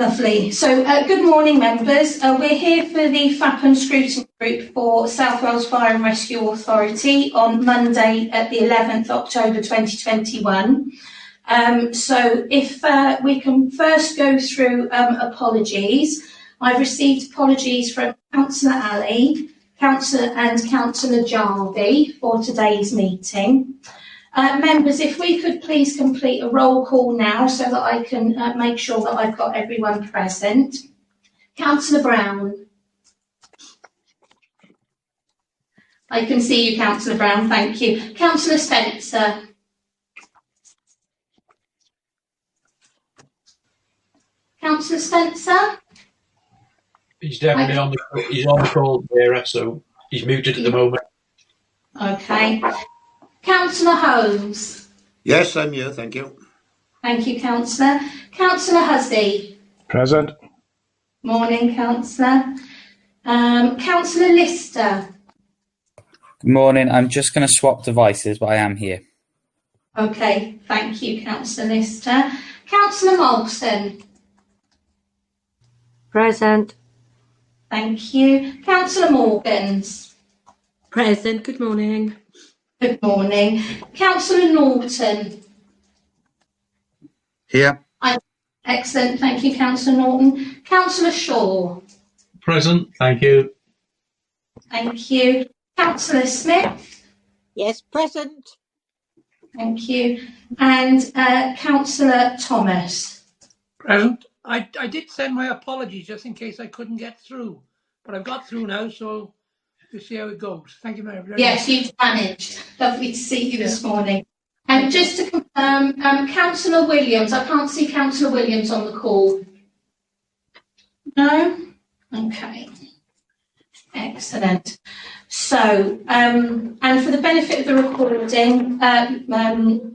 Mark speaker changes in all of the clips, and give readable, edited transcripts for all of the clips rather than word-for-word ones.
Speaker 1: Lovely. So, good morning, members. We're here for the FA&PM Scrutiny Group for South Wales Fire and Rescue Authority on Monday at the 11th October 2021. So, if we can first go through apologies. I've received apologies from Councillor Ali, Councillor and Councillor Jarvie for today's meeting. Members, if we could please complete a roll call now so that I can make sure that I've got everyone present. Councillor Brown. I can see you, Councillor Brown, thank you. Councillor Spencer. Councillor Spencer?
Speaker 2: He's definitely on the call there, so he's muted at the moment.
Speaker 1: Okay. Councillor Holmes.
Speaker 3: Yes, I'm here, thank you.
Speaker 1: Thank you, Councillor. Councillor Hussey.
Speaker 4: Present.
Speaker 1: Morning, Councillor. Councillor Lister.
Speaker 5: Good morning. I'm just going to swap devices, but I am here.
Speaker 1: Okay, thank you, Councillor Lister. Councillor Molson.
Speaker 6: Present.
Speaker 1: Thank you. Councillor Morgans.
Speaker 6: Present. Good morning.
Speaker 1: Good morning. Councillor Norton.
Speaker 4: Here.
Speaker 1: Excellent. Thank you, Councillor Norton. Councillor Shaw.
Speaker 2: Present. Thank you.
Speaker 1: Thank you. Councillor Smith.
Speaker 7: Yes, present.
Speaker 1: Thank you. And Councillor Thomas.
Speaker 8: Present. I did send my apologies just in case I couldn't get through, but I've got through now, so we'll see how it goes. Thank you very much.
Speaker 1: Yes, you've managed. Lovely to see you this morning. And just to confirm, Councillor Williams, I can't see Councillor Williams on the call. No? Okay. Excellent. So, and for the benefit of the recording,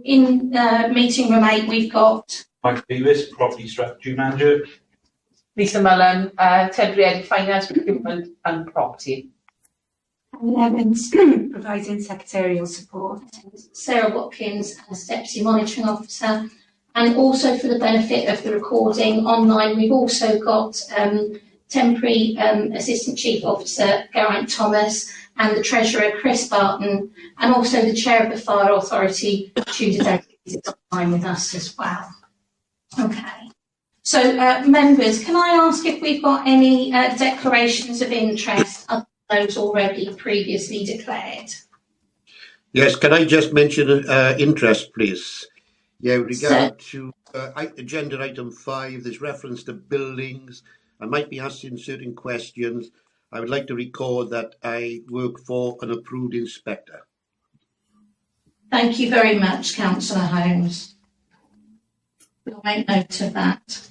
Speaker 1: in meeting room 8, we've got
Speaker 9: Mike Davis, Property Strategy Manager.
Speaker 10: Lisa Mullen, Temporary Finance, Procurement and Property.
Speaker 1: Anne Evans, providing secretarial support. Sarah Watkins, as Deputy Monitoring Officer. And also for the benefit of the recording online, we've also got Temporary Assistant Chief Officer Geraint Thomas and the Treasurer Chris Barton, and also the Chair of the Fire Authority, Tudor Davies, is online with us as well. Okay. So, members, can I ask if we've got any declarations of interest other than those already previously declared?
Speaker 3: Yes, can I just mention interest, please? Yeah, with regard to agenda item 5, there's reference to buildings. I might be asking certain questions. I would like to record that I work for an approved inspector.
Speaker 1: Thank you very much, Councillor Holmes. We'll make note of that.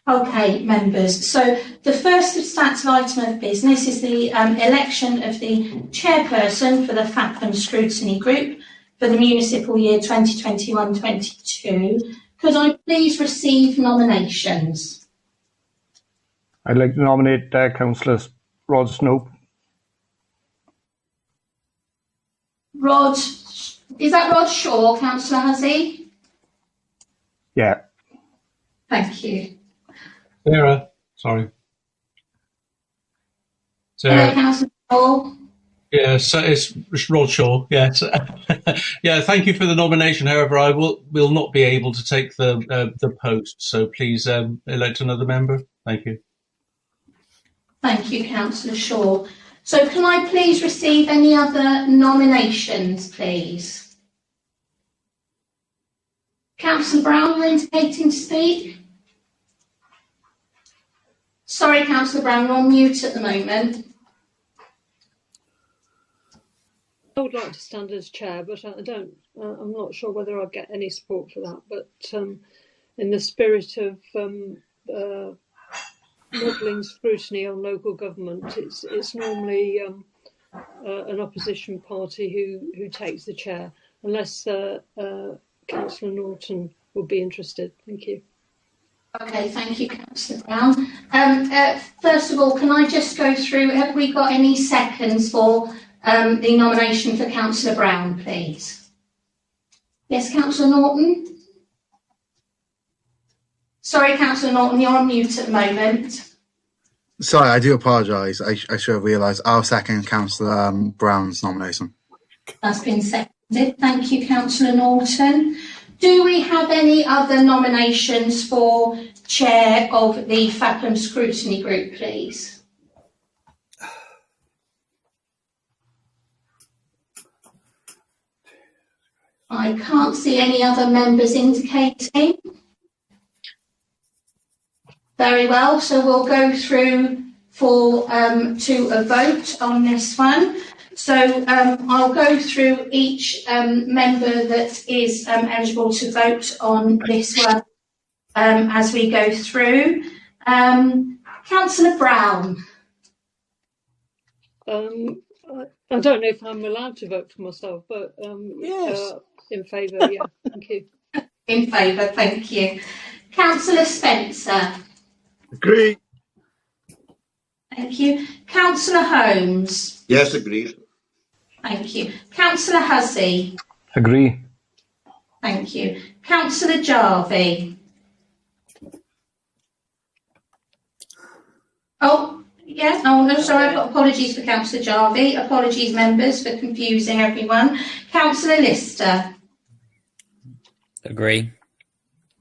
Speaker 1: Okay, members. So the first substantive item of business is the election of the chairperson for the FA&PM Scrutiny Group for the municipal year 2021-22. Could I please receive nominations?
Speaker 4: I'd like to nominate Councillor Rod Snope.
Speaker 1: Rod, is that Rod Shaw, Councillor Hussey?
Speaker 4: Yeah.
Speaker 1: Thank you.
Speaker 2: Sarah, sorry. Sarah.
Speaker 1: Councillor Shaw.
Speaker 2: Yeah, so it's Rod Shaw. Yes. Yeah. Thank you for the nomination. However, I will not be able to take the post. So please elect another member. Thank you.
Speaker 1: Thank you, Councillor Shaw. So can I please receive any other nominations, please? Councillor Brown, you're indicating to speak. Sorry, Councillor Brown, you're on mute at the moment.
Speaker 6: I would like to stand as chair, but I'm not sure whether I'll get any support for that. But in the spirit of modelling scrutiny on local government, it's normally an opposition party who takes the chair, unless Councillor Norton would be interested. Thank you.
Speaker 1: Okay, thank you, Councillor Brown. First of all, can I just go through, have we got any seconds for the nomination for Councillor Brown, please? Yes, Councillor Norton? Sorry, Councillor Norton, you're on mute at the moment.
Speaker 7: Sorry, I do apologise. I should have realised. I'll second Councillor Brown's nomination.
Speaker 1: That's been seconded. Thank you, Councillor Norton. Do we have any other nominations for Chair of the FA&PM Scrutiny Group, please? I can't see any other members indicating. Very well, so we'll go through to a vote on this one. So I'll go through each member that is eligible to vote on this one as we go through. Councillor Brown.
Speaker 6: I don't know if I'm allowed to vote for myself, but
Speaker 10: Yes.
Speaker 6: In favour, yeah, thank you.
Speaker 1: In favour, thank you. Councillor Spencer.
Speaker 3: Agree.
Speaker 1: Thank you. Councillor Holmes.
Speaker 3: Yes, agreed.
Speaker 1: Thank you. Councillor Hussey.
Speaker 4: Agree.
Speaker 1: Thank you. Councillor Jarvie. Oh, yeah. Oh, no, sorry. I've got apologies for Councillor Jarvie. Apologies, members, for confusing everyone. Councillor Lister.
Speaker 5: Agree.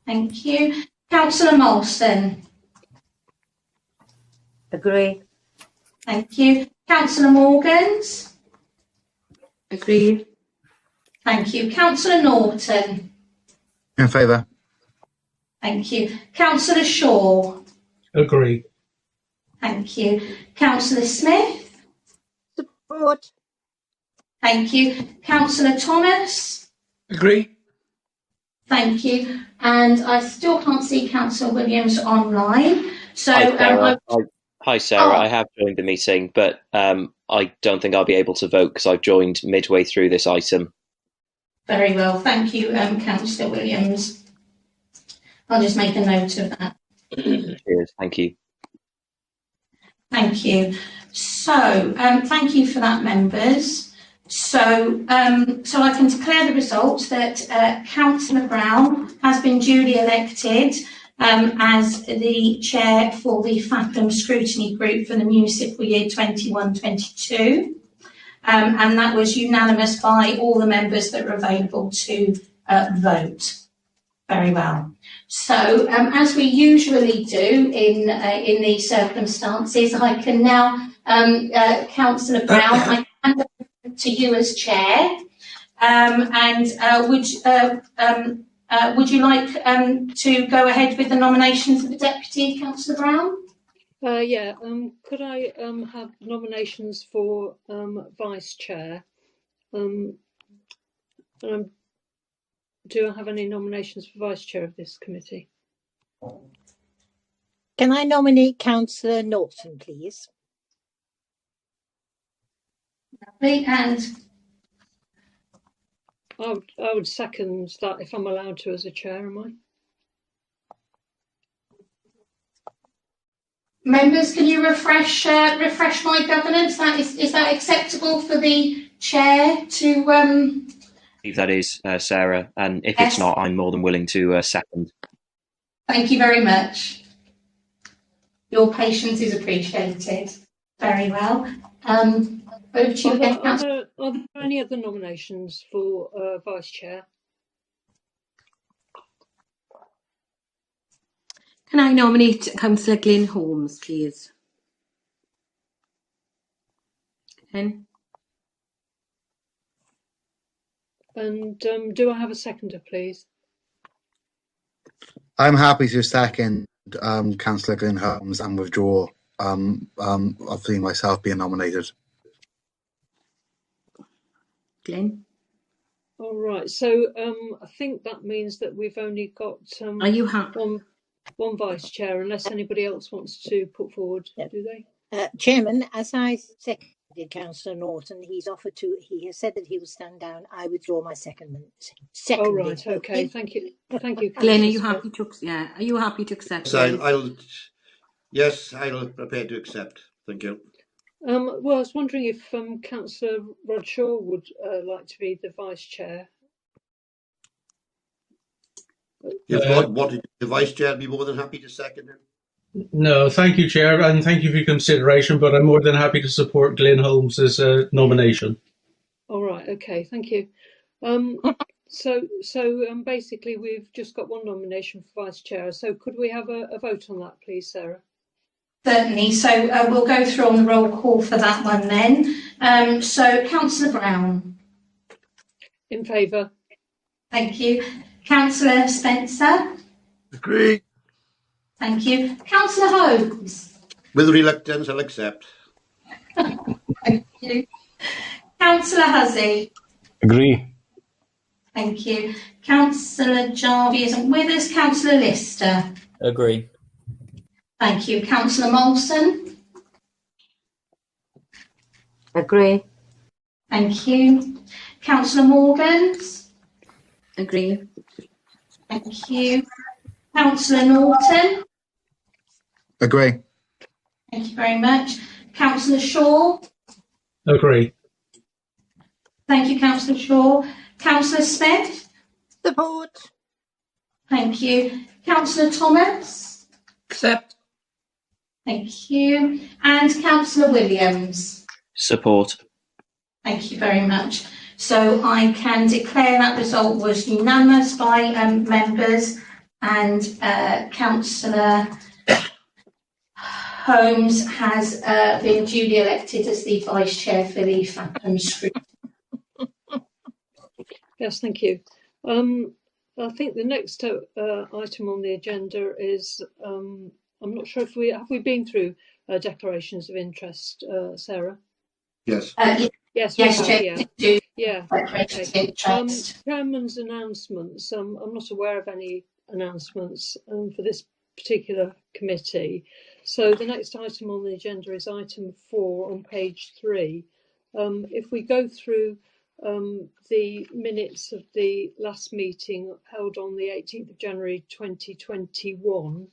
Speaker 1: Thank you. Councillor Molson.
Speaker 10: Agree.
Speaker 1: Thank you. Councillor Morgans.
Speaker 10: Agree.
Speaker 1: Thank you. Councillor Norton.
Speaker 7: In favour.
Speaker 1: Thank you. Councillor Shaw.
Speaker 2: Agree.
Speaker 1: Thank you. Councillor Smith.
Speaker 10: Support.
Speaker 1: Thank you. Councillor Thomas.
Speaker 8: Agree.
Speaker 1: Thank you. And I still can't see Councillor Williams online. So
Speaker 11: Hi, Sarah.
Speaker 1: Oh.
Speaker 11: I have joined the meeting, but I don't think I'll be able to vote because I've joined midway through this item.
Speaker 1: Very well. Thank you, Councillor Williams. I'll just make a note of that.
Speaker 11: Cheers. Thank you.
Speaker 1: Thank you. So, thank you for that, members. So I can declare the result that Councillor Brown has been duly elected as the chair for the FA&PM Scrutiny Group for the municipal year 21-22. And that was unanimous by all the members that were available to vote. Very well. So, as we usually do in these circumstances, I can now, Councillor Brown, I hand over to you as chair. Would you like to go ahead with the nomination for the deputy, Councillor Brown?
Speaker 6: Yeah. Could I have nominations for vice chair? Do I have any nominations for vice chair of this committee?
Speaker 10: Can I nominate Councillor Norton, please?
Speaker 1: Lovely. And
Speaker 6: I would second that if I'm allowed to as a chair, am I?
Speaker 1: members, can you refresh my governance? Is that acceptable for the chair to?
Speaker 11: If that is, Sarah, and if
Speaker 1: Yes.
Speaker 11: it's not, I'm more than willing to second.
Speaker 1: Thank you very much. Your patience is appreciated. Very well. Over to you again, Councillor.
Speaker 6: Are there any other nominations for vice chair?
Speaker 12: Can I nominate Councillor Glyn Holmes, please? Ken?
Speaker 6: And do I have a seconder, please?
Speaker 7: I'm happy to second Councillor Glyn Holmes and withdraw obviously myself being nominated.
Speaker 12: Glyn?
Speaker 6: All right. So I think that means that we've only got
Speaker 12: Are you happy?
Speaker 6: one vice chair, unless anybody else wants to put forward.
Speaker 10: Yep.
Speaker 6: Do they?
Speaker 10: Chairman, as I seconded Councillor Norton, he has said that he will stand down. I withdraw my secondment.
Speaker 6: Oh, right. Okay. Thank you. Thank you.
Speaker 12: Glenn, are you happy to? Yeah. Are you happy to accept?
Speaker 3: Yes, I'll prepare to accept. Thank you.
Speaker 6: Well, I was wondering if Councillor Rodshaw would like to be the vice chair.
Speaker 3: What did the Vice Chair be more than happy to second him?
Speaker 2: No, thank you, Chair, and thank you for your consideration, but I'm more than happy to support Glyn Holmes's nomination.
Speaker 6: All right, okay, thank you. So basically we've just got one nomination for Vice Chair, so could we have a vote on that, please, Sarah?
Speaker 1: Certainly, so we'll go through on the roll call for that one then. So Councillor Brown.
Speaker 6: In favour.
Speaker 1: Thank you. Councillor Spencer.
Speaker 13: Agree.
Speaker 1: Thank you. Councillor Holmes.
Speaker 3: With reluctance, I'll accept.
Speaker 1: Thank you. Councillor Hussey.
Speaker 4: Agree.
Speaker 1: Thank you. Councillor Jarvie isn't with us. Councillor Lister.
Speaker 14: Agree.
Speaker 1: Thank you. Councillor Molson.
Speaker 12: Agree.
Speaker 1: Thank you. Councillor Morgans.
Speaker 12: Agree.
Speaker 1: Thank you. Councillor Norton.
Speaker 7: Agree.
Speaker 1: Thank you very much. Councillor Shaw.
Speaker 2: Agree.
Speaker 1: Thank you, Councillor Shaw. Councillor Smith.
Speaker 10: Support.
Speaker 1: Thank you. Councillor Thomas.
Speaker 8: Accept.
Speaker 1: Thank you. And Councillor Williams.
Speaker 11: Support.
Speaker 1: Thank you very much. So I can declare that result was unanimous by members, and Councillor Holmes has been duly elected as the Vice Chair for the FA&PM Scrutiny.
Speaker 6: Yes, thank you. I think the next item on the agenda is, I'm not sure if have we been through declarations of interest, Sarah?
Speaker 3: Yes.
Speaker 6: Yes,
Speaker 1: Chair.
Speaker 6: Yeah.
Speaker 1: Okay.
Speaker 6: Chairman's announcements. I'm not aware of any announcements for this particular committee. So the next item on the agenda is item 4 on page 3. If we go through the minutes of the last meeting held on the 18th of January 2021,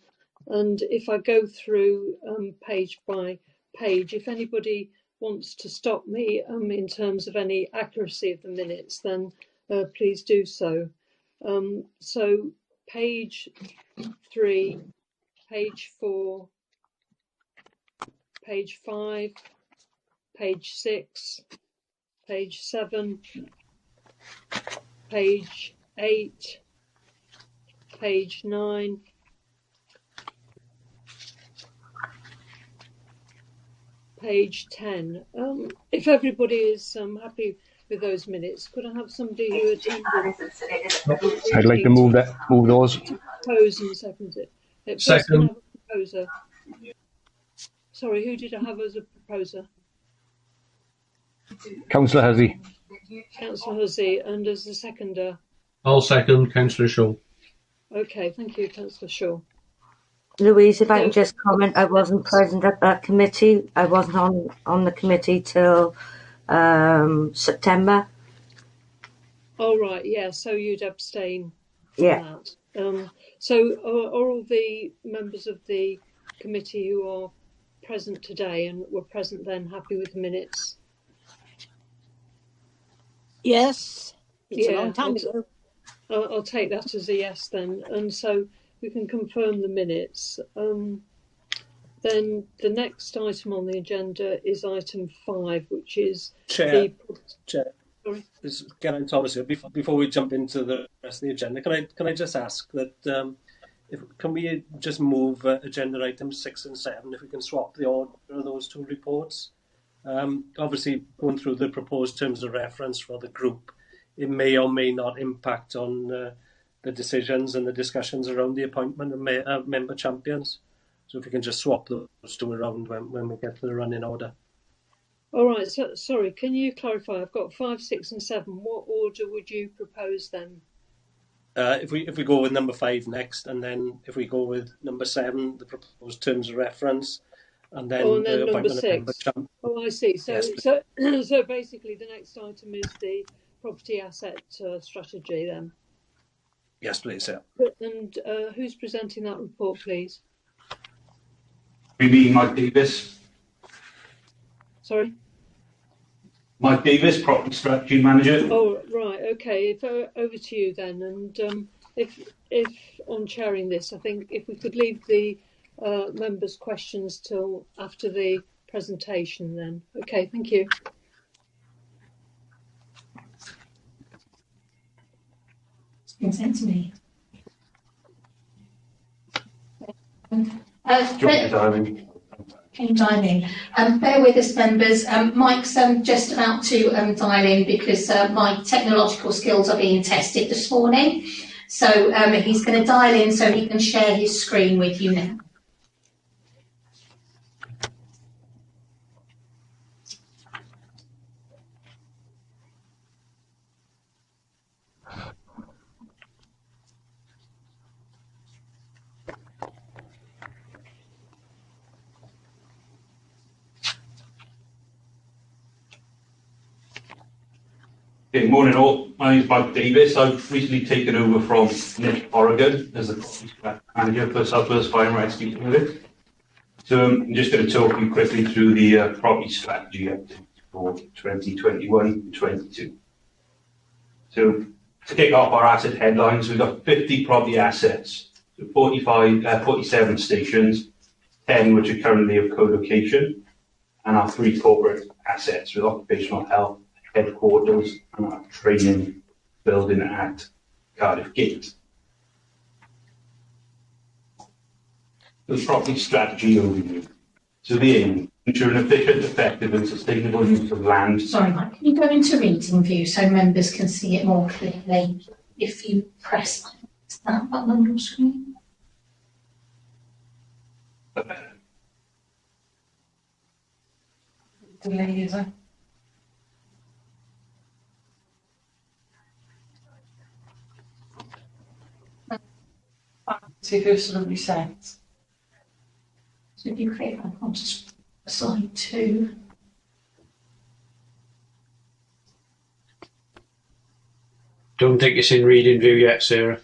Speaker 6: and if I go through page by page, if anybody wants to stop me in terms of any accuracy of the minutes, then please do so. So page 3, page 4, page 5, page 6, page 7, page 8, page 9, page 10. If everybody is happy with those minutes, could I have somebody who attended?
Speaker 4: I'd like to move those.
Speaker 6: Propose and second it.
Speaker 2: Second.
Speaker 6: Have a proposer. Sorry, who did I have as a proposer?
Speaker 4: Councillor Hussey.
Speaker 6: Councillor Hussey, and as the seconder?
Speaker 2: I'll second Councillor Shaw.
Speaker 6: Okay, thank you, Councillor Shaw.
Speaker 12: Louise, if I can just comment, I wasn't present at that committee. I wasn't on the committee till September.
Speaker 6: Oh, right, yeah, so you'd abstain from
Speaker 12: Yeah.
Speaker 6: that. So are all the members of the committee who are present today and were present then happy with the minutes?
Speaker 10: Yes. It's a long time ago.
Speaker 6: I'll take that as a yes then. And so we can confirm the minutes. Then the next item on the agenda is item 5, which is
Speaker 15: Chair.
Speaker 6: Sorry.
Speaker 15: This is Geraint Thomas here. Before we jump into the rest of the agenda, can I just ask that can we just move agenda items 6 and 7 if we can swap the order of those two reports? Obviously, going through the proposed terms of reference for the group, it may or may not impact on the decisions and the discussions around the appointment of member champions. So if we can just swap those two around when we get to the running order.
Speaker 6: All right, so, sorry, can you clarify? I've got 5, 6 and 7. What order would you propose then?
Speaker 15: If we go with number 5 next, and then if we go with number 7, the proposed terms of reference, and then, the
Speaker 6: number
Speaker 15: appointment
Speaker 6: 6.
Speaker 15: of member champion.
Speaker 6: Oh, I see. So,
Speaker 15: Yes,
Speaker 6: so basically the next item is the property asset strategy then.
Speaker 15: Yes, please, yeah.
Speaker 6: And who's presenting that report, please?
Speaker 9: Me, Mike Davis.
Speaker 6: Sorry?
Speaker 9: Mike Davis, Property Strategy Manager.
Speaker 6: Oh, right, okay. Over to you then. And if on chairing this, I think if we could leave the members' questions till after the presentation, then okay. Thank you.
Speaker 1: It's been sent to me. Can you dial in? Bear with us, members. Mike's just about to dial in because my technological skills are being tested this morning. So he's going to dial in so he can share his screen with you now.
Speaker 9: Good morning all, my name is Mike Davis. I've recently taken over from Nick Oregon as the property manager for South Wales Fire and Rescue Service. So I'm just going to talk you quickly through the property strategy for 2021-22. So to kick off our asset headlines, we've got 50 property assets, so 47 stations, 10 which are currently of co-location, and our 3 corporate assets with occupational health, headquarters, and our training building at Cardiff Gate. The property strategy overview. So the aim, ensure an efficient, effective and sustainable use of land.
Speaker 1: Sorry, Mike, can you go into reading view so members can see it more clearly if you press that button on your screen?
Speaker 13: Delay user. See if it's sort of reset.
Speaker 1: So if you click on slide 2.
Speaker 14: Don't think it's in reading view yet, Sarah.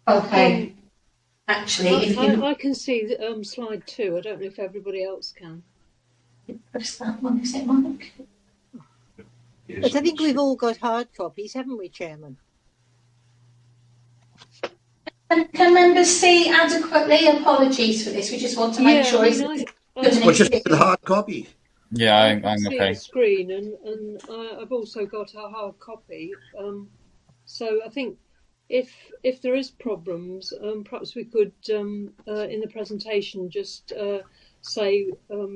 Speaker 1: Okay. Actually, if you
Speaker 6: I can see slide 2. I don't know if everybody else can.
Speaker 1: press that one, is it, Mike?
Speaker 10: But I think we've all got hard copies, haven't we, Chairman?
Speaker 1: Can members see adequately? Apologies for this. We just want to make sure it's good.
Speaker 3: Well, just the hard copy.
Speaker 5: Yeah, I'm
Speaker 6: see
Speaker 5: okay.
Speaker 6: the screen, and I've also got a hard copy. So I think if there is problems, perhaps we could in the presentation just say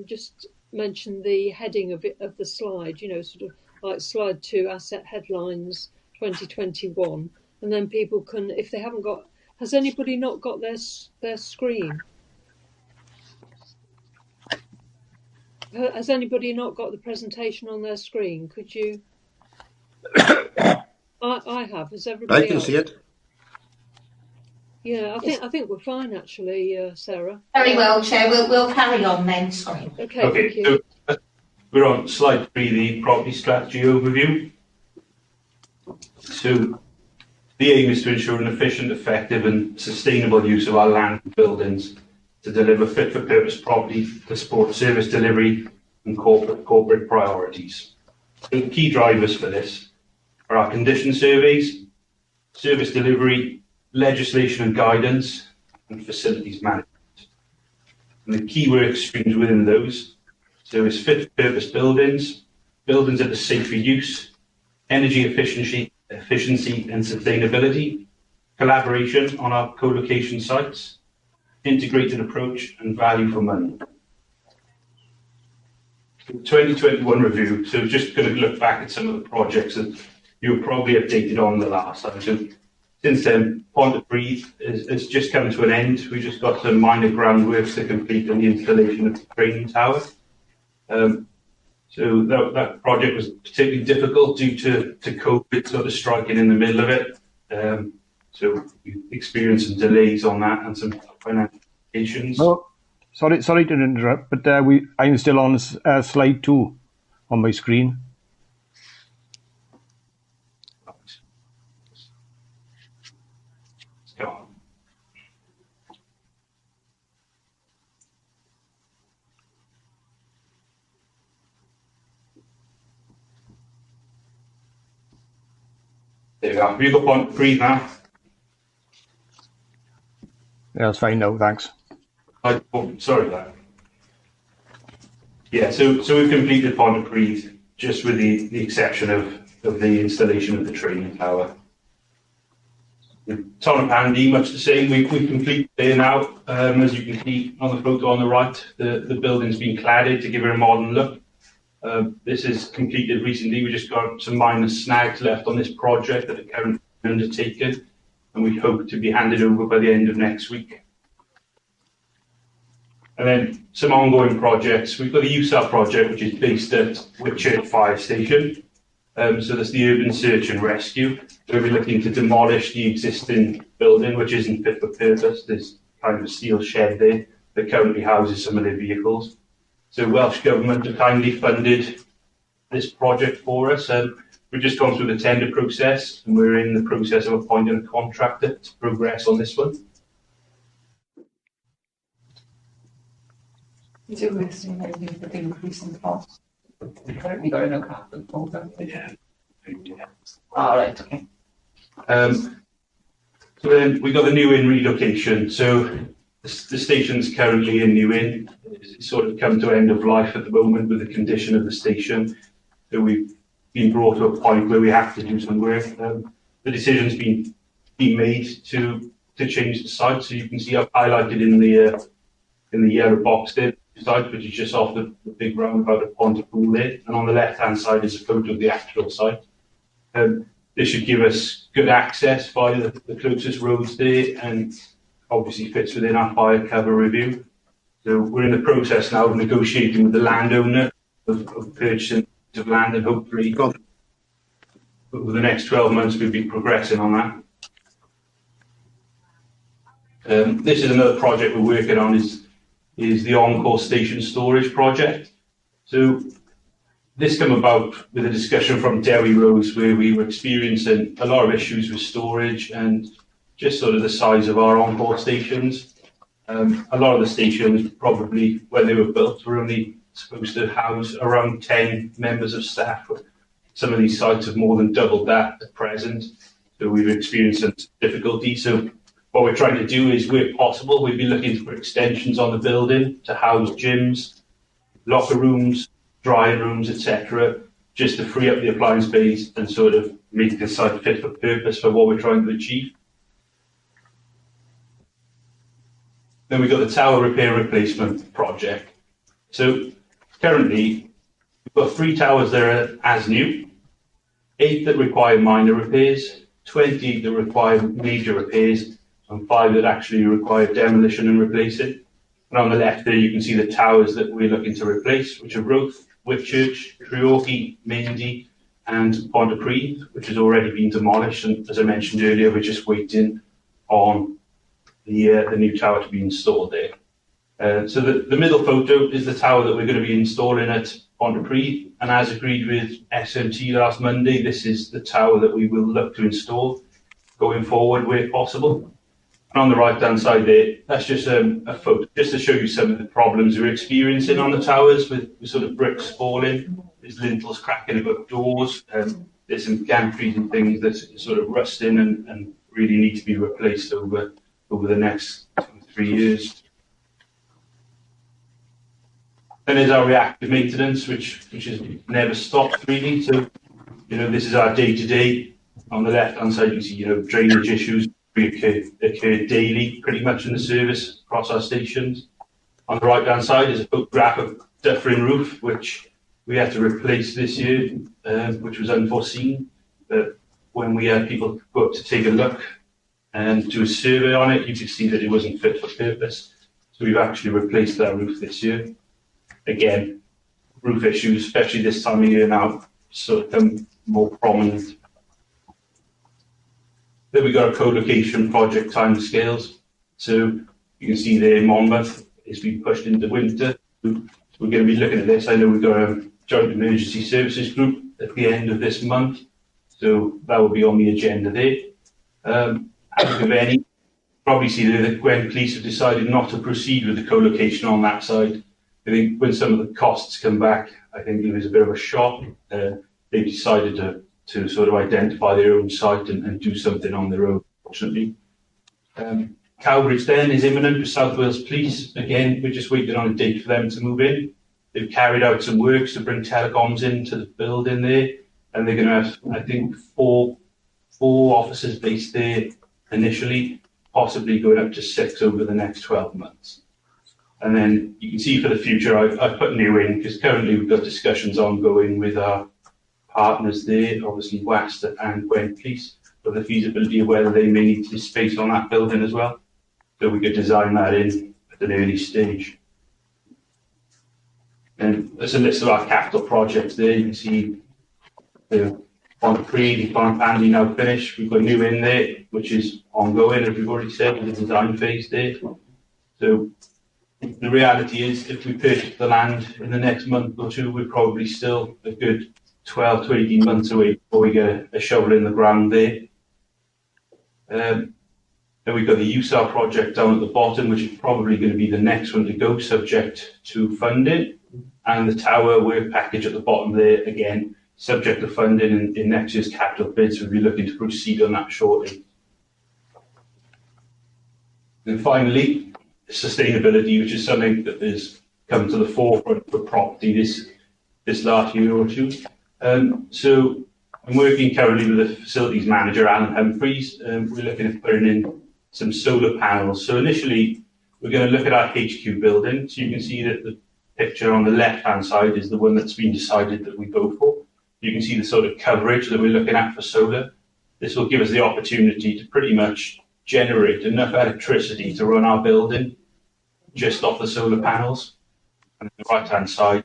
Speaker 6: just mention the heading of the slide. You know, sort of like slide 2, asset headlines 2021, and then people can, if they haven't got. Has anybody not got their screen? Has anybody not got the presentation on their screen? Could you? I have. Has everybody?
Speaker 3: I can see it.
Speaker 6: Yeah, I think we're fine actually, Sarah.
Speaker 1: Very well, Chair. We'll carry on then. Sorry.
Speaker 6: Okay. Thank you.
Speaker 9: So we're on slide 3, the property strategy overview. So the aim is to ensure an efficient, effective and sustainable use of our land and buildings to deliver fit-for-purpose property to support service delivery and corporate priorities. So the key drivers for this are our condition surveys, service delivery, legislation and guidance, and facilities management. And the key work streams within those, so is fit-for-purpose buildings, buildings that are safe for use, energy efficiency and sustainability, collaboration on our co-location sites, integrated approach and value for money. 2021 review, so just going to look back at some of the projects that you were probably updated on the last time. So since then, Pont de Breathe has just come to an end. We just got some minor groundworks to complete on the installation of the training tower. So that project was particularly difficult due to COVID sort of striking in the middle of it. So we experienced some delays on that and some financial implications.
Speaker 4: No, sorry to interrupt, but I'm still on slide 2 on my screen.
Speaker 9: Go on. There we go. Have you got Pont de Breathe now?
Speaker 4: Yeah, that's fine now, thanks.
Speaker 9: Sorry about that. Yeah, so we've completed Pontypridd just with the exception of the installation of the training tower. Ton of Pandy, much the same. We've completed there now. As you can see on the photo on the right, the building's been cladded to give it a modern look. This is completed recently. We just got some minor snags left on this project that are currently undertaken, and we hope to be handed over by the end of next week. And then some ongoing projects. We've got the USAR project, which is based at Whitchurch Fire Station. So that's the urban search and rescue. So we're looking to demolish the existing building, which isn't fit for purpose. There's kind of a steel shed there that currently houses some of their vehicles. So Welsh Government have kindly funded this project for us. We've just gone through the tender process, and we're in the process of appointing a contractor to progress on this one.
Speaker 13: Is it listing maybe the increase in cost? Currently got no capital folder.
Speaker 9: Yeah.
Speaker 13: All right, okay.
Speaker 9: So then we got the New Inn relocation. So the station's currently in New Inn. It's sort of come to end of life at the moment with the condition of the station. So we've been brought to a point where we have to do some work. The decision's been made to change the site. So you can see I've highlighted in the yellow box there, site, which is just off the big roundabout at Pontypool there, and on the left-hand side is a photo of the actual site. This should give us good access via the closest roads there, and obviously fits within our fire cover review. So we're in the process now of negotiating with the landowner of purchasing of land, and hopefully over the next 12 months we'll be progressing on that. This is another project we're working on, is the on-call station storage project. So this came about with a discussion from Derry Rose, where we were experiencing a lot of issues with storage and just sort of the size of our on-call stations. A lot of the stations, probably when they were built, were only supposed to house around 10 members of staff. Some of these sites have more than doubled that at present. So we've experienced some difficulty. So what we're trying to do is, where possible, we'd be looking for extensions on the building to house gyms, locker rooms, drying rooms, etc., just to free up the appliance space and sort of make the site fit for purpose for what we're trying to achieve. Then we've got the tower repair replacement project. So currently, we've got 3 towers that are as new, 8 that require minor repairs, 20 that require major repairs, and 5 that actually require demolition and replacing. And on the left there, you can see the towers that we're looking to replace, which are Roath, Whitchurch, Treorchy, Mindy, and Pontypridd, which has already been demolished. And as I mentioned earlier, we're just waiting on the new tower to be installed there. So the middle photo is the tower that we're going to be installing at Pontypridd. And as agreed with SMT last Monday, this is the tower that we will look to install going forward where possible. And on the right-hand side there, that's just a photo, just to show you some of the problems we're experiencing on the towers with sort of bricks falling, there's lintels cracking about doors, there's some gantries and things that are sort of rusting and really need to be replaced over the next 2 or 3 years. Then there's our reactive maintenance, which has never stopped really. So, this is our day-to-day. On the left-hand side, you see, drainage issues occur daily, pretty much in the service across our stations. On the right-hand side is a photograph of Dufferin roof, which we had to replace this year, which was unforeseen. But when we had people go up to take a look and do a survey on it, you could see that it wasn't fit for purpose. So we've actually replaced that roof this year. Again, roof issues, especially this time of year now, sort of become more prominent. Then we got our co-location project timescales. So you can see there Monmouth is being pushed into winter. So we're going to be looking at this. I know we've got a joint emergency services group at the end of this month. So that will be on the agenda there. Out of any, probably see there that Gwen Police have decided not to proceed with the co-location on that side. I think when some of the costs come back, I think it was a bit of a shock. They've decided to sort of identify their own site and do something on their own, fortunately. And Cowbridge then is imminent with South Wales Police. Again, we're just waiting on a date for them to move in. They've carried out some works to bring telecoms into the building there, and they're going to have, I think, four officers based there initially, possibly going up to 6 over the next 12 months. And then you can see for the future, I've put new in because currently we've got discussions ongoing with our partners there, obviously West and Gwent Police, for the feasibility of whether they may need some space on that building as well. So we could design that in at an early stage. And there's a list of our capital projects there. You can see the Font Creed, Font Pandy now finished. We've got new in there, which is ongoing, as we've already said, with the design phase there. So the reality is, if we purchase the land in the next month or two, we're probably still a good 12 to 18 months away before we get a shovel in the ground there. Then we've got the USAR project down at the bottom, which is probably going to be the next one to go, subject to funding. And the tower work package at the bottom there, again, subject to funding in next year's capital bids. We'll be looking to proceed on that shortly. And finally, sustainability, which is something that has come to the forefront for property this last year or two. So I'm working currently with the facilities manager, Alan Humphreys. We're looking at putting in some solar panels. So initially, we're going to look at our HQ building. So you can see that the picture on the left-hand side is the one that's been decided that we go for. You can see the sort of coverage that we're looking at for solar. This will give us the opportunity to pretty much generate enough electricity to run our building just off the solar panels. And on the right-hand side,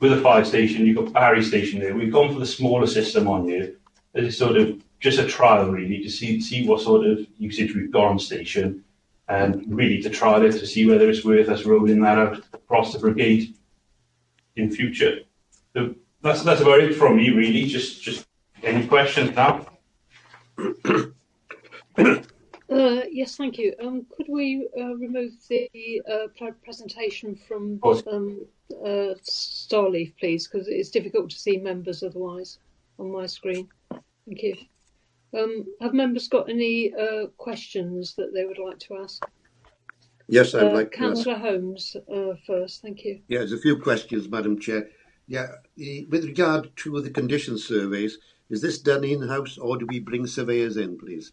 Speaker 9: with a fire station, you've got Barry Station there. We've gone for the smaller system on here. This is sort of just a trial, really, to see what sort of usage we've got on station, and really to trial it to see whether it's worth us rolling that out across the brigade in future. So that's about it from me, really. Just any questions now?
Speaker 6: Yes, thank you. Could we remove the presentation from Starleaf, please, because it's difficult to see members otherwise on my screen. Thank you. Have members got any questions that they would like to ask?
Speaker 3: Yes, I'd like to ask.
Speaker 6: Councillor Holmes first, thank you.
Speaker 3: Yeah, there's a few questions, Madam Chair. Yeah, with regard to the condition surveys, is this done in-house or do we bring surveyors in, please?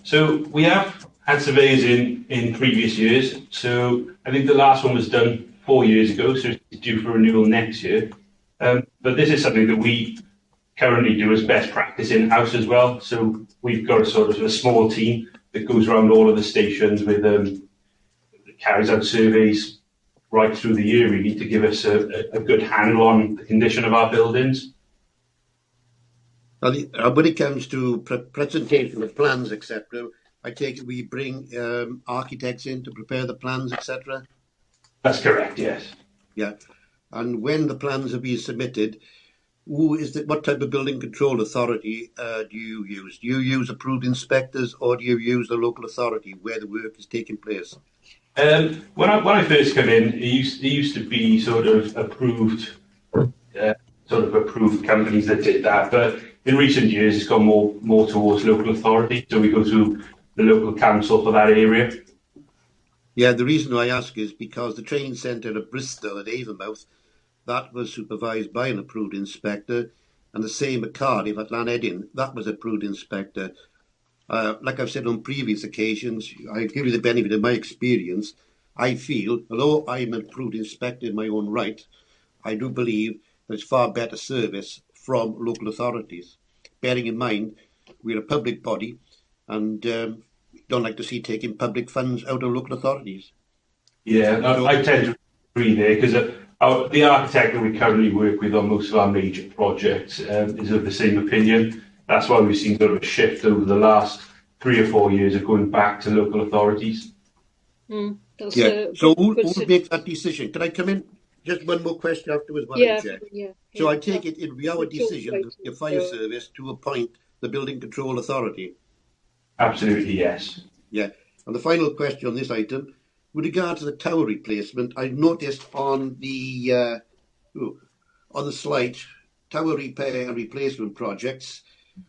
Speaker 9: So we have had surveys in previous years. So I think the last one was done 4 years ago, so it's due for renewal next year. But this is something that we currently do as best practice in-house as well. So we've got a sort of a small team that goes around all of the stations with carries out surveys right through the year, really, to give us a good handle on the condition of our buildings.
Speaker 3: When it comes to presentation of plans, etc., I take it we bring architects in to prepare the plans, etc.?
Speaker 9: That's correct, yes.
Speaker 3: Yeah. And when the plans are being submitted, what type of building control authority do you use? Do you use approved inspectors or do you use the local authority where the work is taking place?
Speaker 9: When I first came in, it used to be sort of approved companies that did that, but in recent years it's gone more towards local authority, so we go to the local council for that area.
Speaker 3: Yeah, the reason I ask is because the training centre at Bristol at Avonmouth, that was supervised by an approved inspector, and the same at Cardiff at Llanedin, that was approved inspector. Like I've said on previous occasions, I give you the benefit of my experience. I feel, although I'm an approved inspector in my own right, I do believe there's far better service from local authorities. Bearing in mind, we're a public body and don't like to see taking public funds out of local authorities.
Speaker 9: Yeah, I tend to agree there, because the architect that we currently work with on most of our major projects is of the same opinion. That's why we've seen sort of a shift over the last 3 or 4 years of going back to local authorities.
Speaker 3: So who makes that decision? Can I come in? Just one more question afterwards, Madam Chair. So I take it it'll be our decision, the fire service, to appoint the building control authority.
Speaker 9: Absolutely, yes.
Speaker 3: Yeah. And the final question on this item, with regard to the tower replacement, I noticed on the slide, tower repair and replacement projects,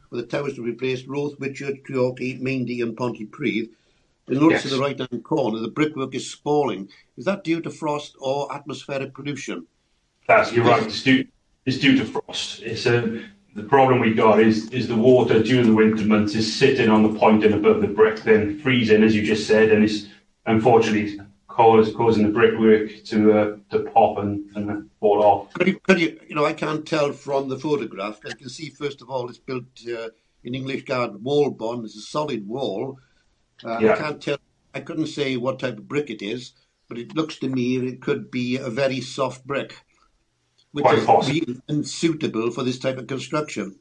Speaker 3: with the towers to replace Roath, Whitchurch, Treorchy, Maindy and Pontypridd, You'll notice
Speaker 9: Yes.
Speaker 3: in the right-hand corner, the brickwork is spalling. Is that due to frost or atmospheric pollution?
Speaker 9: You're right. It's due to frost. The problem we got is the water during the winter months is sitting on the point and above the brick, then freezing, as you just said, and it's unfortunately causing the brickwork to pop and fall off.
Speaker 3: Could you, I can't tell from the photograph. I can see, first of all, it's built in English garden wall bond. It's a solid wall.
Speaker 9: Yeah.
Speaker 3: I can't tell. I couldn't say what type of brick it is, but it looks to me it could be a very soft brick, which
Speaker 9: Quite
Speaker 3: is
Speaker 9: possible.
Speaker 3: really unsuitable for this type of construction.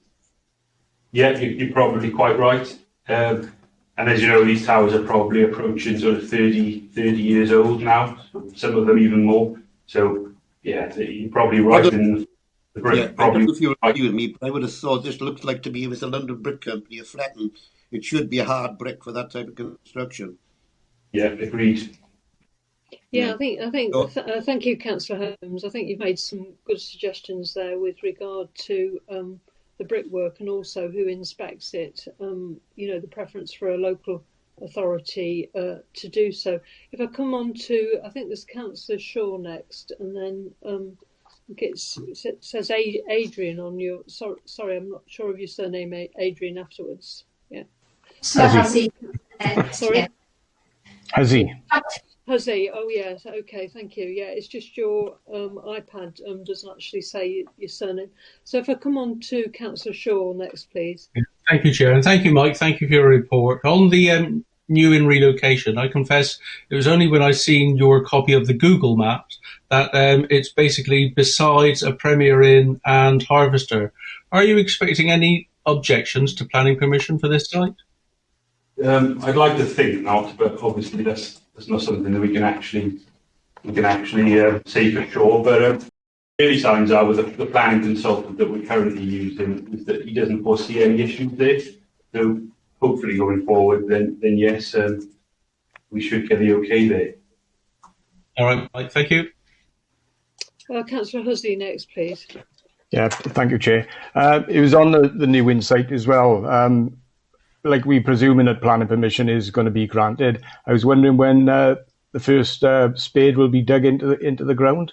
Speaker 9: Yeah, you're probably quite right. And as you know, these towers are probably approaching sort of 30 years old now, some of them even more. So, yeah, you're probably right in the brick.
Speaker 3: Yeah, I don't know if you agree with me, but I would have thought this looks like to me, if it's a London Brick Company, a flattened, it should be a hard brick for that type of construction.
Speaker 9: Yeah, agreed.
Speaker 6: Yeah, thank you, Councillor Holmes. I think you've made some good suggestions there with regard to the brickwork and also who inspects it. The preference for a local authority to do so. If I come on to, I think there's Councillor Shaw next, and then it says Adrian on your. Sorry, I'm not sure of your surname, Adrian. Afterwards, yeah.
Speaker 1: Sorry.
Speaker 6: Huzzy, oh yes, okay, thank you. Yeah, it's just your iPad doesn't actually say your surname. So if I come on to Councillor Shaw next, please.
Speaker 2: Thank you, Chair, and thank you, Mike. Thank you for your report. On the new in relocation, I confess it was only when I seen your copy of the Google Maps that it's basically besides a Premier Inn and Harvester. Are you expecting any objections to planning permission for this site?
Speaker 9: I'd like to think not, but obviously that's not something that we can actually say for sure. But early signs are with the planning consultant that we're currently using is that he doesn't foresee any issues there. So hopefully going forward, then yes, we should get the okay there.
Speaker 2: All right, Mike, thank you.
Speaker 6: Councillor Huzzy next, please.
Speaker 4: Yeah, thank you, Chair. It was on the new in site as well. Like we presuming that planning permission is going to be granted. I was wondering when the first spade will be dug into the ground.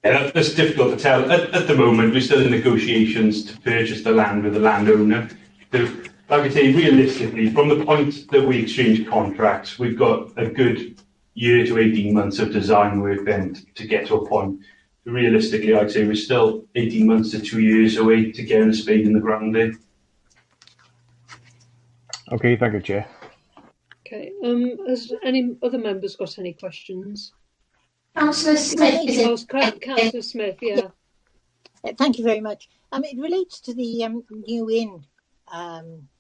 Speaker 9: Yeah, that's difficult to tell. At the moment, we're still in negotiations to purchase the land with the landowner. So, like I say, realistically, from the point that we exchange contracts, we've got a good year to 18 months of design work then to get to a point. Realistically, I'd say we're still 18 months to 2 years away to getting a spade in the ground there.
Speaker 4: Okay, thank you, Chair.
Speaker 6: Okay, has any other members got any questions?
Speaker 1: Councillor Smith.
Speaker 6: Councillor Smith, yeah.
Speaker 10: Thank you very much. It relates to the new inn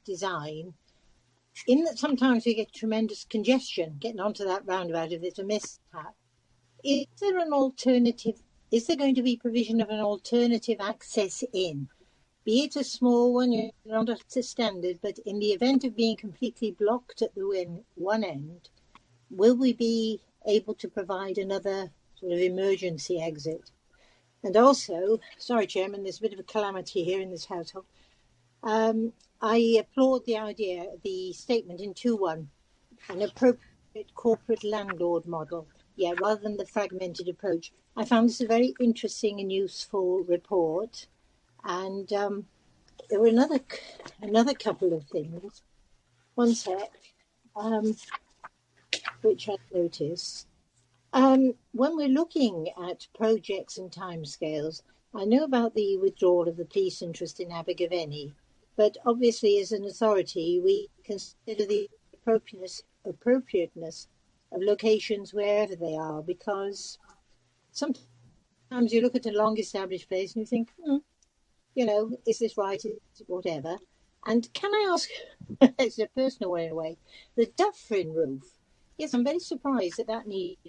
Speaker 10: design, in that sometimes we get tremendous congestion getting onto that roundabout if it's a mishap. Is there an alternative? Is there going to be provision of an alternative access in? Be it a small one, you're not up to standard, but in the event of being completely blocked at the one end, will we be able to provide another sort of emergency exit? And also, sorry, Chairman, there's a bit of a calamity here in this household. I applaud the idea, the statement in 2.1, an appropriate corporate landlord model, rather than the fragmented approach. I found this a very interesting and useful report. And there were another couple of things. One sec, which I noticed. When we're looking at projects and timescales, I know about the withdrawal of the police interest in Abergavenny, but obviously as an authority, we consider the appropriateness of locations wherever they are, because sometimes you look at a long-established place and you think, is this right? Is it whatever? And can I ask, it's a personal way away, the Dufferin roof. Yes, I'm very surprised that needs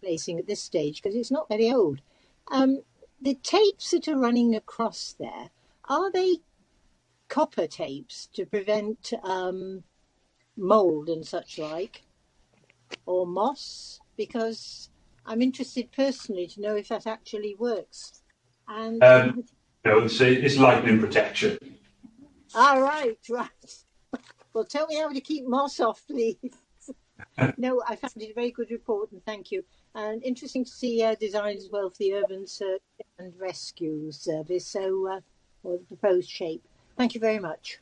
Speaker 10: replacing at this stage because it's not very old. The tapes that are running across there, are they copper tapes to prevent mould and such like, or moss? Because I'm interested personally to know if that actually works. And
Speaker 9: no, it's lightning protection.
Speaker 10: Right. Well, tell me how to keep moss off, please. No, I found it a very good report, and thank you. And interesting to see design as well for the urban search and rescue service. So, or the proposed shape. Thank you very much.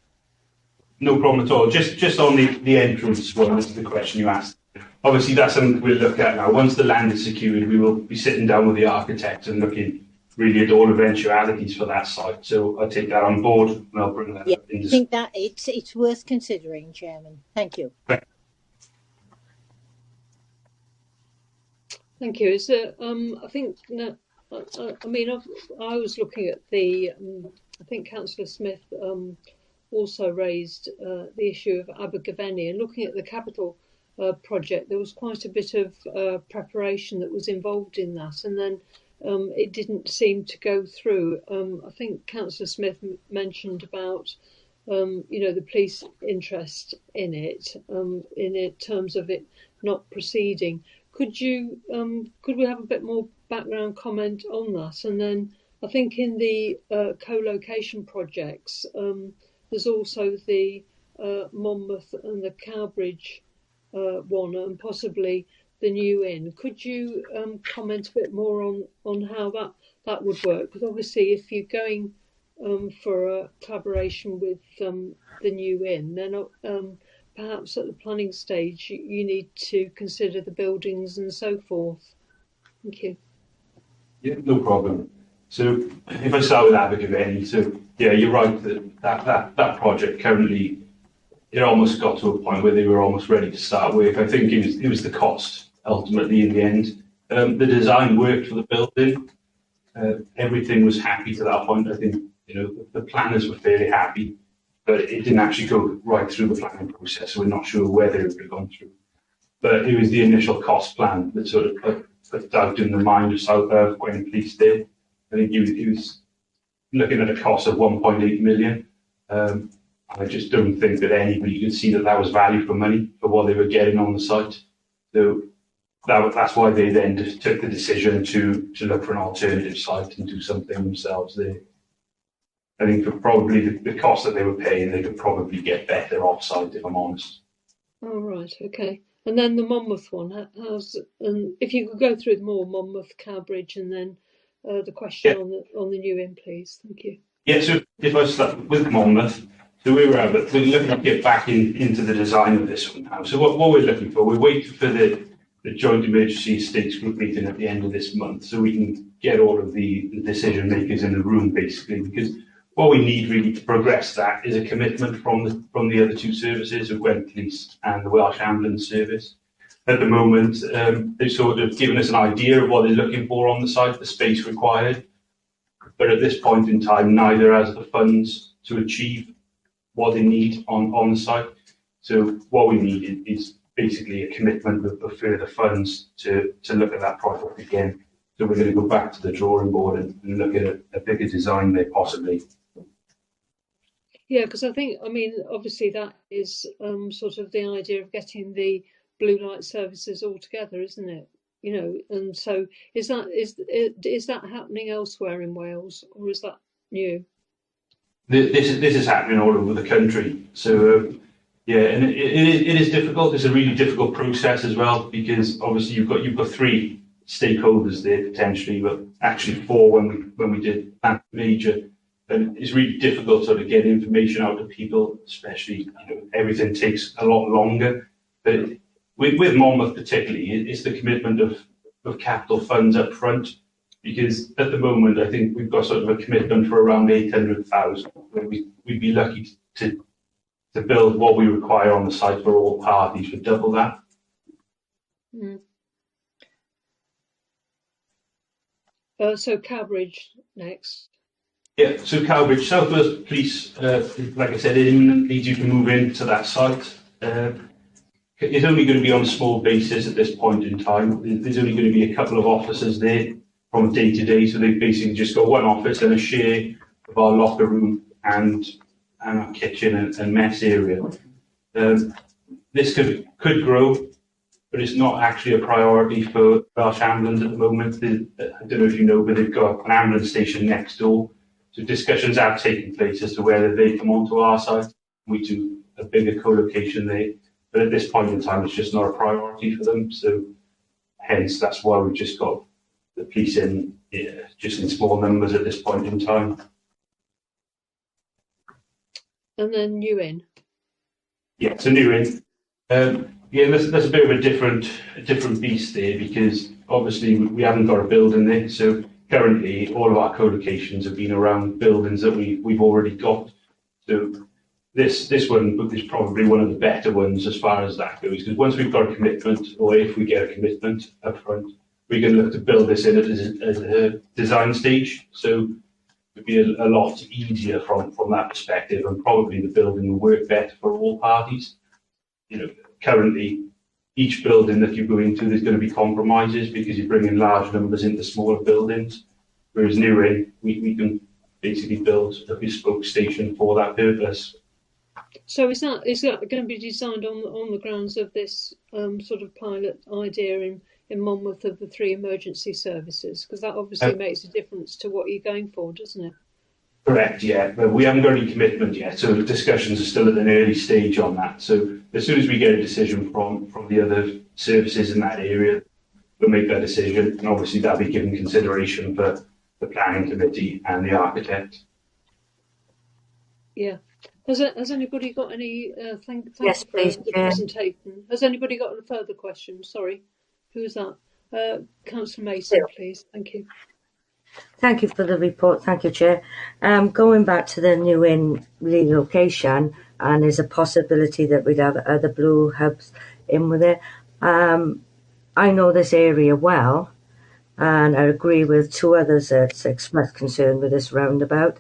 Speaker 9: No problem at all. Just on the entrance one, that's the question you asked. Obviously, that's something we'll look at now. Once the land is secured, we will be sitting down with the architect and looking really at all eventualities for that site. So I'll take that on board and I'll bring that up.
Speaker 10: I think that it's worth considering, Chairman. Thank you.
Speaker 6: Thank you. Is there, I think, no, I mean, I was looking at the, I think Councillor Smith also raised the issue of Abergavenny, and looking at the capital project, there was quite a bit of preparation that was involved in that, and then it didn't seem to go through. I think Councillor Smith mentioned about, the police interest in it, in terms of it not proceeding. Could we have a bit more background comment on that? And then I think in the co-location projects, there's also the Monmouth and the Cowbridge one, and possibly the New Inn. Could you comment a bit more on how that would work? Because obviously, if you're going for a collaboration with the New Inn, then perhaps at the planning stage you need to consider the buildings and so forth. Thank you.
Speaker 9: Yeah, no problem. So if I start with Abergavenny, so yeah, you're right that project currently, it almost got to a point where they were almost ready to start work. I think it was the cost ultimately in the end. The design worked for the building. Everything was happy to that point. I think the planners were fairly happy, but it didn't actually go right through the planning process, so we're not sure whether it would have gone through. But it was the initial cost plan that sort of put doubt in the mind of South Gwen Police-Dale. I think he was looking at a cost of 1.8 million. I just don't think that anybody could see that was value for money for what they were getting on the site. So that's why they then just took the decision to look for an alternative site and do something themselves there. I think for probably the cost that they were paying, they could probably get better off-site, if I'm honest.
Speaker 6: Oh, right, okay. And then the Monmouth one, if you could go through them all, Monmouth, Cowbridge, and then the question on the New Inn, please. Thank you.
Speaker 9: Yeah, so if I start with Monmouth, so we're looking to get back into the design of this one now. So what we're looking for, we're waiting for the Joint Emergency Estates Group meeting at the end of this month, so we can get all of the decision makers in the room, basically, because what we need really to progress that is a commitment from the other two services, of Gwent Police and the Welsh Ambulance Service. At the moment, they've sort of given us an idea of what they're looking for on the site, the space required, but at this point in time, neither has the funds to achieve what they need on the site. So what we need is basically a commitment of further funds to look at that project again. So we're going to go back to the drawing board and look at a bigger design there, possibly.
Speaker 6: Yeah, because I think, obviously that is sort of the idea of getting the blue light services all together, isn't it? And so is that happening elsewhere in Wales, or is that new?
Speaker 9: This is happening all over the country. So yeah, and it is difficult. It's a really difficult process as well, because obviously you've got three stakeholders there potentially, but actually four when we did that major. And it's really difficult to get information out to people, especially everything takes a lot longer. But with Monmouth particularly, it's the commitment of capital funds up front, because at the moment I think we've got sort of a commitment for around 800,000. We'd be lucky to build what we require on the site for all parties for double that.
Speaker 6: Mm. So Cowbridge next.
Speaker 9: Yeah, so Cowbridge, South Wales Police, like I said, imminently due to move into that site. It's only going to be on a small basis at this point in time. There's only going to be a couple of officers there from day to day, so they've basically just got one office and a share of our locker room and our kitchen and mess area. This could grow, but it's not actually a priority for Welsh Ambulance at the moment. I don't know if you know, but they've got an ambulance station next door. So discussions have taken place as to whether they come onto our site. We do a bigger co-location there. but at this point in time, it's just not a priority for them. So hence, that's why we've just got the police in, just in small numbers at this point in time.
Speaker 6: And then new in.
Speaker 9: Yeah, so new in. Yeah, there's a bit of a different beast there, because obviously we haven't got a building there. So currently, all of our co-locations have been around buildings that we've already got. So this one is probably one of the better ones as far as that goes, because once we've got a commitment, or if we get a commitment up front, we can look to build this in at a design stage. So it would be a lot easier from that perspective, and probably the building will work better for all parties. You know, currently, each building that you go into, there's going to be compromises because you're bringing large numbers into smaller buildings. Whereas new in, we can basically build a bespoke station for that purpose.
Speaker 6: So is that going to be designed on the grounds of this sort of pilot idea in Monmouth of the 3 emergency services? Because that obviously makes a difference to what you're going for, doesn't it?
Speaker 9: Correct, yeah. But we haven't got any commitment yet, so the discussions are still at an early stage on that. So as soon as we get a decision from the other services in that area, we'll make that decision, and obviously that'll be given consideration for the planning committee and the architect.
Speaker 6: Yeah. Has anybody got any? Thank
Speaker 12: yes,
Speaker 6: you
Speaker 12: please,
Speaker 6: for the presentation. Has anybody got any further questions? Sorry, who is that? Councillor Mason, please. Thank you.
Speaker 12: Thank you for the report. Thank you, Chair. Going back to the new in relocation, and there's a possibility that we'd have other blue hubs in with it. I know this area well, and I agree with 2 others that expressed concern with this roundabout.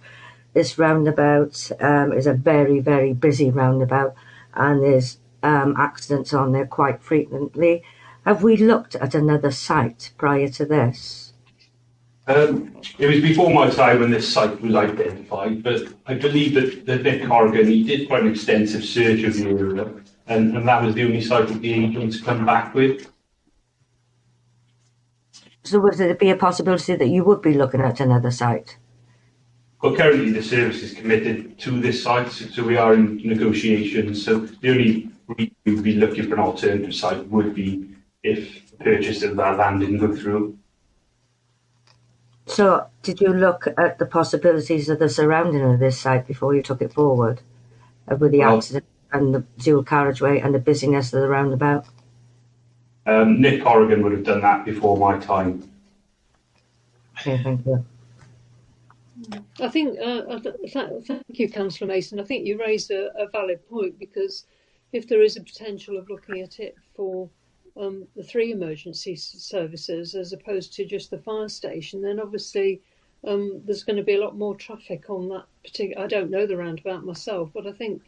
Speaker 12: This roundabout is a very, very busy roundabout, and there's accidents on there quite frequently. Have we looked at another site prior to this?
Speaker 9: It was before my time when this site was identified, but I believe that Nick Corrigan, he did quite an extensive search of the area, and that was the only site that the agents come back with.
Speaker 12: So would there be a possibility that you would be looking at another site?
Speaker 9: Well, currently the service is committed to this site, so we are in negotiations. So the only reason we would be looking for an alternative site would be if the purchase of that land didn't go through.
Speaker 12: So did you look at the possibilities of the surrounding of this site before you took it forward, with the accident and the dual carriageway and the busyness of the roundabout?
Speaker 9: Nick Corrigan would have done that before my time.
Speaker 12: Okay, thank you.
Speaker 6: I think, thank you, Councillor Mason. I think you raised a valid point, because if there is a potential of looking at it for the 3 emergency services as opposed to just the fire station, then obviously there's going to be a lot more traffic on that particular. I don't know the roundabout myself, but I think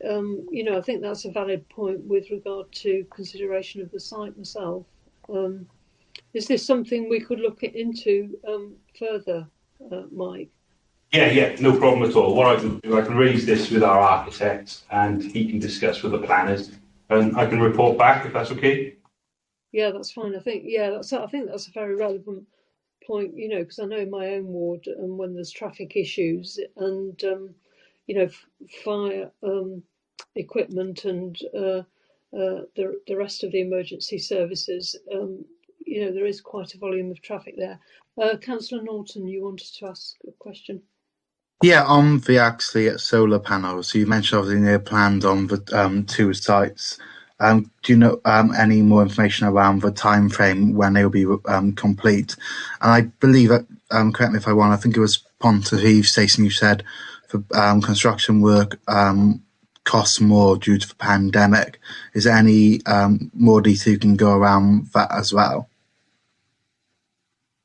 Speaker 6: I think that's a valid point with regard to consideration of the site myself. Is this something we could look into further, Mike?
Speaker 9: Yeah, no problem at all. What I can do, I can raise this with our architect, and he can discuss with the planners, and I can report back if that's okay.
Speaker 6: Yeah, that's fine. I think that's a very relevant point. Because I know in my own ward, when there's traffic issues and fire equipment and the rest of the emergency services, there is quite a volume of traffic there. Councillor Norton, you wanted to ask a question?
Speaker 7: Yeah, on the solar panels, so you mentioned obviously they're planned on the 2 sites. Do you know any more information around the time frame when they'll be complete? And I believe, correct me if I'm wrong, I think it was Pontypridd Station you said for construction work costs more due to the pandemic. Is there any more detail you can go around that as well?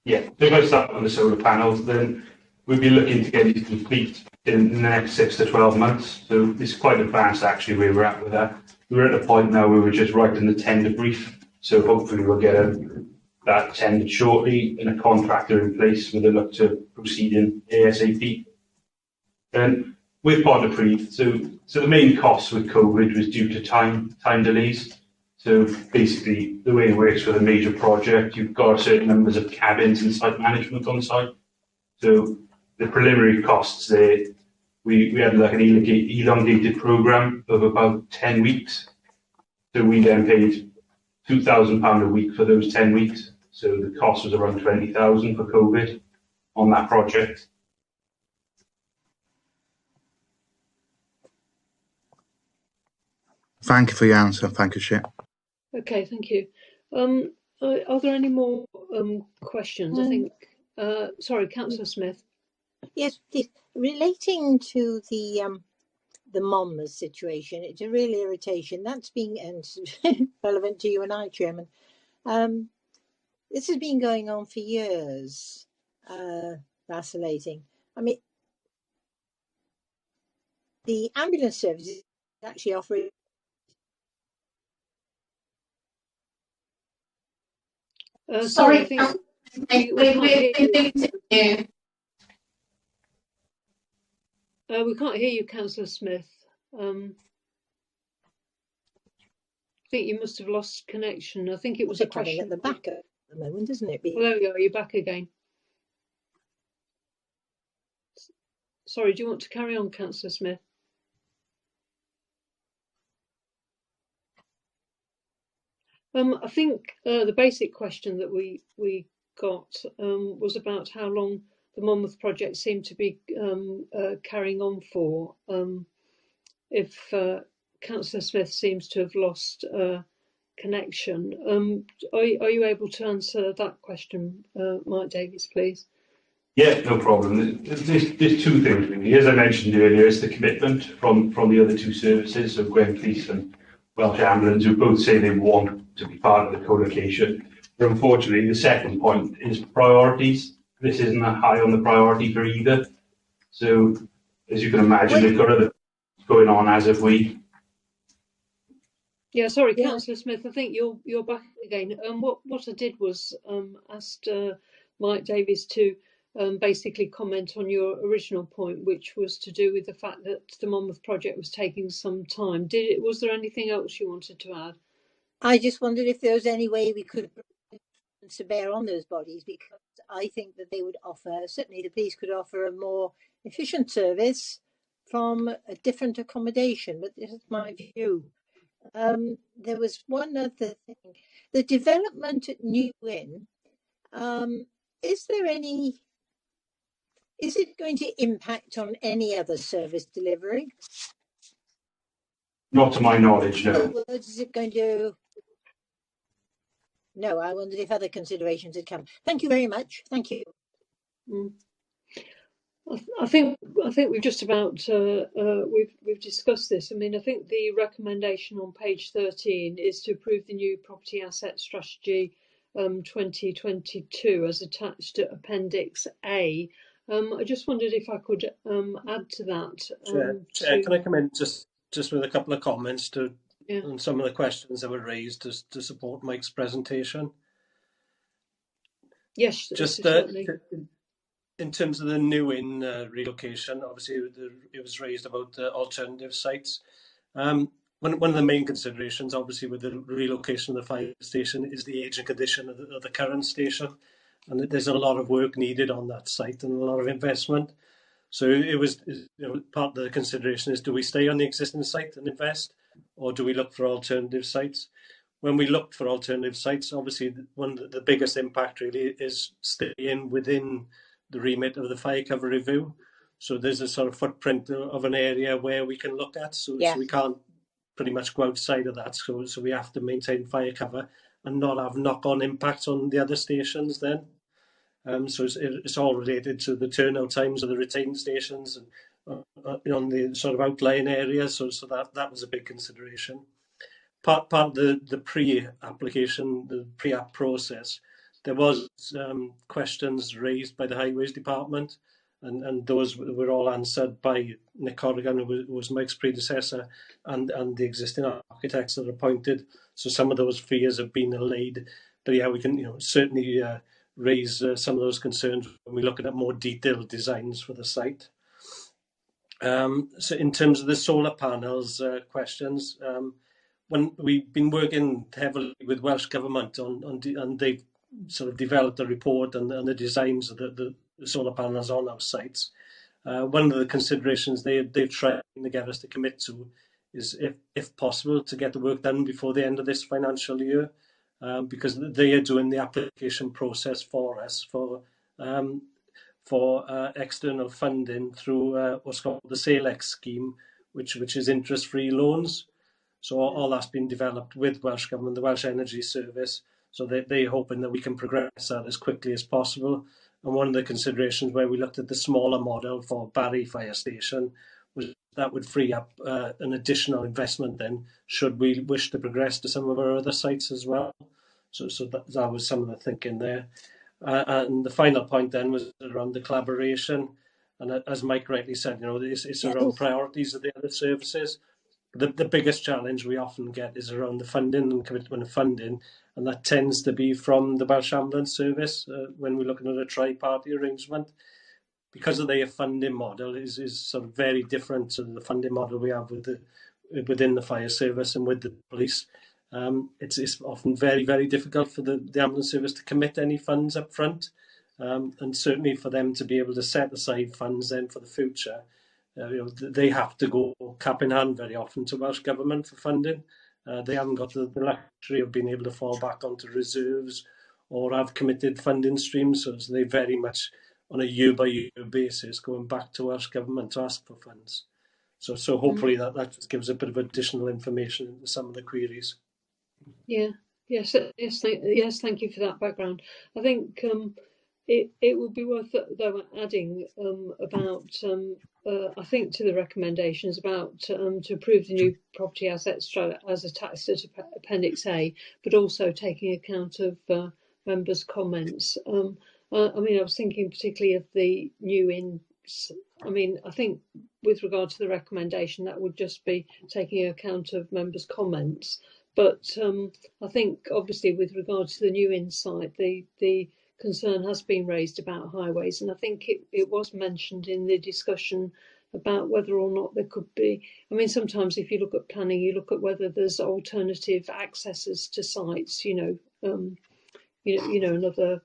Speaker 9: Yeah, so if I start with the solar panels, then we'd be looking to get it complete in the next 6 to 12 months. So it's quite advanced actually where we're at with that. We're at a point now where we're just writing the tender brief. So hopefully we'll get that tendered shortly and a contractor in place with a look to proceed in ASAP. And with Pontypridd, so the main cost with COVID was due to time delays. So basically, the way it works with a major project, you've got certain numbers of cabins and site management on site. So the preliminary costs there, we had like an elongated program of about 10 weeks. So we then paid £2,000 a week for those 10 weeks. So the cost was around 20,000 for COVID on that project.
Speaker 7: Thank you for your answer. Thank you, Chair.
Speaker 6: Okay, thank you. Are there any more questions? I think. Sorry, Councillor Smith.
Speaker 10: Yes, please. Relating to the Monmouth situation, it's a real irritation. That's being relevant to you and I, Chairman. This has been going on for years, vacillating. I mean, the ambulance service is actually offering.
Speaker 1: Sorry,
Speaker 6: I think
Speaker 1: we're losing you.
Speaker 6: we can't hear you, Councillor Smith. I think you must have lost connection. I think it was a question
Speaker 10: at the back at the moment, isn't it?
Speaker 6: Well, there we go. You're back again. Sorry, do you want to carry on, Councillor Smith? I think the basic question that we got was about how long the Monmouth project seemed to be carrying on for. If Councillor Smith seems to have lost connection, are you able to answer that question, Mike Davies, please?
Speaker 9: Yeah, no problem. There's two things really. As I mentioned earlier, it's the commitment from the other two services, so Gwent Police and Welsh Ambulance, who both say they want to be part of the co-location. But unfortunately, the second point is priorities. This isn't high on the priority for either. So, as you can imagine, they've got other things going on as of we.
Speaker 6: Yeah, sorry, Councillor Smith. I think you're back again. What I did was asked Mike Davies to basically comment on your original point, which was to do with the fact that the Monmouth project was taking some time. Was there anything else you wanted to add?
Speaker 10: I just wondered if there was any way we could to bear on those bodies, because I think that they would offer, certainly the police could offer a more efficient service from a different accommodation, but this is my view. There was one other thing. The development at New Inn, is it going to impact on any other service delivery?
Speaker 9: Not to my knowledge, no.
Speaker 10: In other words, is it going to? No, I wondered if other considerations had come. Thank you very much. Thank you.
Speaker 6: I think we've just about we've discussed this. I mean, I think the recommendation on page 13 is to approve the new property asset strategy 2022 as attached to Appendix A. I just wondered if I could add to that.
Speaker 15: Chair, can I come in just with a couple of comments on some of the questions that were raised to support Mike's presentation?
Speaker 6: Yes,
Speaker 15: just in terms of the New Inn relocation, obviously it was raised about the alternative sites. One of the main considerations, obviously, with the relocation of the fire station is the age and condition of the current station, and there's a lot of work needed on that site and a lot of investment. So it was, part of the consideration is, do we stay on the existing site and invest, or do we look for alternative sites? When we look for alternative sites, obviously one of the biggest impact really is staying within the remit of the fire cover review. So there's a sort of footprint of an area where we can look at. So we can't pretty much go outside of that. So we have to maintain fire cover and not have knock-on impacts on the other stations then. So it's all related to the turnout times of the retained stations and on the sort of outlying areas. So that was a big consideration. Part of the pre-application, the pre-app process, there was questions raised by the Highways Department, and those were all answered by Nick Corrigan, who was Mike's predecessor, and the existing architects that are appointed. So some of those fears have been allayed. But yeah, we can certainly raise some of those concerns when we're looking at more detailed designs for the site. So in terms of the solar panels questions, when we've been working heavily with Welsh Government and they've sort of developed a report and the designs of the solar panels on our sites. One of the considerations they've tried to get us to commit to is, if possible, to get the work done before the end of this financial year, because they are doing the application process for us for external funding through what's called the SALEX scheme, which is interest-free loans. So all that's been developed with Welsh Government, the Welsh Energy Service. So they're hoping that we can progress that as quickly as possible. And one of the considerations where we looked at the smaller model for Barry Fire Station was that would free up an additional investment then, should we wish to progress to some of our other sites as well. So that was some of the thinking there. And the final point then was around the collaboration. And as Mike rightly said, it's around priorities of the other services. The biggest challenge we often get is around the funding and commitment of funding, and that tends to be from the Welsh Ambulance Service when we're looking at a tri-party arrangement. Because of their funding model is sort of very different to the funding model we have within the fire service and with the police. It's often very, very difficult for the ambulance service to commit any funds up front, and certainly for them to be able to set aside funds then for the future. They have to go cap in hand very often to Welsh Government for funding. They haven't got the luxury of being able to fall back onto reserves or have committed funding streams, so they very much on a year-by-year basis going back to Welsh Government to ask for funds. So hopefully that just gives a bit of additional information into some of the queries.
Speaker 6: Yes, thank you for that background. I think it would be worth though adding about I think to the recommendations about to approve the new property assets as attached to Appendix A, but also taking account of members' comments. I was thinking particularly of the new ins. I think with regard to the recommendation, that would just be taking account of members' comments. But I think obviously with regard to the new insight, the concern has been raised about highways, and I think it was mentioned in the discussion about whether or not there could be. Sometimes if you look at planning, you look at whether there's alternative accesses to sites, another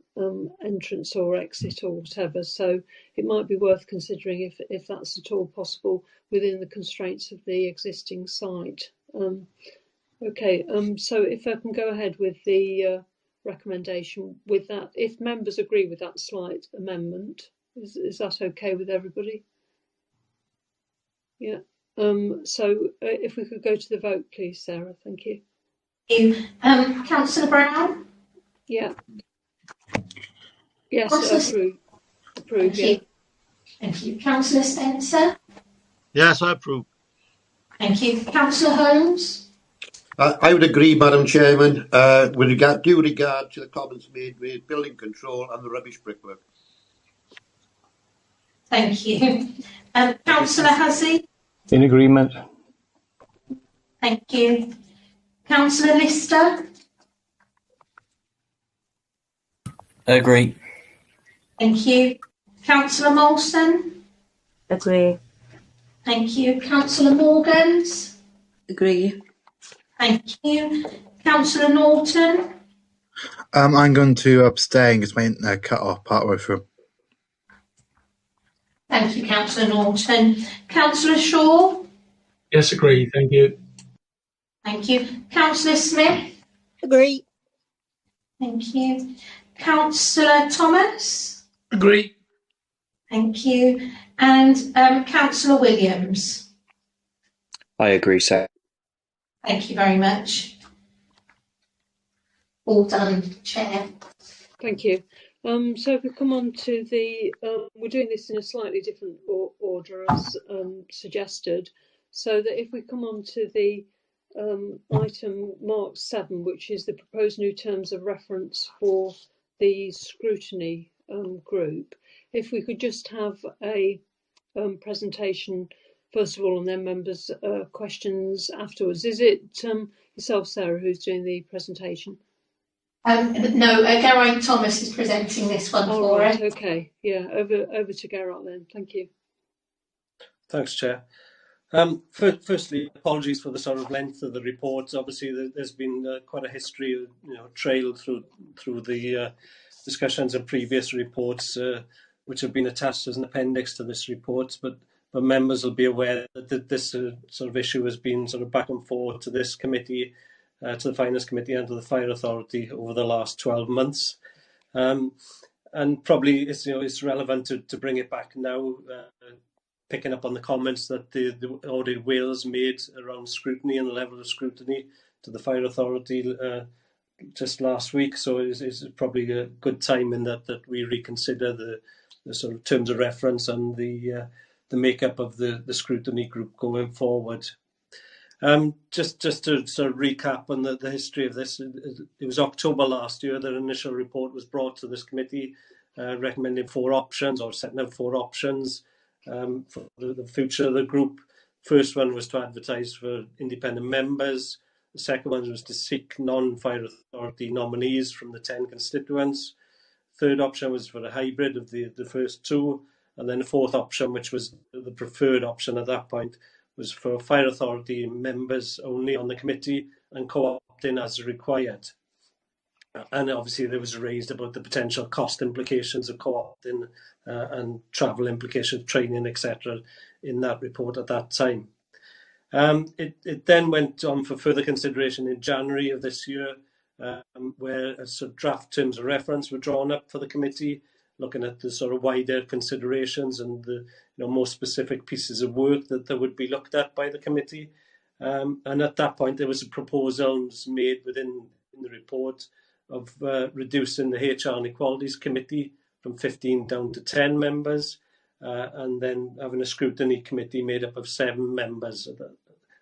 Speaker 6: entrance or exit or whatever. So it might be worth considering if that's at all possible within the constraints of the existing site. Okay, so if I can go ahead with the recommendation with that, if members agree with that slight amendment, is that okay with everybody? Yeah. So if we could go to the vote, please, Sarah. Thank you.
Speaker 1: Councillor Brown?
Speaker 6: Yeah. Yes, approve.
Speaker 1: Thank you. Thank you. Councillor Spencer?
Speaker 16: Yes, I approve.
Speaker 1: Thank you. Councillor Holmes?
Speaker 3: I would agree, Madam Chairman, with due regard to the comments made with building control and the rubbish brickwork.
Speaker 1: Thank you. Councillor Hussey?
Speaker 4: In agreement.
Speaker 1: Thank you. Councillor Lister?
Speaker 5: Agree.
Speaker 1: Thank you. Councillor Molson?
Speaker 12: Agree.
Speaker 1: Thank you. Councillor Morgans?
Speaker 17: Agree.
Speaker 1: Thank you. Councillor Norton?
Speaker 7: I'm going to abstain because my internet cut off partway through.
Speaker 1: Thank you, Councillor Norton. Councillor Shaw?
Speaker 2: Yes, agree. Thank you.
Speaker 1: Thank you. Councillor Smith?
Speaker 10: Agree.
Speaker 1: Thank you. Councillor Thomas?
Speaker 8: Agree.
Speaker 1: Thank you. And Councillor Williams?
Speaker 11: I agree, sir.
Speaker 1: Thank you very much. All done, Chair.
Speaker 6: Thank you. So if we come on to the, we're doing this in a slightly different order as suggested, so that if we come on to the item marked 7, which is the proposed new terms of reference for the scrutiny group, if we could just have a presentation first of all, and then members' questions afterwards. Is it yourself, Sarah, who's doing the presentation?
Speaker 1: No, Geraint Thomas is presenting this one for us.
Speaker 6: Okay, yeah, over to Geraint then. Thank you.
Speaker 15: Thanks, Chair. Firstly, apologies for the sort of length of the report. Obviously, there's been quite a history, trailed through the discussions and previous reports, which have been attached as an appendix to this report. But but members will be aware that this sort of issue has been sort of back and forth to this committee, to the Finance Committee and to the Fire Authority over the last 12 months. And probably it's relevant to bring it back now, picking up on the comments that the Audit Wales made around scrutiny and the level of scrutiny to the Fire Authority just last week. So it's probably a good time in that we reconsider the sort of terms of reference and the makeup of the scrutiny group going forward. Just to sort of recap on the history of this, it was October last year that an initial report was brought to this committee recommending 4 options, or setting out 4 options for the future of the group. First one was to advertise for independent members. The second one was to seek non-Fire Authority nominees from the 10 constituents. Third option was for a hybrid of the first 2. And then the fourth option, which was the preferred option at that point, was for Fire Authority members only on the committee and co-opting as required. And obviously there was raised about the potential cost implications of co-opting and travel implications, training, etc. in that report at that time. It then went on for further consideration in January of this year, where sort of draft terms of reference were drawn up for the committee, looking at the sort of wider considerations and the more specific pieces of work that would be looked at by the committee. And at that point, there was a proposal made within the report of reducing the HR and Equalities Committee from 15 down to 10 members, and then having a scrutiny committee made up of 7 members.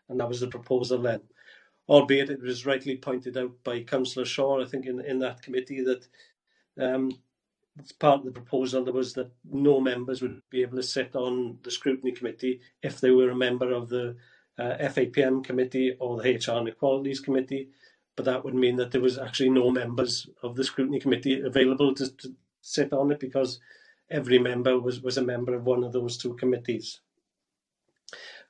Speaker 15: And that was the proposal then. Albeit it was rightly pointed out by Councillor Shaw, I think, in that committee, that as part of the proposal there was that no members would be able to sit on the scrutiny committee if they were a member of the FA&PM committee or the HR and Equalities Committee. But that would mean that there was actually no members of the scrutiny committee available to sit on it, because every member was a member of one of those 2 committees.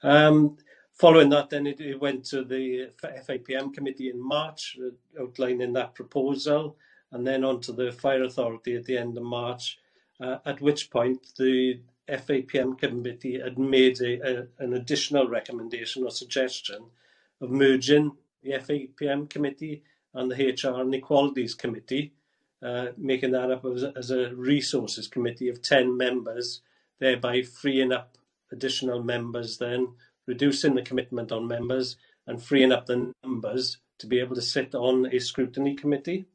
Speaker 15: Following that, then it went to the FA&PM committee in March, outlining that proposal, and then on to the Fire Authority at the end of March, at which point the FA&PM committee had made an additional recommendation or suggestion of merging the FA&PM committee and the HR and Equalities Committee, making that up as a resources committee of 10 members, thereby freeing up additional members, then reducing the commitment on members and freeing up the numbers to be able to sit on a scrutiny committee.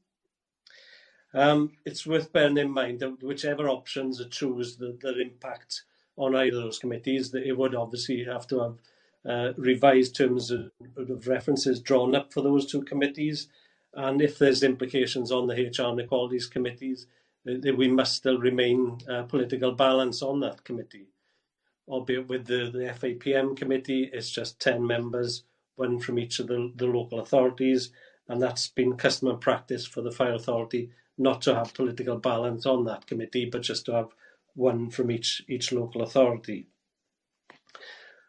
Speaker 15: It's worth bearing in mind that whichever options are chosen that impact on either of those committees, that it would obviously have to have revised terms of references drawn up for those 2 committees. And if there's implications on the HR and Equalities Committees, we must still remain political balance on that committee. Albeit with the FA&PM committee, it's just 10 members, 1 from each of the local authorities, and that's been custom and practice for the Fire Authority not to have political balance on that committee, but just to have 1 from each local authority.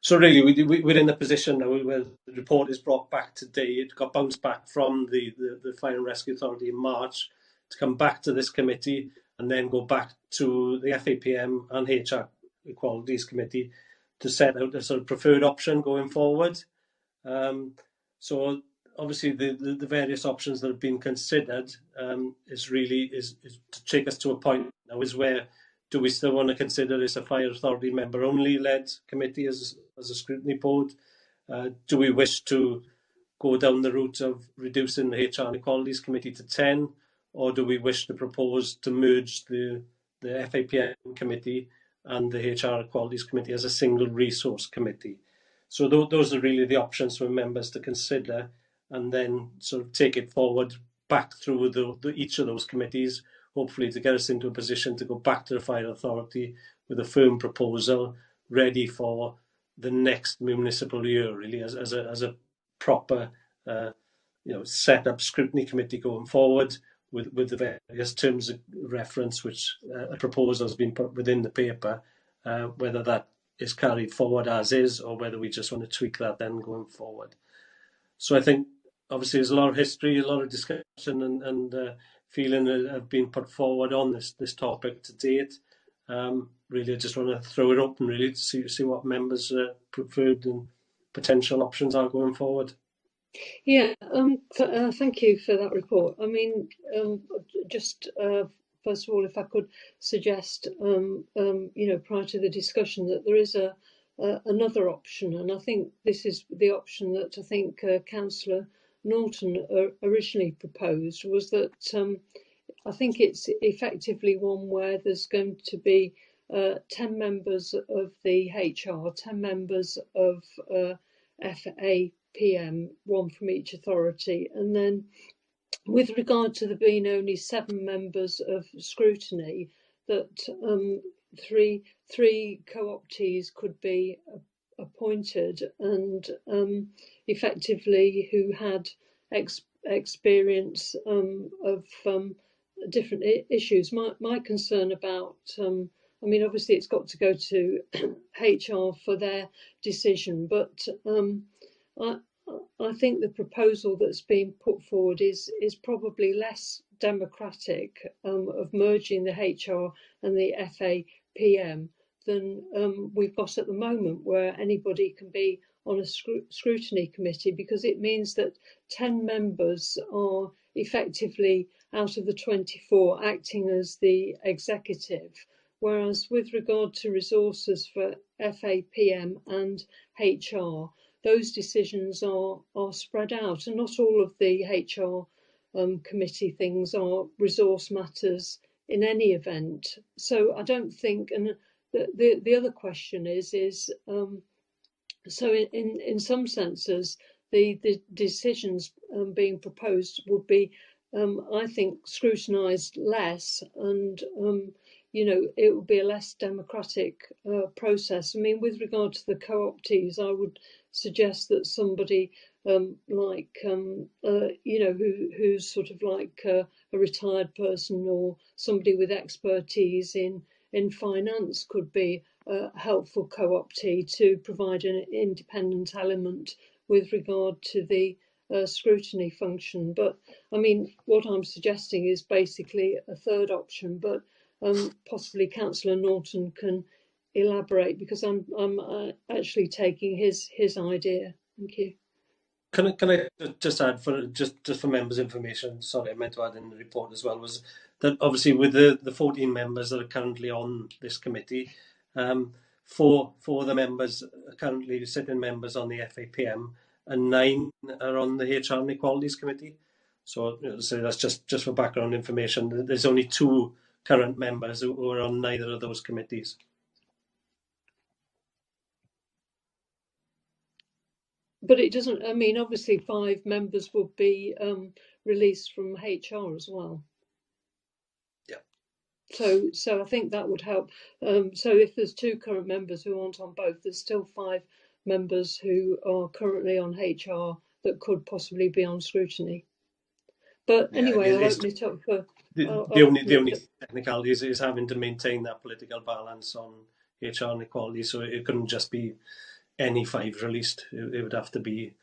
Speaker 15: So really, we're in a position now where the report is brought back today. It got bounced back from the Fire and Rescue Authority in March to come back to this committee and then go back to the FA&PM and HR Equalities Committee to set out a sort of preferred option going forward. So obviously the various options that have been considered is to take us to a point now is where do we still want to consider this a Fire Authority member only led committee as a scrutiny board? Do we wish to go down the route of reducing the HR and Equalities Committee to 10, or do we wish to propose to merge the FA&PM committee and the HR Equalities Committee as a single resource committee? So those are really the options for members to consider, and then sort of take it forward back through each of those committees, hopefully to get us into a position to go back to the Fire Authority with a firm proposal ready for the next municipal year, really, as a proper set up scrutiny committee going forward with the various terms of reference which a proposal has been put within the paper, whether that is carried forward as is or whether we just want to tweak that then going forward. So I think obviously there's a lot of history, a lot of discussion and feeling that have been put forward on this topic to date. Really, I just want to throw it open really to see what members' preferred and potential options are going forward.
Speaker 6: Yeah, thank you for that report. I mean, just first of all, if I could suggest, prior to the discussion, that there is another option, and I think this is the option that I think Councillor Norton originally proposed, was that I think it's effectively one where there's going to be 10 members of the HR, 10 members of FA&PM, one from each authority, and then with regard to there being only 7 members of scrutiny, that three co-optees could be appointed, and effectively who had experience of different issues. My concern about, I mean, obviously it's got to go to HR for their decision, but I think the proposal that's being put forward is probably less democratic of merging the HR and the FA&PM than we've got at the moment, where anybody can be on a scrutiny committee, because it means that 10 members are effectively out of the 24 acting as the executive, whereas with regard to resources for FA&PM and HR, those decisions are spread out, and not all of the HR committee things are resource matters in any event. So I don't think, and the other question is so in some senses the decisions being proposed would be, I think, scrutinised less, and it would be a less democratic process. I mean, with regard to the co-optees, I would suggest that somebody who's sort of like a retired person, or somebody with expertise in finance, could be a helpful co-optee to provide an independent element with regard to the scrutiny function. But I mean, what I'm suggesting is basically a third option, but possibly Councillor Norton can elaborate, because I'm actually taking his idea. Thank you.
Speaker 15: Can I just add, for members' information? Sorry, I meant to add in the report as well, was that obviously with the 14 members that are currently on this committee, 4 the members are currently sitting members on the FA&PM, and 9 are on the HR and Equalities Committee. So that's just for background information. There's only 2 current members who are on neither of those committees.
Speaker 6: But it doesn't, I mean, obviously 5 members would be released from HR as well.
Speaker 15: Yeah.
Speaker 6: So I think that would help. So if there's 2 current members who aren't on both, there's still 5 members who are currently on HR that could possibly be on scrutiny. But anyway, I'll open it up for...
Speaker 15: The only technicality is having to maintain that political balance on HR and equality, so it couldn't just be any 5 released. It would have to be,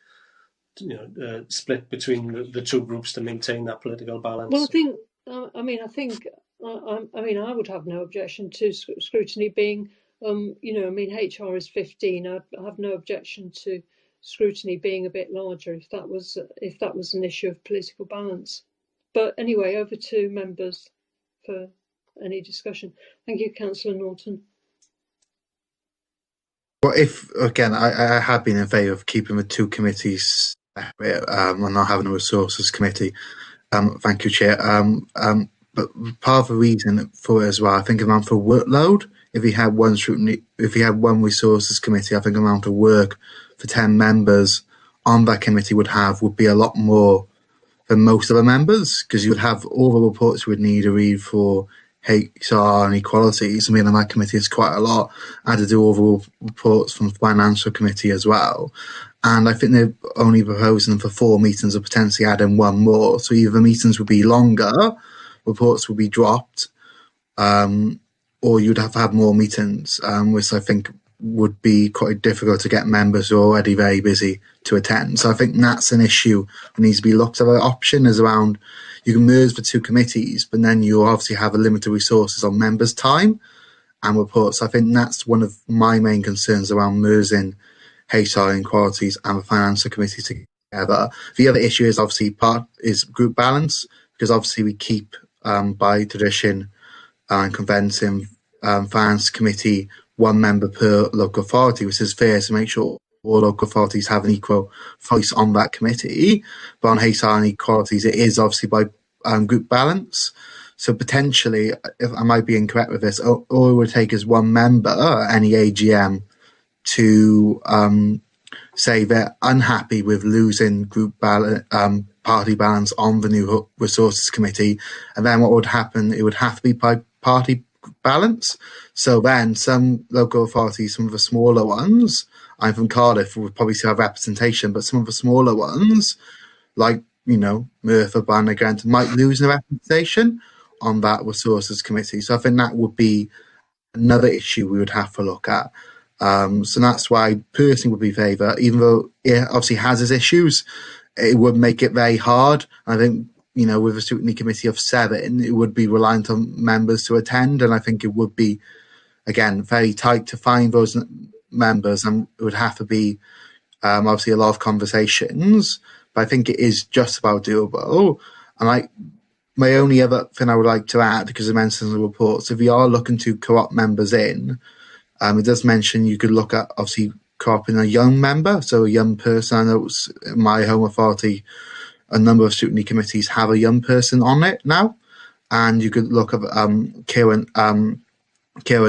Speaker 15: split between the 2 groups to maintain that political balance.
Speaker 6: Well, I think, I would have no objection to scrutiny being, HR is 15. I have no objection to scrutiny being a bit larger if that was an issue of political balance. But anyway, over to members for any discussion. Thank you, Councillor Norton.
Speaker 7: Well, I have been in favour of keeping the 2 committees separate and not having a resources committee. Thank you, Chair. But part of the reason for it as well, I think, amount for workload. If you had one resources committee, I think the amount of work for 10 members on that committee would be a lot more than most of the members, because you would have all the reports you would need to read for HR and equalities. I mean, on that committee is quite a lot. I had to do all the reports from the financial committee as well. And I think they're only proposing for 4 meetings or potentially adding 1 more. So either the meetings would be longer, reports would be dropped, or you'd have to have more meetings, which I think would be quite difficult to get members who are already very busy to attend. So I think that's an issue that needs to be looked at. The option is around, you can merge the 2 committees, but then you obviously have a limited resources on members' time, and reports. I think that's one of my main concerns around merging HR inequalities and the finance committee together. The other issue is obviously group balance, because obviously we keep by tradition and convention finance committee one member per local authority, which is fair to make sure all local authorities have an equal voice on that committee. But on HR inequalities, it is obviously by group balance. So potentially, if I might be incorrect with this, all it would take is one member at any AGM to say they're unhappy with losing party balance on the new resources committee, and then what would happen? It would have to be by party balance. So then some local authorities, some of the smaller ones, I'm from Cardiff, would probably still have representation, but some of the smaller ones, like Merthyr, Banner, Grant, might lose the representation on that resources committee. So I think that would be another issue we would have to look at. So that's why I personally would be in favour, even though it obviously has its issues, it would make it very hard. I think, with a scrutiny committee of 7, it would be reliant on members to attend, and I think it would be, again, very tight to find those members, and it would have to be obviously a lot of conversations, but I think it is just about doable. And my only other thing I would like to add, because it mentions in the reports, if you are looking to co-opt members in, it does mention you could look at obviously co-opting a young member, so a young person. I know in my home authority, a number of scrutiny committees have a young person on it now, and you could look at Kira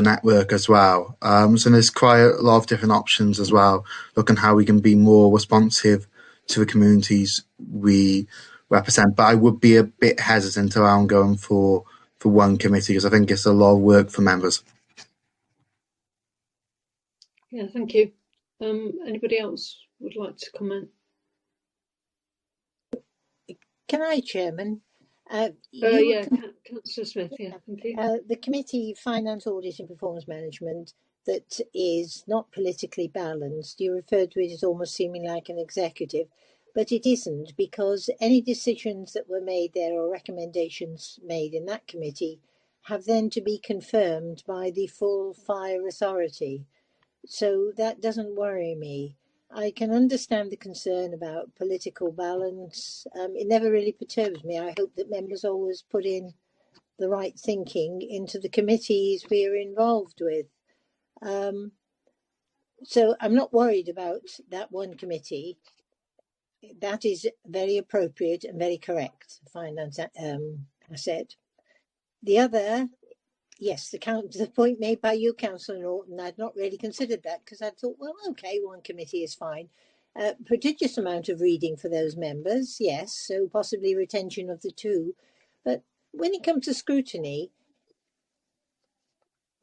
Speaker 7: Network as well. So there's quite a lot of different options as well, looking how we can be more responsive to the communities we represent. But I would be a bit hesitant around going for one committee, because I think it's a lot of work for members.
Speaker 6: Yeah, thank you. Anybody else would like to comment?
Speaker 10: Can I, Chairman?
Speaker 6: Councillor Smith, thank you.
Speaker 10: The Committee Finance, Audit and Performance Management that is not politically balanced, you referred to it as almost seeming like an executive, but it isn't, because any decisions that were made there or recommendations made in that committee have then to be confirmed by the full fire authority. So that doesn't worry me. I can understand the concern about political balance. It never really perturbs me. I hope that members always put in the right thinking into the committees we're involved with. So I'm not worried about that one committee. That is very appropriate and very correct, finance asset. The other, yes, the point made by you, Councillor Norton, I'd not really considered that, because I thought, well, okay, one committee is fine. Prodigious amount of reading for those members, yes, so possibly retention of the 2. But when it comes to scrutiny,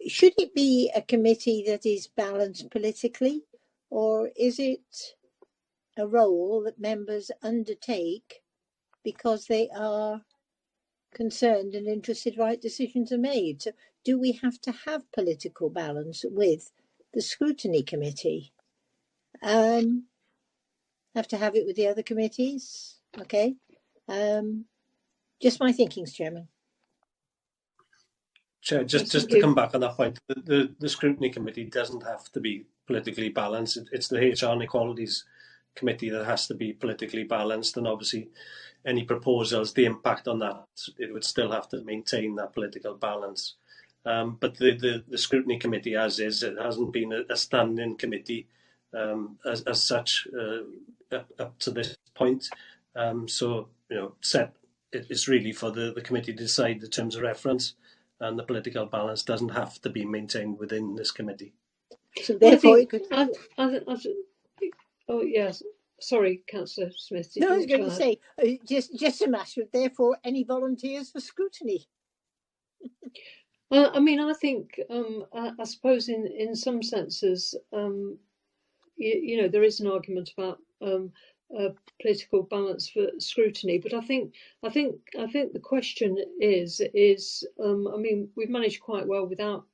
Speaker 10: should it be a committee that is balanced politically, or is it a role that members undertake because they are concerned and interested right decisions are made? So do we have to have political balance with the scrutiny committee? Have to have it with the other committees? Okay. Just my thinkings, Chairman.
Speaker 15: Chair, just to come back on that point, the scrutiny committee doesn't have to be politically balanced. It's the HR inequalities committee that has to be politically balanced, and obviously any proposals, the impact on that, it would still have to maintain that political balance. But the scrutiny committee as is, it hasn't been a standing committee as such up to this point. So, it's really for the committee to decide the terms of reference, and the political balance doesn't have to be maintained within this committee.
Speaker 10: So therefore,
Speaker 6: oh yes, sorry, Councillor Smith.
Speaker 10: No, I was going to say just a matter of therefore any volunteers for scrutiny.
Speaker 6: I mean, I think I suppose in some senses, there is an argument about political balance for scrutiny, but I think the question is I mean, we've managed quite well without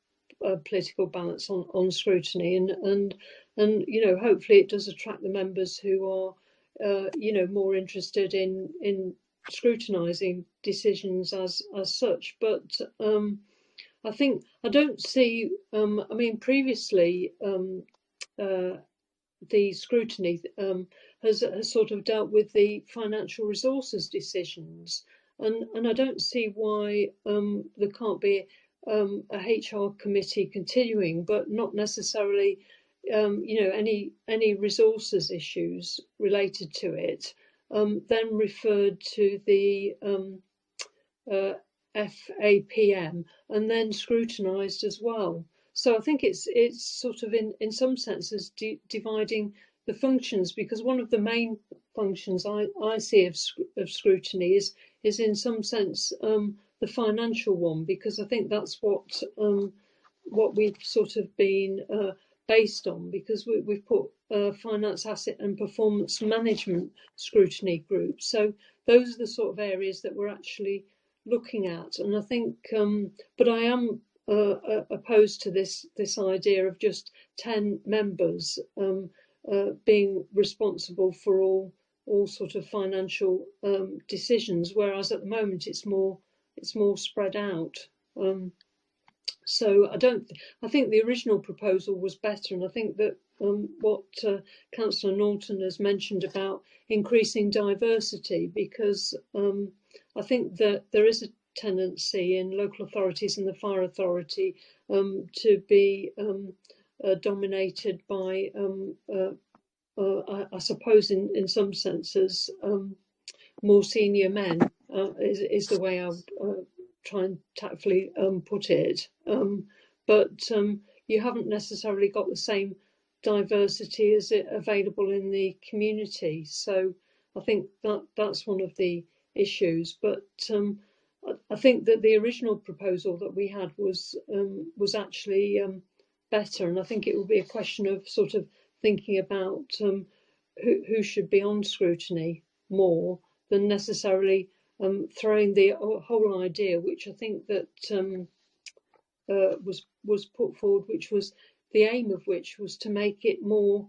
Speaker 6: political balance on scrutiny, and hopefully it does attract the members who are more interested in scrutinising decisions as such. But I don't see. I mean, previously, the scrutiny has sort of dealt with the financial resources decisions, and I don't see why there can't be a HR committee continuing, but not necessarily, any resources issues related to it, then referred to the FA&PM and then scrutinised as well. So I think it's sort of in some senses dividing the functions, because one of the main functions I see of scrutiny is in some sense the financial one, because I think that's what we've sort of been based on, because we've put finance, asset and performance management scrutiny groups. So those are the sort of areas that we're actually looking at. And I think, but I am opposed to this idea of just 10 members being responsible for all sort of financial decisions, whereas at the moment it's more spread out. So I think the original proposal was better, and I think that what Councillor Norton has mentioned about increasing diversity, because I think that there is a tendency in local authorities and the fire authority to be dominated by, I suppose, in some senses, more senior men, is the way I would try and tactfully put it. But you haven't necessarily got the same diversity as it available in the community. So I think that's one of the issues. But I think that the original proposal that we had was actually better, and I think it will be a question of sort of thinking about who should be on scrutiny more than necessarily throwing the whole idea, which I think that was put forward, which was the aim of which was to make it more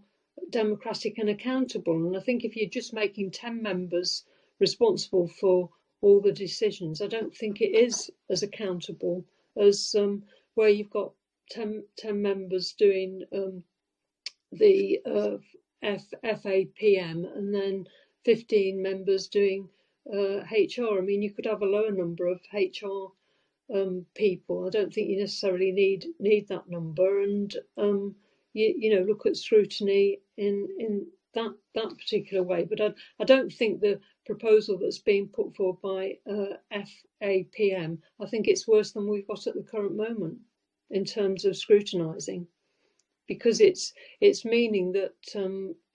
Speaker 6: democratic and accountable. And I think if you're just making 10 members responsible for all the decisions, I don't think it is as accountable as where you've got 10 members doing the FA&PM and then 15 members doing HR. I mean, you could have a lower number of HR people. I don't think you necessarily need that number, and look at scrutiny in that particular way. But I don't think the proposal that's being put forward by FA&PM, I think it's worse than we've got at the current moment in terms of scrutinising, because it's meaning that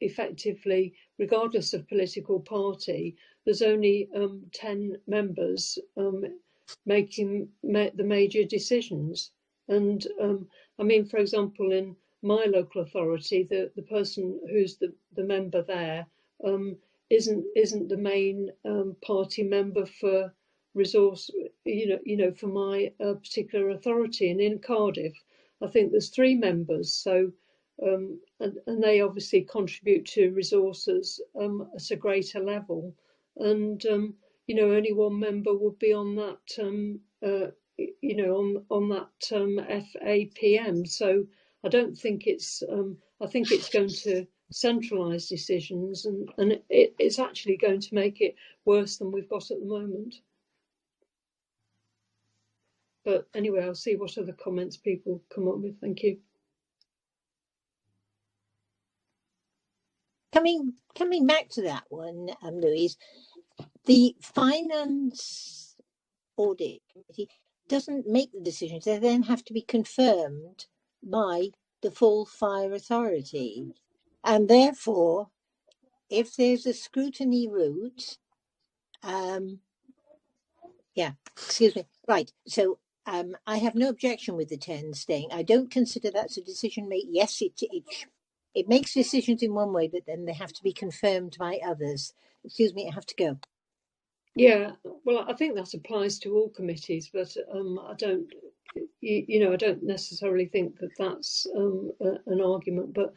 Speaker 6: effectively, regardless of political party, there's only 10 members making the major decisions. And I mean, for example, in my local authority, the person who's the member there isn't the main party member for resource, for my particular authority. And in Cardiff, I think there's 3 members, so and they obviously contribute to resources at a greater level, and only 1 member would be on that on that FA&PM. So I don't think it's I think it's going to centralise decisions, and it's actually going to make it worse than we've got at the moment. But anyway, I'll see what other comments people come up with. Thank you.
Speaker 10: Coming back to that one, Louise, the Finance Audit Committee doesn't make the decisions. They then have to be confirmed by the full fire authority. And therefore, if there's a scrutiny route, right. So I have no objection with the 10 staying. I don't consider that's a decision made. Yes, it makes decisions in one way, but then they have to be confirmed by others. Excuse me, I have to go.
Speaker 6: Yeah, well, I think that applies to all committees, but I don't, I don't necessarily think that that's an argument. But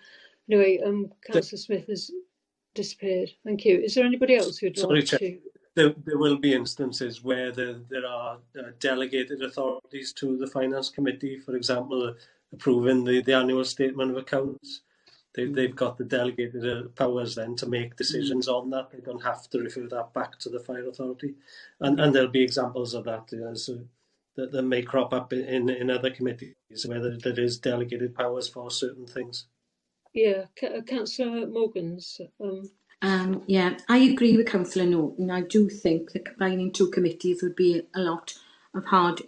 Speaker 6: anyway, Councillor Smith has disappeared. Thank you. Is there anybody else who'd like to?
Speaker 15: there will be instances where there are delegated authorities to the Finance Committee, for example, approving the annual statement of accounts. They've got the delegated powers then to make decisions on that. They don't have to refer that back to the Fire Authority. And there'll be examples of that that may crop up in other committees where there is delegated powers for certain things.
Speaker 6: Yeah, Councillor Morgans.
Speaker 16: Yeah, I agree with Councillor Norton. I do think that combining two committees would be a lot of hard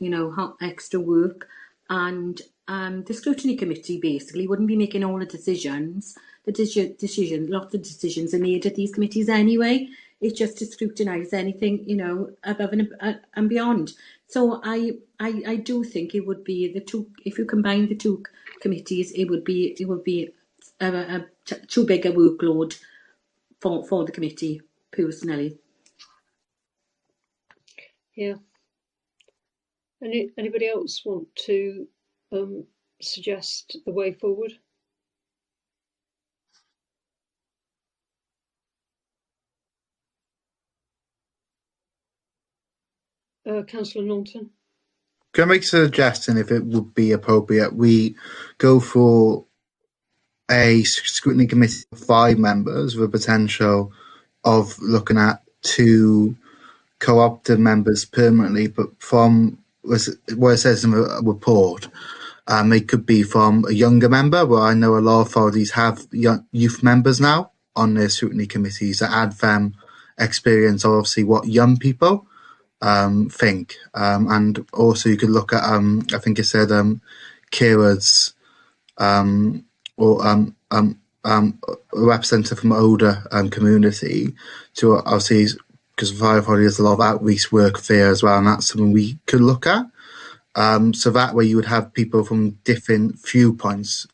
Speaker 16: extra work, and the Scrutiny Committee basically wouldn't be making all the decisions. Lots of decisions are made at these committees anyway. It's just to scrutinise anything, above and beyond. So I do think it would be the two. If you combine the two committees, it would be too big a workload for the committee, personally.
Speaker 6: Yeah. Anybody else want to suggest the way forward? Councillor Norton.
Speaker 7: Can I make a suggestion, if it would be appropriate, we go for a scrutiny committee of 5 members with a potential of looking at 2 co-opted members permanently, but from what it says in the report, it could be from a younger member, where I know a lot of authorities have youth members now on their scrutiny committees that add them experience, obviously, what young people think. And also you could look at, I think it said, carers, or a representative from older community to obviously, because Fire Authority does a lot of outreach work there as well, and that's something we could look at. So that way you would have people from different viewpoints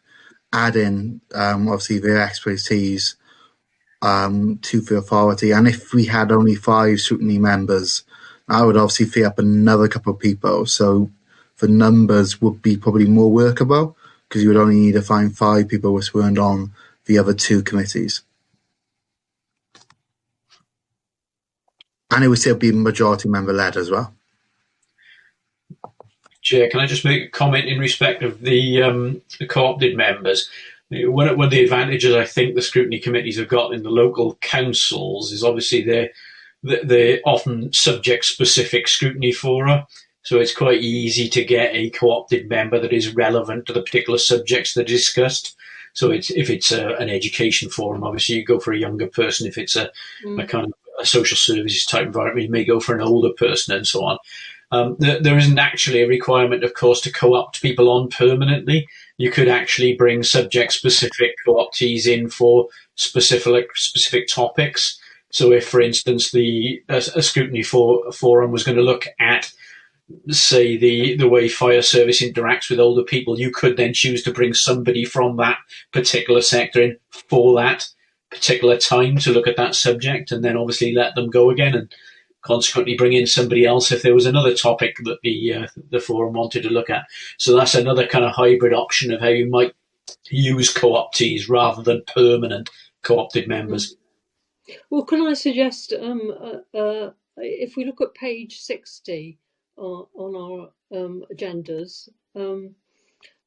Speaker 7: add in, obviously, their expertise to the authority. And if we had only 5 scrutiny members, I would obviously free up another couple of people. So the numbers would be probably more workable, because you would only need to find 5 people which weren't on the other 2 committees. And it would still be majority member led as well.
Speaker 14: Chair, can I just make a comment in respect of the co-opted members? One of the advantages I think the scrutiny committees have got in the local councils is obviously they're often subject-specific scrutiny fora, so it's quite easy to get a co-opted member that is relevant to the particular subjects that are discussed. So if it's an education forum, obviously you go for a younger person. If it's a kind of a social services type environment, you may go for an older person and so on. There isn't actually a requirement, of course, to co-opt people on permanently. You could actually bring subject-specific co-optees in for specific topics. So if, for instance, a scrutiny forum was going to look at, say, the way fire service interacts with older people, you could then choose to bring somebody from that particular sector in for that particular time to look at that subject, and then obviously let them go again, and consequently bring in somebody else if there was another topic that the forum wanted to look at. So that's another kind of hybrid option of how you might use co-optees rather than permanent co-opted members.
Speaker 6: Well, can I suggest, if we look at page 60 on our agendas,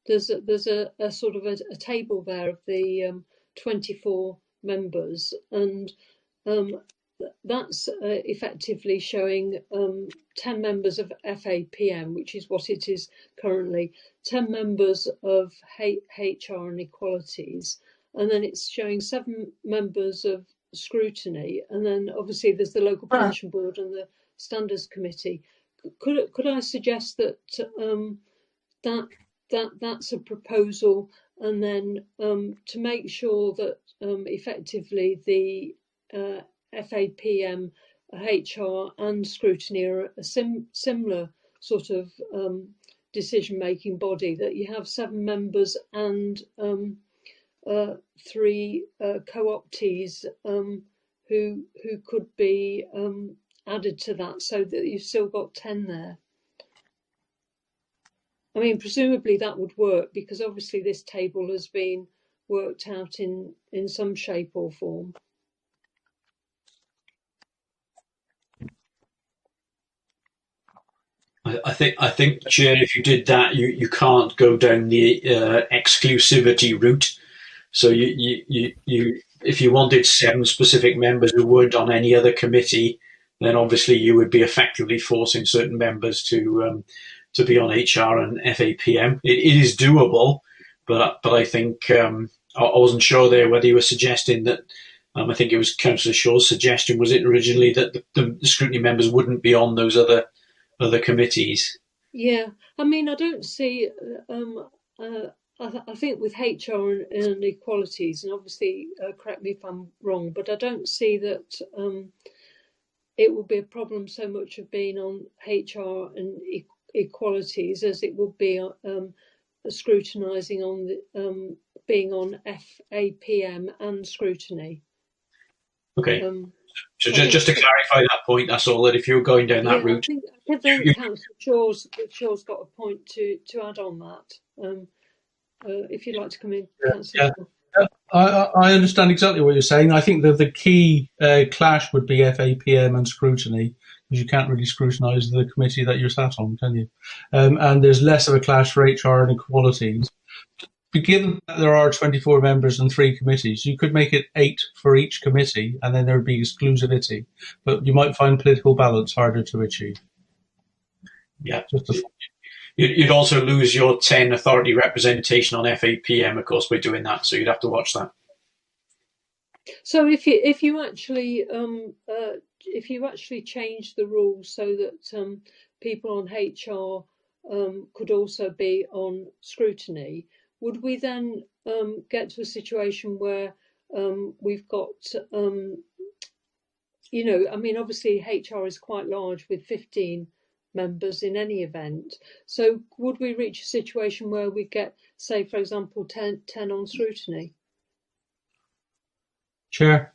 Speaker 6: there's a sort of a table there of the 24 members, and that's effectively showing 10 members of FA&PM, which is what it is currently, 10 members of HR and Equalities, and then it's showing 7 members of Scrutiny, and then obviously there's the Local Pension Board and the Standards Committee. Could I suggest that that's a proposal, and then to make sure that effectively the FA&PM, HR and Scrutiny are a similar sort of decision-making body, that you have 7 members and 3 co-optees who could be added to that, so that you've still got 10 there. I mean, presumably that would work, because obviously this table has been worked out in some shape or form.
Speaker 14: I think, Chair, if you did that, you can't go down the exclusivity route. So you if you wanted 7 specific members who weren't on any other committee, then obviously you would be effectively forcing certain members to be on HR and FA&PM. It is doable, but I think I wasn't sure there whether you were suggesting that. I think it was Councillor Shaw's suggestion, was it originally, that the scrutiny members wouldn't be on those other committees?
Speaker 6: Yeah, I mean, I don't see. I think with HR and equalities, and obviously correct me if I'm wrong, but I don't see that it will be a problem so much of being on HR and equalities as it would be scrutinising on the, being on FA&PM and scrutiny.
Speaker 14: Okay. So just to clarify that point, that's all. That if you're going down that route,
Speaker 6: I think Councillor Shaw's got a point to add on that. If you'd like to come in, Councillor Shaw.
Speaker 2: I understand exactly what you're saying. I think that the key clash would be FA&PM and scrutiny, because you can't really scrutinise the committee that you're sat on, can you? And there's less of a clash for HR and equalities. Given that there are 24 members and 3 committees, you could make it 8 for each committee, and then there would be exclusivity. But you might find political balance harder to achieve.
Speaker 14: Yeah. You'd also lose your 10 authority representation on FA&PM, of course, by doing that. So you'd have to watch that.
Speaker 6: So if you actually change the rules so that people on HR could also be on scrutiny, would we then get to a situation where we've got, I mean, obviously HR is quite large with 15 members in any event. So would we reach a situation where we get, say, for example, 10 on scrutiny?
Speaker 2: Chair.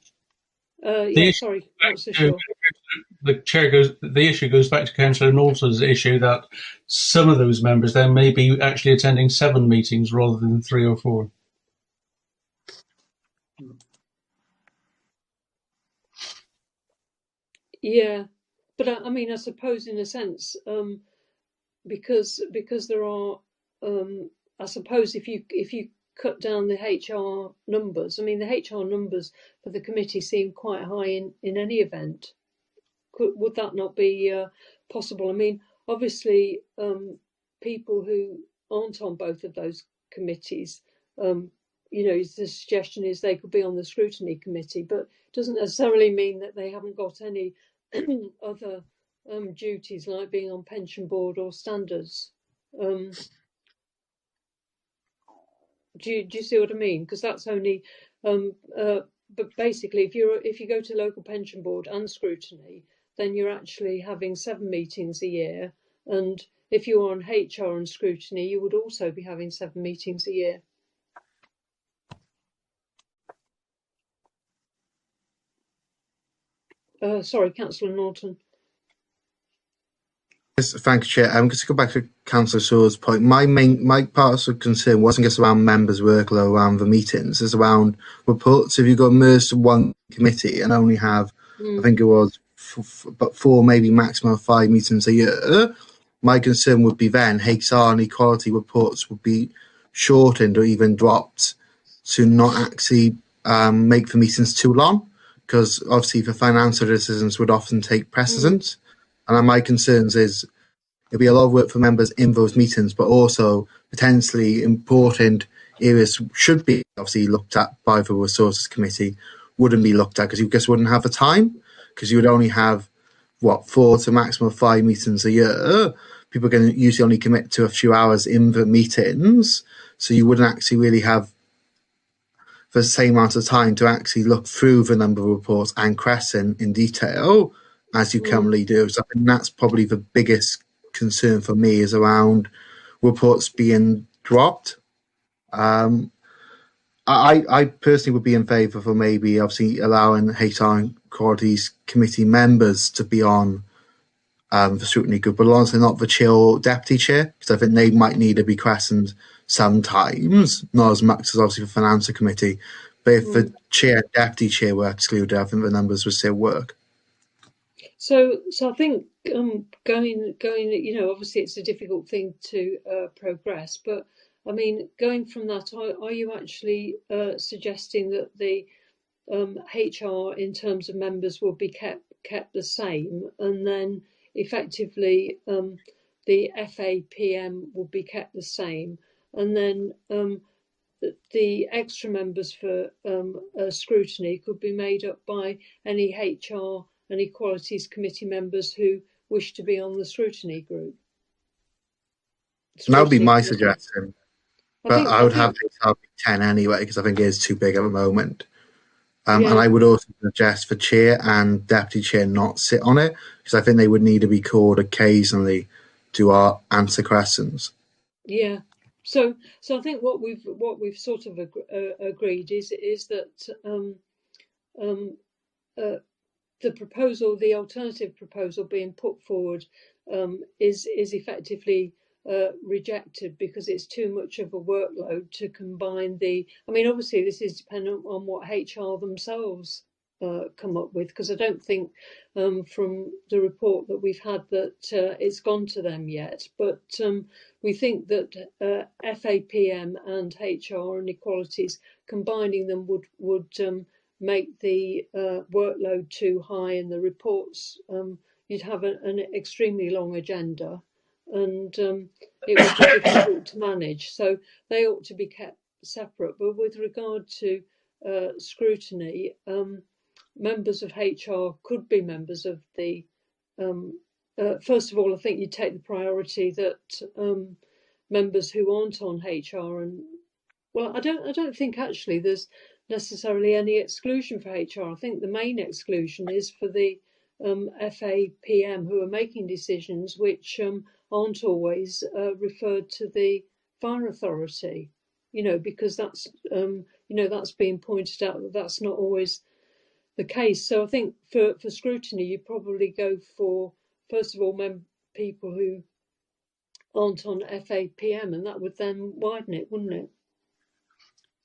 Speaker 6: Sorry, Councillor Shaw.
Speaker 2: The issue goes back to Councillor Norton's issue that some of those members then may be actually attending 7 meetings rather than 3 or 4.
Speaker 6: Yeah, but I mean, I suppose in a sense, because there are, I suppose if you cut down the HR numbers, I mean, the HR numbers for the committee seem quite high in any event. Would that not be possible? I mean, obviously, people who aren't on both of those committees, the suggestion is they could be on the scrutiny committee, but it doesn't necessarily mean that they haven't got any other duties like being on pension board or standards. Do you see what I mean? Because that's only, but basically, if you go to local pension board and scrutiny, then you're actually having 7 meetings a year. And if you're on HR and scrutiny, you would also be having 7 meetings a year. Sorry, Councillor Norton.
Speaker 7: Yes, thank you, Chair. Just to go back to Councillor Shaw's point, my part of concern wasn't just around members' workload around the meetings, it's around reports. If you got merged to one committee and only have, I think it was, but 4, maybe maximum 5 meetings a year, my concern would be then HR and equality reports would be shortened or even dropped to not actually make the meetings too long, because obviously the financial decisions would often take precedence. And my concerns is it'll be a lot of work for members in those meetings, but also potentially important areas should be obviously looked at by the Resources Committee, wouldn't be looked at because you just wouldn't have the time, because you would only have, 4 to maximum 5 meetings a year. People can usually only commit to a few hours in the meetings, so you wouldn't actually really have the same amount of time to actually look through the number of reports and question in detail as you currently do. So I think that's probably the biggest concern for me, is around reports being dropped. I personally would be in favour for maybe obviously allowing HR and Equalities Committee members to be on the scrutiny group, but honestly not the chair or deputy chair, because I think they might need to be questioned sometimes, not as much as obviously the Financial Committee. But if the chair and deputy chair were excluded, I think the numbers would still work.
Speaker 6: So I think going, obviously it's a difficult thing to progress, but I mean, going from that, are you actually suggesting that the HR in terms of members will be kept the same, and then effectively the FA&PM will be kept the same, and then the extra members for scrutiny could be made up by any HR and Equalities Committee members who wish to be on the scrutiny group.
Speaker 7: That would be
Speaker 6: Scrutiny
Speaker 7: my
Speaker 6: committee.
Speaker 7: suggestion. But I would have HR be 10 anyway, because I think it is too big at the moment. And I would also suggest for chair and deputy chair not sit on it, because I think they would need to be called occasionally to answer questions.
Speaker 6: Yeah. So I think what we've sort of agreed is that the proposal, the alternative proposal being put forward, is effectively rejected because it's too much of a workload to combine the. I mean, obviously this is dependent on what HR themselves come up with, because I don't think from the report that we've had that it's gone to them yet. But we think that FA&PM and HR and Equalities, combining them would make the workload too high in the reports. You'd have an extremely long agenda, and it would be difficult to manage. So they ought to be kept separate. But with regard to scrutiny, members of HR could be members of the. First of all, I think you take the priority that members who aren't on HR and I don't think actually there's necessarily any exclusion for HR. I think the main exclusion is for the FA&PM who are making decisions which aren't always referred to the fire authority, because that's that's being pointed out that that's not always the case. So I think for scrutiny, you probably go for, first of all, people who aren't on FA&PM, and that would then widen it, wouldn't it?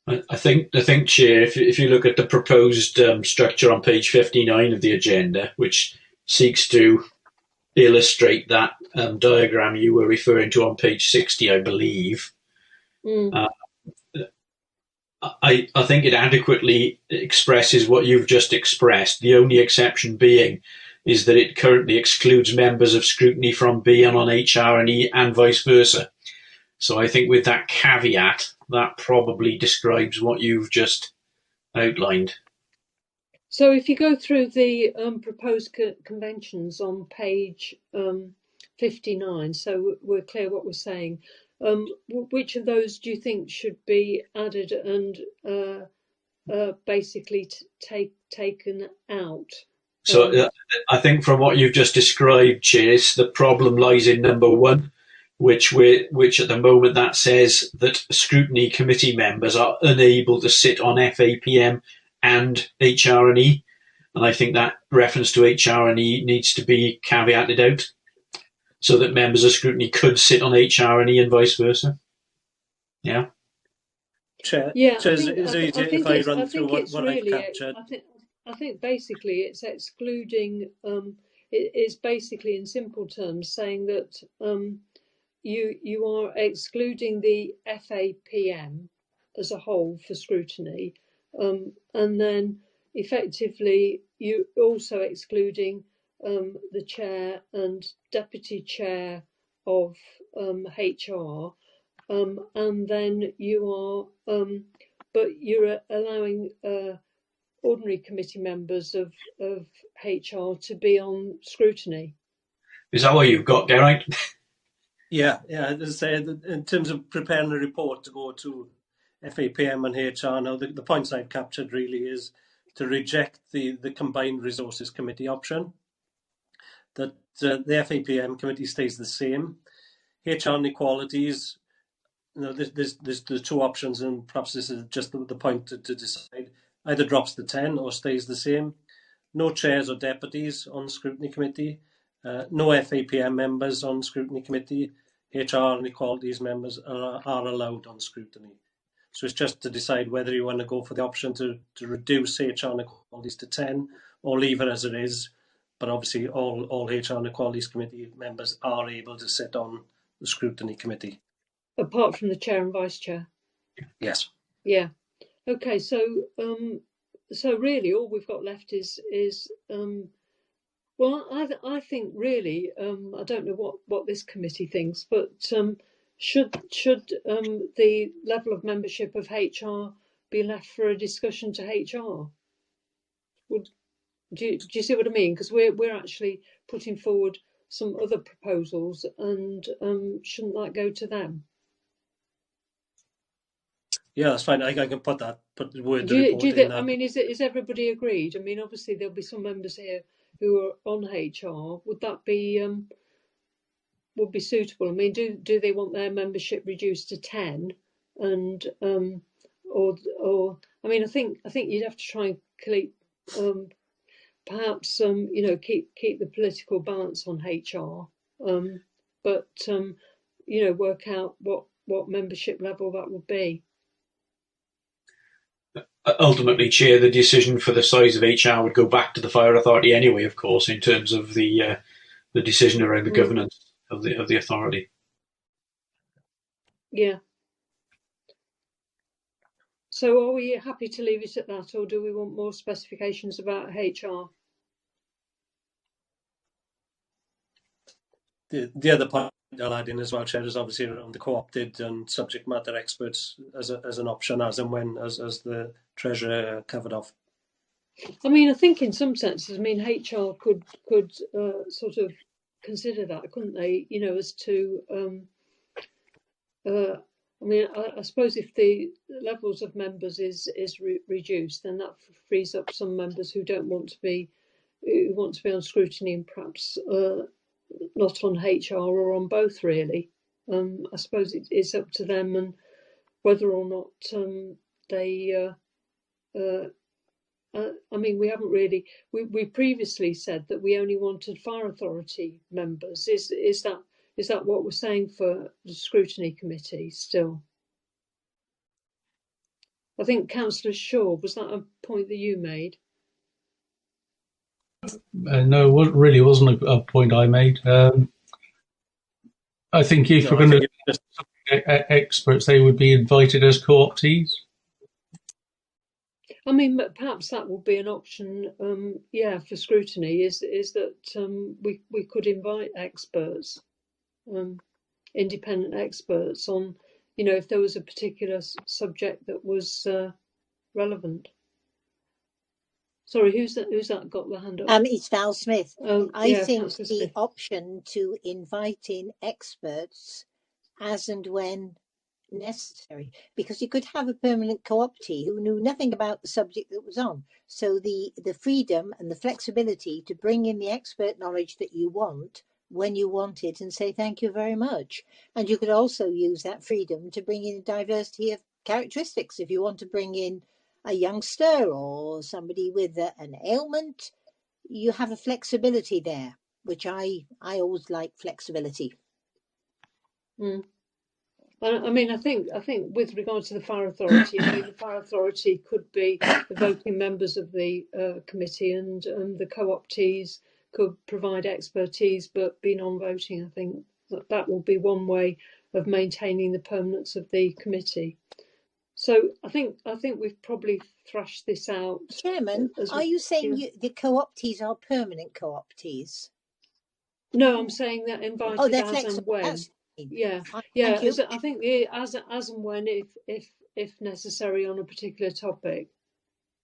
Speaker 14: I think, Chair, if you look at the proposed structure on page 59 of the agenda, which seeks to illustrate that diagram you were referring to on page 60, I believe, I think it adequately expresses what you've just expressed. The only exception being is that it currently excludes members of scrutiny from being on HR&E and vice versa. So I think with that caveat, that probably describes what you've just outlined.
Speaker 6: So if you go through the proposed conventions on page 59, so we're clear what we're saying, which of those do you think should be added and basically taken out?
Speaker 14: So I think from what you've just described, Chase, the problem lies in number 1, which at the moment that says that scrutiny committee members are unable to sit on FA&PM and HR&E, and I think that reference to HR&E needs to be caveated out, so that members of scrutiny could sit on HR&E and vice versa. Yeah.
Speaker 15: Chair,
Speaker 6: yeah,
Speaker 15: if I run through what I've captured.
Speaker 6: I think basically it's excluding. It's basically in simple terms saying that you are excluding the FA&PM as a whole for scrutiny, and then effectively you also excluding the chair and deputy chair of HR, and then you are, but you're allowing ordinary committee members of HR to be on scrutiny.
Speaker 14: Is that what you've got, Geraint?
Speaker 15: Yeah. As I say, in terms of preparing a report to go to FA&PM and HR, now the points I've captured really is to reject the combined resources committee option. That the FA&PM committee stays the same. HR and Equalities, there's the 2 options, and perhaps this is just the point to decide. Either drops to 10 or stays the same. No chairs or deputies on scrutiny committee. No FA&PM members on scrutiny committee. HR and Equalities members are allowed on scrutiny. So it's just to decide whether you want to go for the option to reduce HR and Equalities to 10 or leave it as it is, but obviously all HR and Equalities Committee members are able to sit on the Scrutiny Committee.
Speaker 6: Apart from the chair and vice chair.
Speaker 15: Yes.
Speaker 6: Yeah. Okay. So really, all we've got left is well, I think really, I don't know what this committee thinks, but should the level of membership of HR be left for a discussion to HR? Do you see what I mean? Because we're actually putting forward some other proposals, and shouldn't that go to them?
Speaker 15: Yeah, that's fine. I can put the word the report in that.
Speaker 6: I mean, is everybody agreed? I mean, obviously there'll be some members here who are on HR. Would that be would be suitable? I mean, do they want their membership reduced to 10? And or I mean, I think you'd have to try and keep perhaps keep the political balance on HR, but work out what membership level that would be.
Speaker 14: Ultimately, Chair, the decision for the size of HR would go back to the Fire Authority anyway, of course, in terms of the decision around the governance of the authority.
Speaker 6: Yeah. So are we happy to leave it at that, or do we want more specifications about HR?
Speaker 15: The other point I'll add in as well, Chair, is obviously around the co-opted and subject matter experts as an option as and when, as the Treasurer covered off.
Speaker 6: I mean, I think in some senses, I mean, HR could sort of consider that, couldn't they? As to, I mean, I suppose if the levels of members is reduced, then that frees up some members who want to be on scrutiny and perhaps not on HR or on both, really. I suppose it's up to them and whether or not they. I mean, we haven't really. We previously said that we only wanted Fire Authority members. Is that what we're saying for the Scrutiny Committee still? I think Councillor Shaw, was that a point that you made?
Speaker 2: No, it really wasn't a point I made. I think if we're going to experts, they would be invited as co-optees.
Speaker 6: I mean, perhaps that would be an option. For scrutiny is that we could invite experts, independent experts on, if there was a particular subject that was relevant. Sorry, who's that got the hand up?
Speaker 10: It's Val Smith. I think the option to invite in experts as and when necessary, because you could have a permanent co-optee who knew nothing about the subject that was on. So the freedom and the flexibility to bring in the expert knowledge that you want when you want it and say thank you very much. And you could also use that freedom to bring in a diversity of characteristics. If you want to bring in a youngster or somebody with an ailment, you have a flexibility there, which I always like flexibility.
Speaker 6: I mean, I think with regard to the Fire Authority, the Fire Authority could be the voting members of the committee, and the co-optees could provide expertise but be non-voting. I think that will be one way of maintaining the permanence of the committee. So I think we've probably thrashed this out.
Speaker 10: Chairman, are you saying the co-optees are permanent co-optees?
Speaker 6: No, I'm saying that invited
Speaker 10: they're
Speaker 6: as
Speaker 10: flexible.
Speaker 6: and when.
Speaker 10: That's
Speaker 6: Yeah. I think as and when, if necessary, on a particular topic.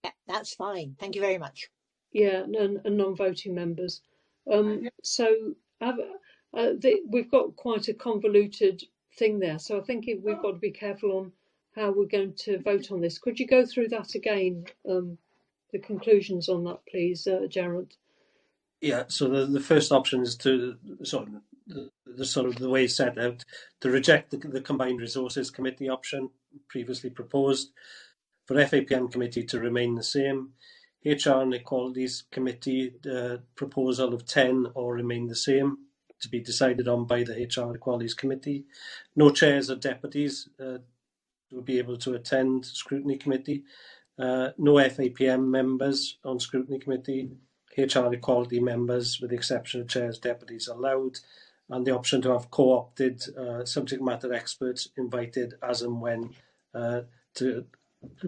Speaker 10: Yeah, that's fine. Thank you very much.
Speaker 6: Yeah, and non-voting members. So we've got quite a convoluted thing there. So I think we've got to be careful on how we're going to vote on this. Could you go through that again, the conclusions on that, please, Gerald?
Speaker 15: Yeah, so the first option is to the way it's set out, to reject the Combined Resources Committee option previously proposed, for FA&PM Committee to remain the same, HR and Equalities Committee proposal of 10 or remain the same, to be decided on by the HR and Equalities Committee. No chairs or deputies will be able to attend Scrutiny Committee. No FA&PM members on Scrutiny Committee, HR equality members, with the exception of chairs, deputies allowed, and the option to have co-opted subject matter experts invited as and when to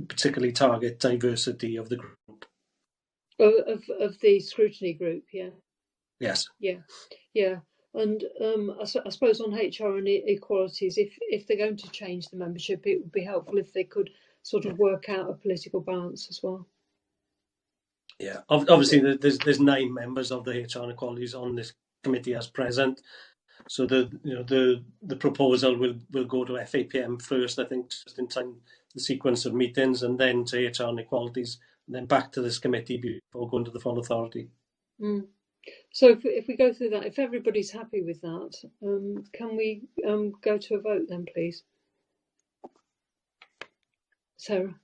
Speaker 15: particularly target diversity of the group.
Speaker 6: Of the scrutiny group, yeah.
Speaker 15: Yes.
Speaker 6: Yeah. And I suppose on HR and equalities, if they're going to change the membership, it would be helpful if they could sort of work out a political balance as well.
Speaker 15: Yeah, obviously there's 9 members of the HR and equalities on this committee as present. So the proposal will go to FA&PM first, I think, just in time, the sequence of meetings, and then to HR and equalities, and then back to this committee before going to the full authority.
Speaker 6: Mm. So if we go through that, if everybody's happy with that, can we go to a vote then, please? Sarah?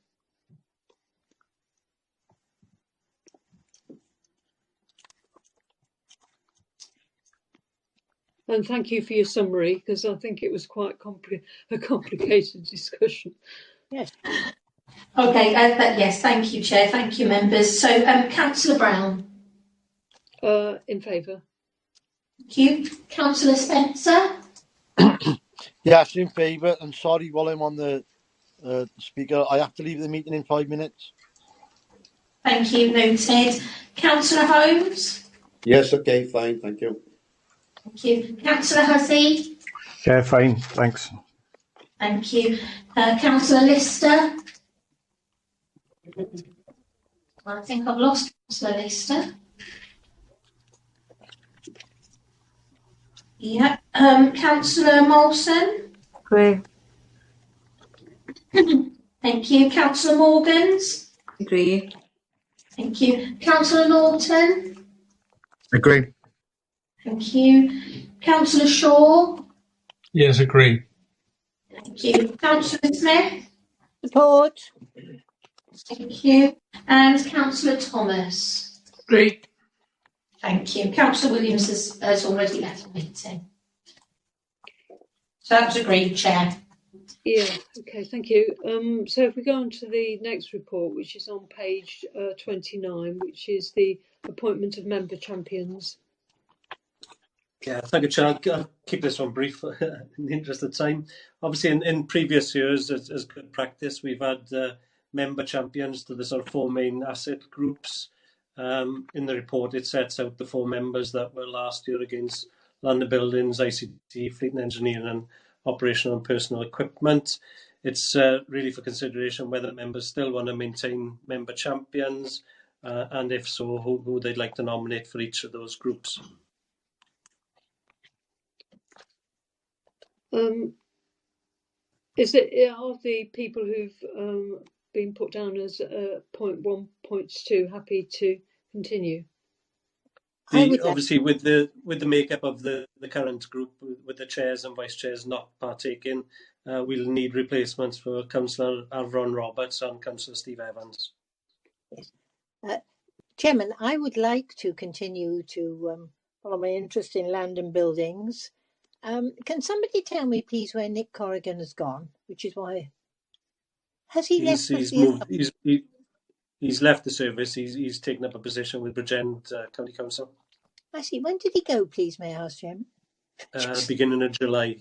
Speaker 6: And thank you for your summary, because I think it was quite a complicated discussion.
Speaker 10: Yes.
Speaker 1: Okay, yes, thank you, Chair. Thank you, members. So, Councillor Brown.
Speaker 6: In favour.
Speaker 1: Thank you. Councillor Spencer.
Speaker 17: Yes, in favour. And sorry, while I'm on the speaker, I have to leave the meeting in 5 minutes.
Speaker 1: Thank you, noted. Councillor Holmes.
Speaker 3: Yes, okay, fine, thank you.
Speaker 1: Thank you. Councillor Hussey.
Speaker 4: Yeah, fine, thanks.
Speaker 1: Thank you. Councillor Lister. I think I've lost Councillor Lister. Yeah. Councillor Molson.
Speaker 12: Agree.
Speaker 1: Thank you. Councillor Morgans.
Speaker 16: Agree.
Speaker 1: Thank you. Councillor Norton.
Speaker 7: Agree.
Speaker 1: Thank you. Councillor Shaw.
Speaker 2: Yes, agree.
Speaker 1: Thank you. Councillor Smith.
Speaker 10: Support.
Speaker 1: Thank you. And Councillor Thomas.
Speaker 8: Agree.
Speaker 1: Thank you. Councillor Williams has already left the meeting. So that was agreed, Chair.
Speaker 6: Yeah, okay, thank you. So if we go on to the next report, which is on page 29, which is the appointment of member champions.
Speaker 15: Yeah, thank you, Chair. I'll keep this one brief in the interest of time. Obviously, in previous years, as good practice, we've had member champions to the sort of 4 main asset groups. In the report, it sets out the 4 members that were last year against land and buildings, ICT, fleet and engineering, and operational and personal equipment. It's really for consideration whether members still want to maintain member champions, and if so, who they'd like to nominate for each of those groups.
Speaker 6: Are the people who've been put down as point 1, point 2 happy to continue?
Speaker 15: Obviously, with the makeup of the current group, with the chairs and vice chairs not partaking, we'll need replacements for Councillor Alvaron Roberts and Councillor Steve Evans.
Speaker 10: Yes. Chairman, I would like to continue to follow my interest in land and buildings. Can somebody tell me, please, where Nick Corrigan has gone? Which is why has he left?
Speaker 15: He's left the service. He's taken up a position with Bridgend County Council.
Speaker 10: I see. When did he go, please, may I ask, Chairman?
Speaker 15: Beginning of July.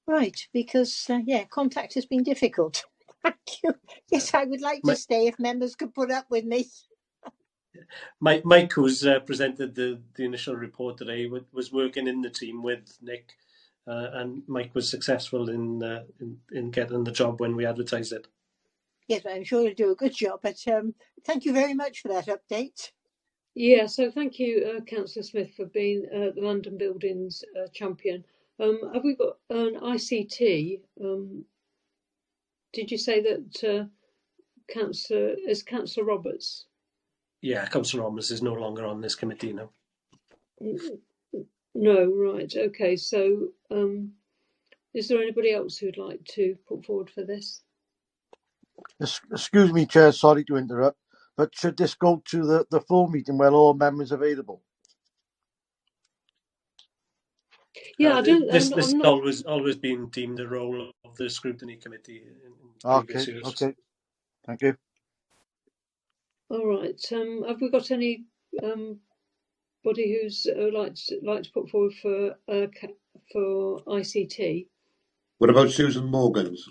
Speaker 10: Right, because contact has been difficult. Thank you. Yes, I would like to stay if members could put up with me.
Speaker 15: Mike, who's presented the initial report today, was working in the team with Nick, and Mike was successful in getting the job when we advertised it.
Speaker 10: Yes, I'm sure he'll do a good job, but thank you very much for that update.
Speaker 6: Yeah, so thank you, Councillor Smith, for being the London Buildings champion. Have we got an ICT? Did you say that Councillor Roberts?
Speaker 15: Yeah, Councillor Roberts is no longer on this committee now.
Speaker 6: No, right, okay. So is there anybody else who'd like to put forward for this?
Speaker 17: Excuse me, Chair, sorry to interrupt, but should this go to the full meeting where all members are available?
Speaker 6: Yeah,
Speaker 15: This has always been deemed the role of the Scrutiny Committee in previous years.
Speaker 17: Okay, thank you.
Speaker 6: All right. Have we got any anybody who's like to put forward for ICT?
Speaker 3: What about Susan Morgan's?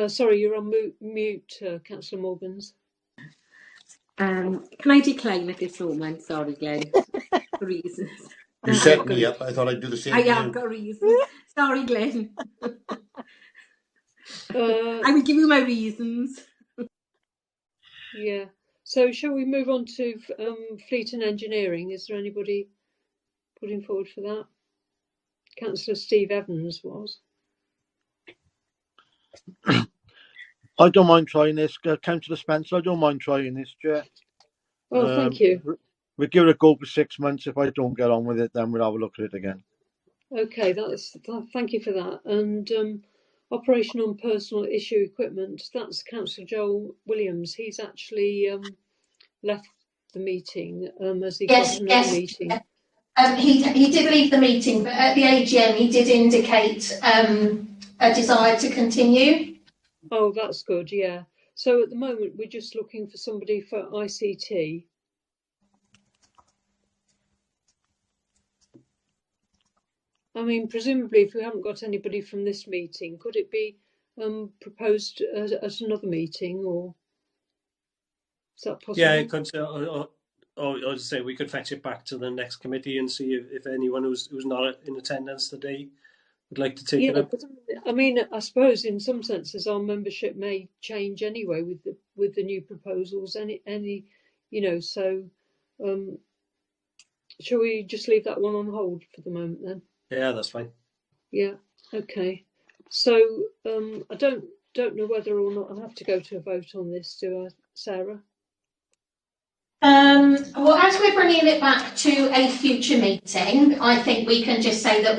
Speaker 6: Sorry, you're on mute, Councillor Morgans.
Speaker 16: Can I decline at this moment? Sorry, Glenn, for reasons.
Speaker 3: You set me up. I thought I'd do the same
Speaker 16: I
Speaker 3: thing.
Speaker 16: have got reasons. Sorry, Glenn. I will give you my reasons.
Speaker 6: Yeah. So shall we move on to Fleet and Engineering? Is there anybody putting forward for that? Councillor Steve Evans was.
Speaker 17: I don't mind trying this. Councillor Spencer, I don't mind trying this, Chair.
Speaker 6: Oh, thank you.
Speaker 17: We'll give it a go for 6 months. If I don't get on with it, then we'll have a look at it again.
Speaker 6: Okay, thank you for that. And operational and personal issue equipment, that's Councillor Joel Williams. He's actually left the meeting as he got another meeting.
Speaker 1: He did leave the meeting, but at the AGM he did indicate a desire to continue.
Speaker 6: Oh, that's good, yeah. So at the moment we're just looking for somebody for ICT. I mean, presumably if we haven't got anybody from this meeting, could it be proposed at another meeting, or is that possible?
Speaker 15: Yeah, it could. I'd say we could fetch it back to the next committee and see if anyone who's not in attendance today would like to take it up.
Speaker 6: But, I mean, I suppose in some senses our membership may change anyway with the new proposals. Any, you know. So, shall we just leave that one on hold for the moment then?
Speaker 15: Yeah, that's fine.
Speaker 6: Yeah. Okay. So I don't know whether or not I'll have to go to a vote on this, do I, Sarah?
Speaker 1: Well, as we're bringing it back to a future meeting, I think we can just say that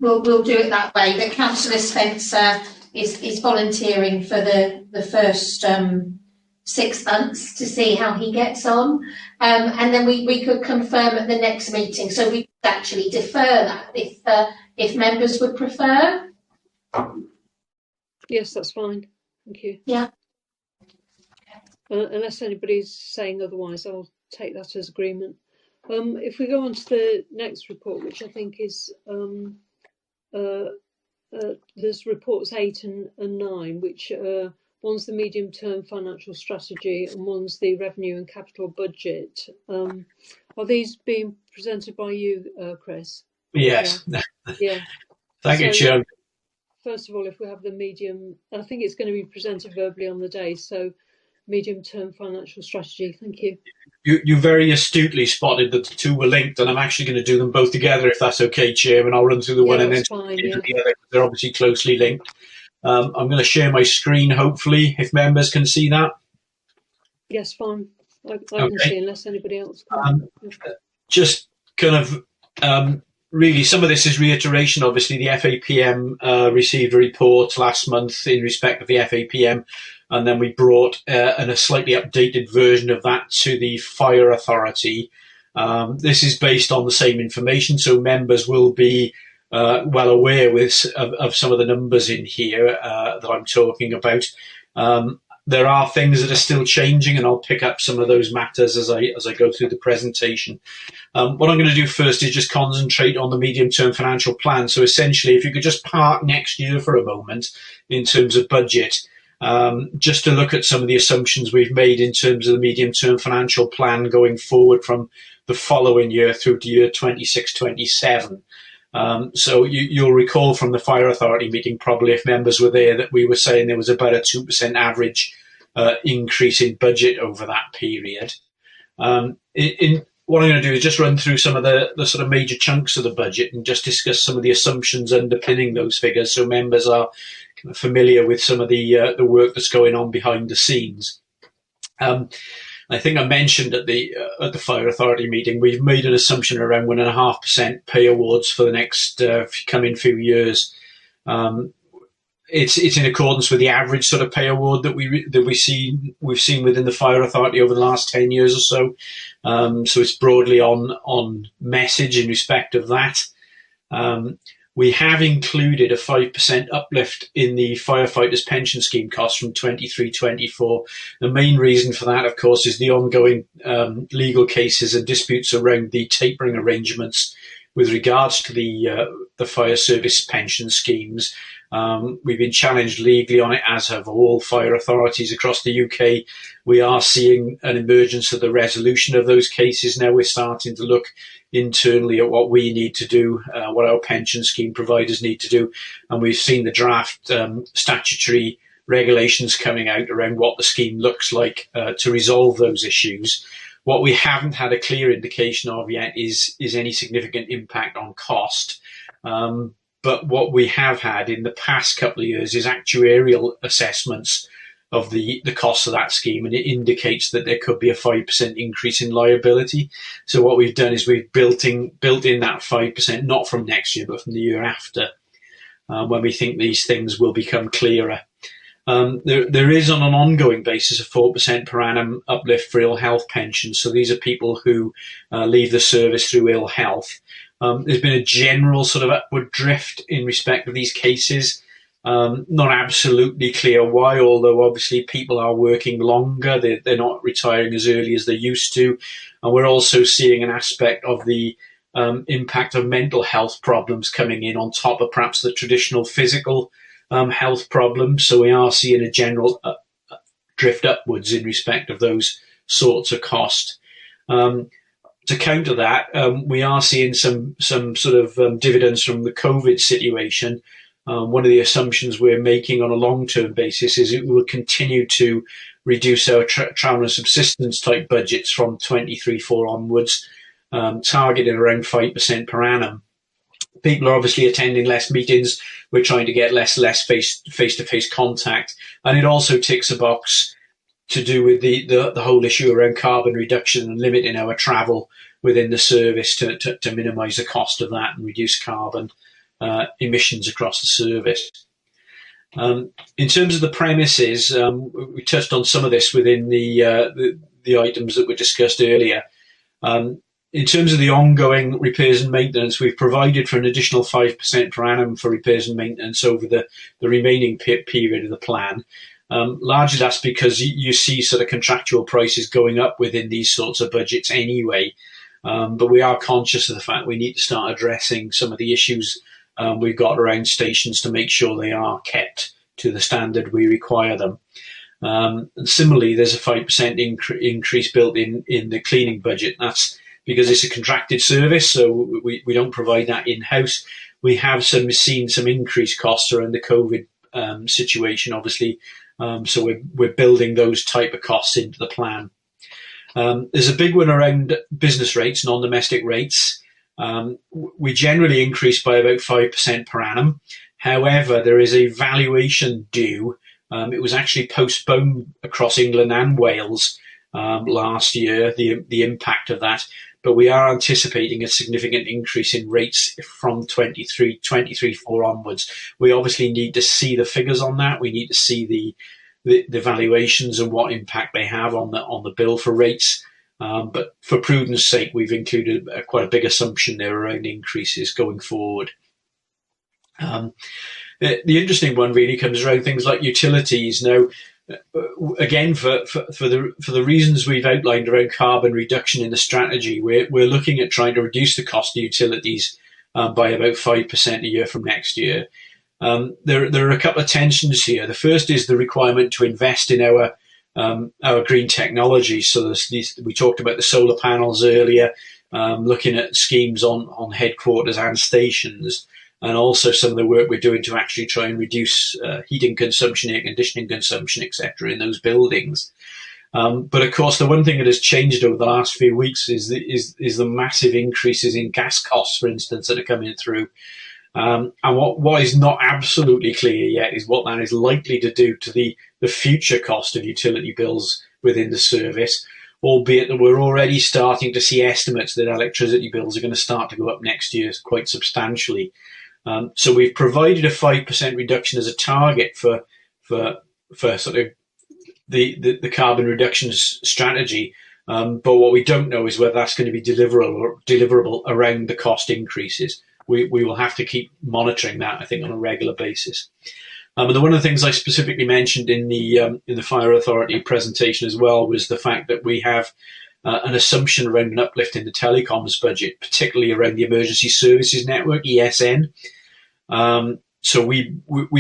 Speaker 1: we'll do it that way. That Councillor Spencer is volunteering for the first 6 months to see how he gets on, and then we could confirm at the next meeting. So we could actually defer that if members would prefer.
Speaker 6: Yes, that's fine. Thank you.
Speaker 1: Yeah.
Speaker 6: Unless anybody's saying otherwise, I'll take that as agreement. If we go on to the next report, which I think is there's reports 8 and 9, which one's the medium-term financial strategy and one's the revenue and capital budget. Are these being presented by you, Chris?
Speaker 14: Yes.
Speaker 6: Yeah.
Speaker 14: Thank you, Chair.
Speaker 6: First of all, if we have the medium, I think it's going to be presented verbally on the day. So, medium-term financial strategy. Thank you.
Speaker 14: You very astutely spotted that the two were linked, and I'm actually going to do them both together, if that's okay, Chair. And I'll run through the one and then the other. They're obviously closely linked. I'm going to share my screen, hopefully, if members can see that.
Speaker 6: Yes, fine. I can see, unless anybody else can.
Speaker 14: Just kind of really, some of this is reiteration. Obviously, the FA&PM received a report last month in respect of the FA&PM, and then we brought a slightly updated version of that to the Fire Authority. This is based on the same information, so members will be well aware of some of the numbers in here that I'm talking about. There are things that are still changing, and I'll pick up some of those matters as I go through the presentation. What I'm going to do first is just concentrate on the medium-term financial plan. So essentially, if you could just park next year for a moment in terms of budget, just to look at some of the assumptions we've made in terms of the medium-term financial plan going forward from the following year through to year 26-27. So you'll recall from the Fire Authority meeting, probably if members were there, that we were saying there was about a 2% average increase in budget over that period. What I'm going to do is just run through some of the sort of major chunks of the budget and just discuss some of the assumptions underpinning those figures, so members are kind of familiar with some of the work that's going on behind the scenes. I think I mentioned at the Fire Authority meeting, we've made an assumption around 1.5% pay awards for the next coming few years. It's in accordance with the average sort of pay award that we've seen within the Fire Authority over the last 10 years or so. So it's broadly on message in respect of that. We have included a 5% uplift in the firefighters' pension scheme costs from 23-24. The main reason for that, of course, is the ongoing legal cases and disputes around the tapering arrangements with regards to the fire service pension schemes. We've been challenged legally on it, as have all fire authorities across the UK. We are seeing an emergence of the resolution of those cases now. We're starting to look internally at what we need to do, what our pension scheme providers need to do. And we've seen the draft statutory regulations coming out around what the scheme looks like to resolve those issues. What we haven't had a clear indication of yet is any significant impact on cost. But what we have had in the past couple of years is actuarial assessments of the cost of that scheme, and it indicates that there could be a 5% increase in liability. So what we've done is we've built in that 5%, not from next year, but from the year after, when we think these things will become clearer. There is, on an ongoing basis, a 4% per annum uplift for ill health pensions. So these are people who leave the service through ill health. There's been a general sort of upward drift in respect of these cases. Not absolutely clear why, although obviously people are working longer. They're not retiring as early as they used to. And we're also seeing an aspect of the impact of mental health problems coming in on top of perhaps the traditional physical health problems. So we are seeing a general drift upwards in respect of those sorts of cost. To counter that, we are seeing some sort of dividends from the COVID situation. One of the assumptions we're making on a long-term basis is it will continue to reduce our travel and subsistence type budgets from 23-4 onwards, targeted around 5% per annum. People are obviously attending less meetings. We're trying to get less face-to-face contact. And it also ticks a box to do with the whole issue around carbon reduction and limiting our travel within the service to minimise the cost of that and reduce carbon emissions across the service. In terms of the premises, we touched on some of this within the items that were discussed earlier. In terms of the ongoing repairs and maintenance, we've provided for an additional 5% per annum for repairs and maintenance over the remaining period of the plan. Largely that's because you see sort of contractual prices going up within these sorts of budgets anyway. But we are conscious of the fact we need to start addressing some of the issues we've got around stations to make sure they are kept to the standard we require them. And similarly, there's a 5% increase built in the cleaning budget. That's because it's a contracted service, so we don't provide that in-house. We have seen some increased costs around the COVID situation, obviously, so we're building those type of costs into the plan. There's a big one around business rates, non-domestic rates. We generally increase by about 5% per annum. However, there is a valuation due. It was actually postponed across England and Wales last year, the impact of that. But we are anticipating a significant increase in rates from 23-4 onwards. We obviously need to see the figures on that. We need to see the valuations and what impact they have on the bill for rates. But for prudence sake, we've included quite a big assumption there around increases going forward. The interesting one really comes around things like utilities. Now, again, for the reasons we've outlined around carbon reduction in the strategy, we're looking at trying to reduce the cost of utilities by about 5% a year from next year. There are a couple of tensions here. The first is the requirement to invest in our green technology. So we talked about the solar panels earlier, looking at schemes on headquarters and stations, and also some of the work we're doing to actually try and reduce heating consumption, air conditioning consumption, etc. in those buildings. But of course, the one thing that has changed over the last few weeks is the massive increases in gas costs, for instance, that are coming through. And what is not absolutely clear yet is what that is likely to do to the future cost of utility bills within the service, albeit that we're already starting to see estimates that electricity bills are going to start to go up next year quite substantially. So we've provided a 5% reduction as a target for sort of the carbon reduction strategy. But what we don't know is whether that's going to be deliverable around the cost increases. we will have to keep monitoring that, I think, on a regular basis. And one of the things I specifically mentioned in the Fire Authority presentation as well was the fact that we have an assumption around an uplift in the telecoms budget, particularly around the Emergency Services Network, ESN. So we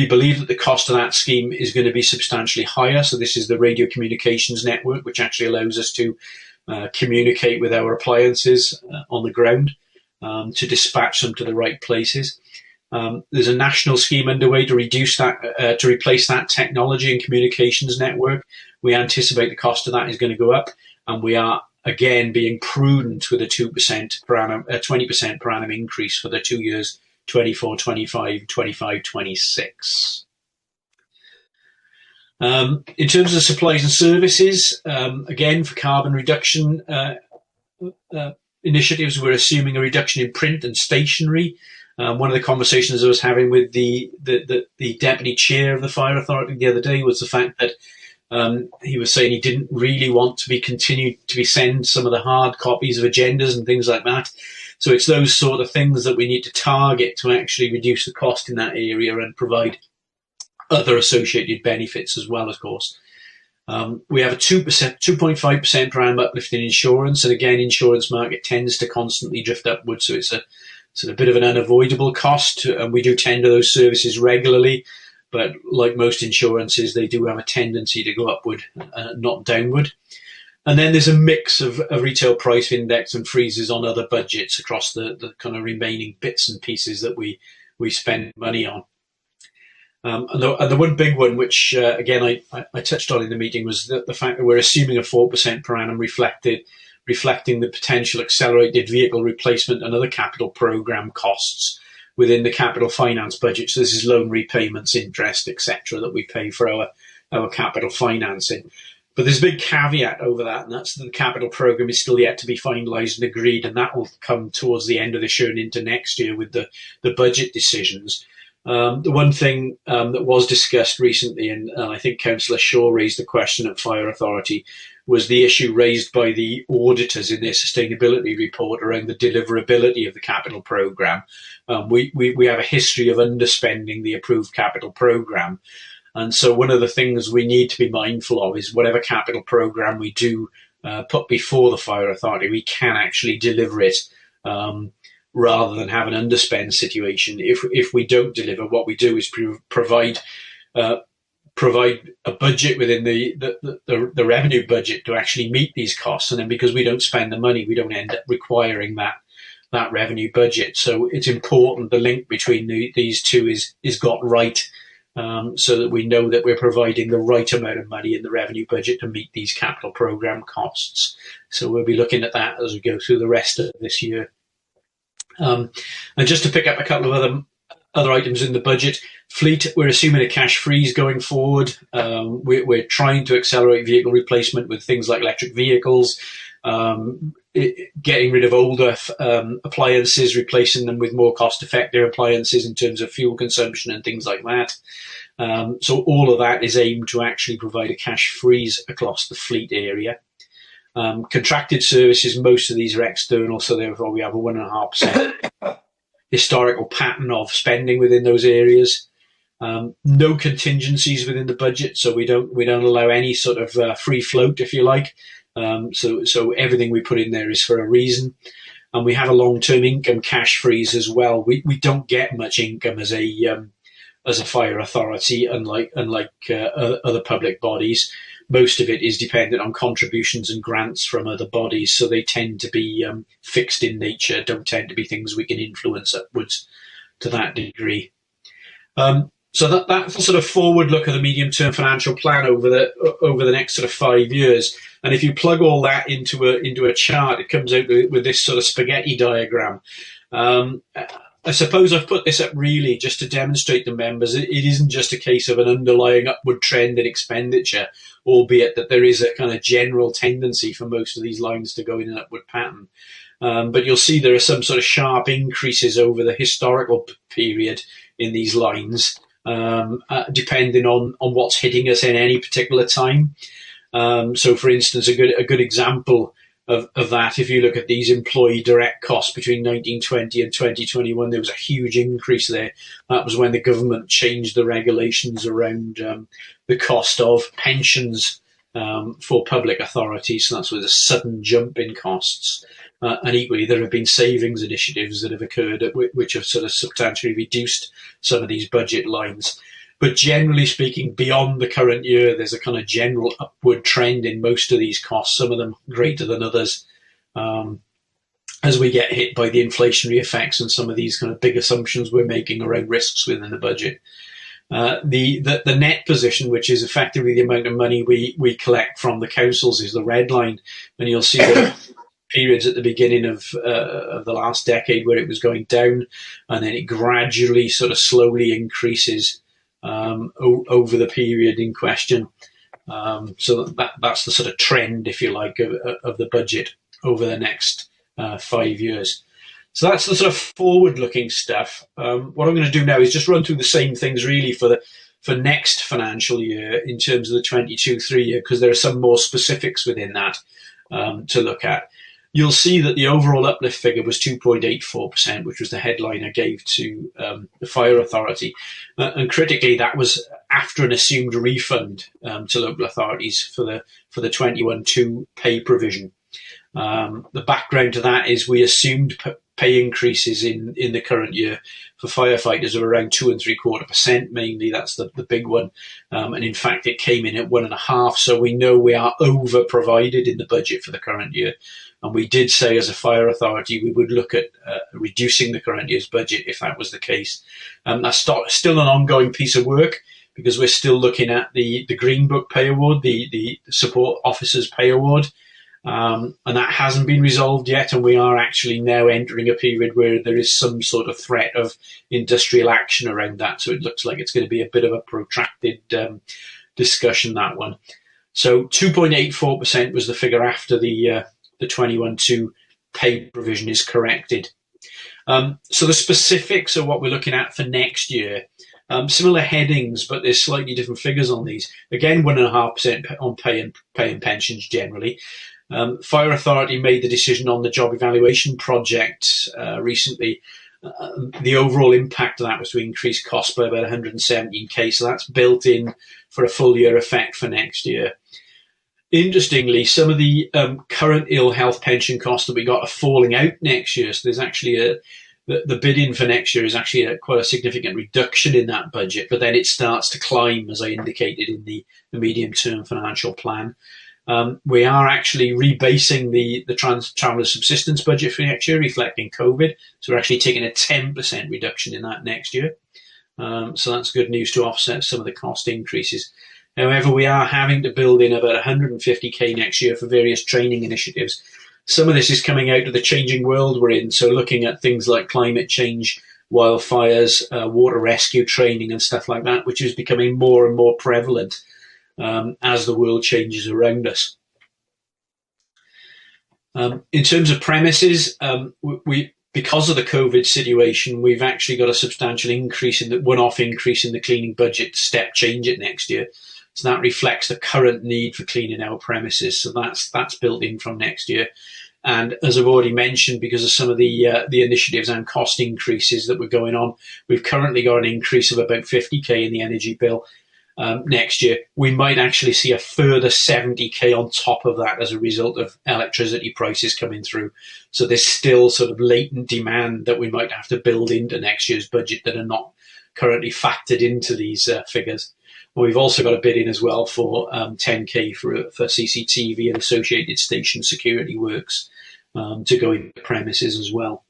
Speaker 14: believe that the cost of that scheme is going to be substantially higher. So this is the radio communications network, which actually allows us to communicate with our appliances on the ground, to dispatch them to the right places. There's a national scheme underway to reduce that, to replace that technology and communications network. We anticipate the cost of that is going to go up, and we are again being prudent with a 2% per annum, 20% per annum increase for the 2 years, 24, 25, 25, 26. In terms of supplies and services, again, for carbon reduction initiatives, we're assuming a reduction in print and stationery. One of the conversations I was having with the deputy chair of the Fire Authority the other day was the fact that he was saying he didn't really want to be continued to be send some of the hard copies of agendas and things like that. So it's those sort of things that we need to target to actually reduce the cost in that area and provide other associated benefits as well, of course. We have a 2.5% per annum uplift in insurance, and again, insurance market tends to constantly drift upwards, so it's a bit of an unavoidable cost, and we do tender those services regularly. But like most insurances, they do have a tendency to go upward, not downward. And then there's a mix of retail price index and freezes on other budgets across the kind of remaining bits and pieces that we spend money on. And the one big one, which again I touched on in the meeting, was the fact that we're assuming a 4% per annum reflecting the potential accelerated vehicle replacement and other capital program costs within the capital finance budget. So this is loan repayments, interest, etc., that we pay for our capital financing. But there's a big caveat over that, and that's that the capital program is still yet to be finalised and agreed, and that will come towards the end of this year and into next year with the budget decisions. The one thing that was discussed recently, and I think Councillor Shaw raised the question at Fire Authority, was the issue raised by the auditors in their sustainability report around the deliverability of the capital programme. We have a history of underspending the approved capital programme. And so one of the things we need to be mindful of is whatever capital programme we do put before the Fire Authority, we can actually deliver it rather than have an underspend situation. If we don't deliver, what we do is provide a budget within the revenue budget to actually meet these costs, and then because we don't spend the money, we don't end up requiring that revenue budget. So it's important the link between these two is got right, so that we know that we're providing the right amount of money in the revenue budget to meet these capital program costs. So we'll be looking at that as we go through the rest of this year. And just to pick up a couple of other items in the budget, fleet, we're assuming a cash freeze going forward. We're trying to accelerate vehicle replacement with things like electric vehicles, getting rid of older appliances, replacing them with more cost-effective appliances in terms of fuel consumption and things like that. So all of that is aimed to actually provide a cash freeze across the fleet area. Contracted services, most of these are external, so therefore we have a 1.5% historical pattern of spending within those areas. No contingencies within the budget, so we don't allow any sort of free float, if you like. So everything we put in there is for a reason. And we have a long-term income cash freeze as well. We don't get much income as a fire authority, unlike other public bodies. Most of it is dependent on contributions and grants from other bodies, so they tend to be fixed in nature, don't tend to be things we can influence upwards to that degree. So that's a sort of forward look at the medium-term financial plan over the next sort of 5 years. And if you plug all that into a chart, it comes out with this sort of spaghetti diagram. I suppose I've put this up really just to demonstrate to members it isn't just a case of an underlying upward trend in expenditure, albeit that there is a kind of general tendency for most of these lines to go in an upward pattern. But you'll see there are some sort of sharp increases over the historical period in these lines, depending on what's hitting us in any particular time. So, for instance, a good example of that. If you look at these employee direct costs between 1920 and 2021, there was a huge increase there. That was when the government changed the regulations around the cost of pensions for public authorities. So that's where the sudden jump in costs. And equally, there have been savings initiatives that have occurred which have sort of substantially reduced some of these budget lines. But generally speaking, beyond the current year, there's a kind of general upward trend in most of these costs, some of them greater than others, as we get hit by the inflationary effects and some of these kind of big assumptions we're making around risks within the budget. The net position, which is effectively the amount of money we collect from the councils, is the red line. And you'll see the periods at the beginning of the last decade where it was going down, and then it gradually sort of slowly increases over the period in question. So that's the sort of trend, if you like, of the budget over the next 5 years. So that's the sort of forward-looking stuff. What I'm going to do now is just run through the same things really for next financial year in terms of the 22-3 year, because there are some more specifics within that to look at. You'll see that the overall uplift figure was 2.84%, which was the headline I gave to the Fire Authority. And critically, that was after an assumed refund to local authorities for the 21-2 pay provision. The background to that is we assumed pay increases in the current year for firefighters of around 2.75%, mainly. That's the big one. And in fact, it came in at 1.5%. So we know we are over provided in the budget for the current year. And we did say as a fire authority, we would look at reducing the current year's budget if that was the case. That's still an ongoing piece of work because we're still looking at the Green Book pay award, the support officers pay award. And that hasn't been resolved yet. And we are actually now entering a period where there is some sort of threat of industrial action around that. So it looks like it's going to be a bit of a protracted discussion, that one. So 2.84% was the figure after the 21-2 pay provision is corrected. So the specifics of what we're looking at for next year, similar headings, but there's slightly different figures on these. Again, 1.5% on pay and pensions generally. Fire Authority made the decision on the job evaluation project recently. The overall impact of that was to increase costs by about 117k, so that's built in for a full year effect for next year. Interestingly, some of the current ill health pension costs that we got are falling out next year. So there's actually the bidding for next year is actually quite a significant reduction in that budget, but then it starts to climb, as I indicated in the medium-term financial plan. We are actually rebasing the traveller subsistence budget for next year, reflecting COVID. So we're actually taking a 10% reduction in that next year. So that's good news to offset some of the cost increases. However, we are having to build in about 150k next year for various training initiatives. Some of this is coming out of the changing world we're in, so looking at things like climate change, wildfires, water rescue training and stuff like that, which is becoming more and more prevalent as the world changes around us. In terms of premises, because of the COVID situation, we've actually got a substantial increase in the one-off increase in the cleaning budget to step change it next year. So that reflects the current need for cleaning our premises. So that's built in from next year. And as I've already mentioned, because of some of the initiatives and cost increases that were going on, we've currently got an increase of about 50k in the energy bill. Next year, we might actually see a further 70k on top of that as a result of electricity prices coming through. So there's still sort of latent demand that we might have to build into next year's budget that are not currently factored into these figures. And we've also got a bid in as well for 10k for CCTV and associated station security works to go into the premises as well.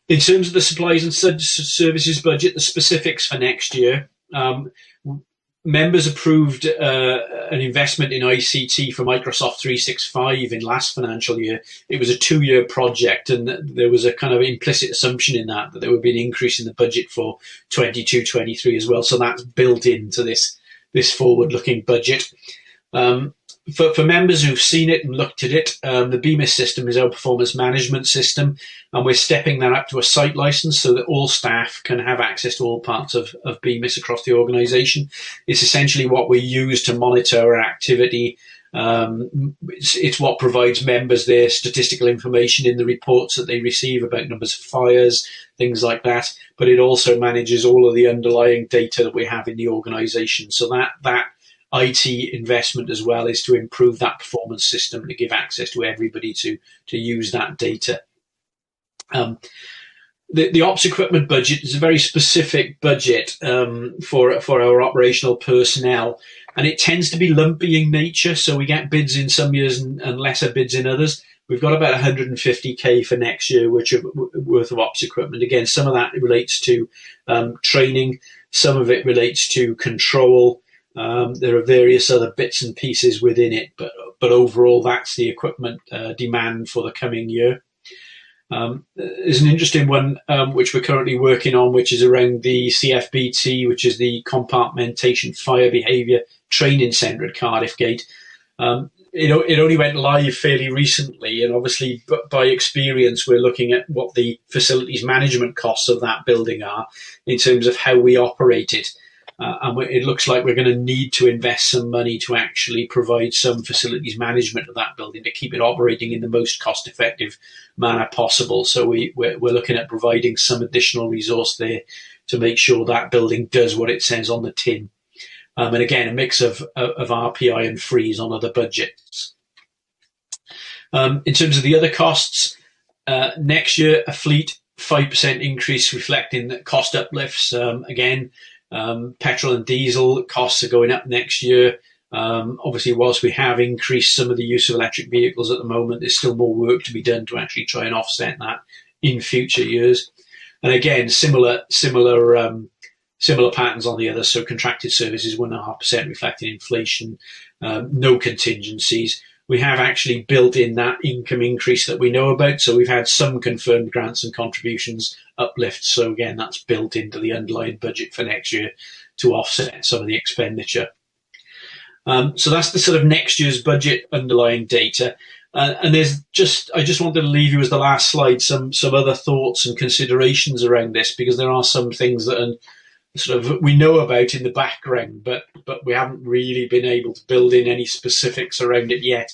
Speaker 14: In terms of the supplies and services budget, the specifics for next year, members approved an investment in ICT for Microsoft 365 in last financial year. It was a 2-year project, and there was a kind of implicit assumption in that there would be an increase in the budget for 22-23 as well. So that's built into this forward-looking budget. For members who've seen it and looked at it, the BMIS system is our performance management system, and we're stepping that up to a site license so that all staff can have access to all parts of BMIS across the organisation. It's essentially what we use to monitor our activity It's what provides members their statistical information in the reports that they receive about numbers of fires, things like that. But it also manages all of the underlying data that we have in the organisation. So that IT investment as well is to improve that performance system to give access to everybody to use that data. The ops equipment budget is a very specific budget for our operational personnel, and it tends to be lumpy in nature. So we get bids in some years and lesser bids in others. We've got about 150k for next year, which are worth of ops equipment. Again, some of that relates to training, some of it relates to control. There are various other bits and pieces within it, but overall, that's the equipment demand for the coming year. There's an interesting one which we're currently working on, which is around the CFBT, which is the Compartmentation Fire Behaviour Training Centre at Cardiff Gate. It only went live fairly recently, and obviously by experience we're looking at what the facilities management costs of that building are in terms of how we operate it. And it looks like we're going to need to invest some money to actually provide some facilities management of that building to keep it operating in the most cost-effective manner possible. So we're looking at providing some additional resource there to make sure that building does what it says on the tin. And again, a mix of RPI and freeze on other budgets. In terms of the other costs, next year a fleet 5% increase reflecting the cost uplifts. Again, petrol and diesel costs are going up next year. Obviously, whilst we have increased some of the use of electric vehicles at the moment, there's still more work to be done to actually try and offset that in future years. And again, similar patterns on the others. So contracted services 1.5% reflecting inflation, no contingencies. We have actually built in that income increase that we know about. So we've had some confirmed grants and contributions uplift. So again, that's built into the underlying budget for next year to offset some of the expenditure. So that's the sort of next year's budget underlying data. And I just wanted to leave you as the last slide some other thoughts and considerations around this, because there are some things that are sort of we know about in the background, but we haven't really been able to build in any specifics around it yet.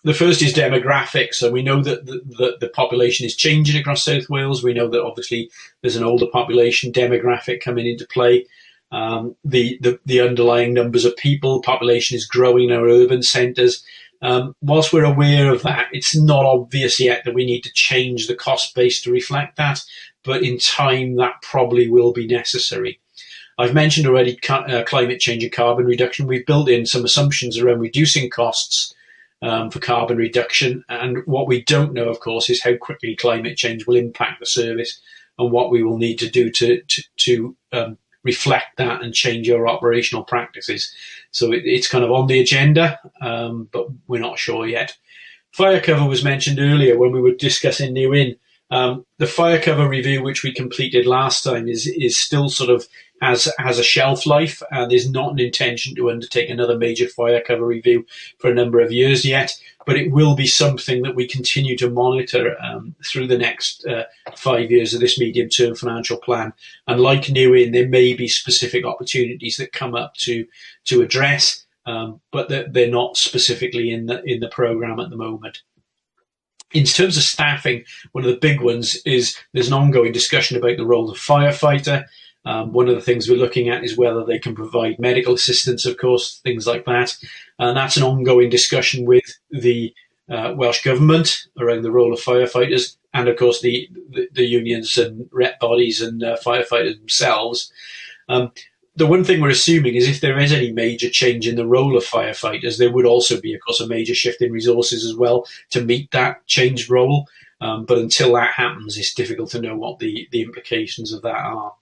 Speaker 14: The first is demographics. So we know that the population is changing across South Wales. We know that obviously there's an older population demographic coming into play. The underlying numbers of people, population is growing in our urban centres. Whilst we're aware of that, it's not obvious yet that we need to change the cost base to reflect that, but in time that probably will be necessary. I've mentioned already climate change and carbon reduction. We've built in some assumptions around reducing costs for carbon reduction, and what we don't know, of course, is how quickly climate change will impact the service and what we will need to do to reflect that and change our operational practices. So it's kind of on the agenda, but we're not sure yet. Fire cover was mentioned earlier when we were discussing New Inn. The fire cover review, which we completed last time, is still sort of has a shelf life, and there's not an intention to undertake another major fire cover review for a number of years yet. But it will be something that we continue to monitor through the next 5 years of this medium-term financial plan. And like New Inn, there may be specific opportunities that come up to address, but they're not specifically in the programme at the moment. In terms of staffing, one of the big ones is there's an ongoing discussion about the role of firefighter. One of the things we're looking at is whether they can provide medical assistance, of course, things like that. And that's an ongoing discussion with the Welsh Government around the role of firefighters, and, of course, the unions and rep bodies and firefighters themselves. The one thing we're assuming is if there is any major change in the role of firefighters, there would also be, of course, a major shift in resources as well to meet that changed role. But until that happens, it's difficult to know what the implications of that are.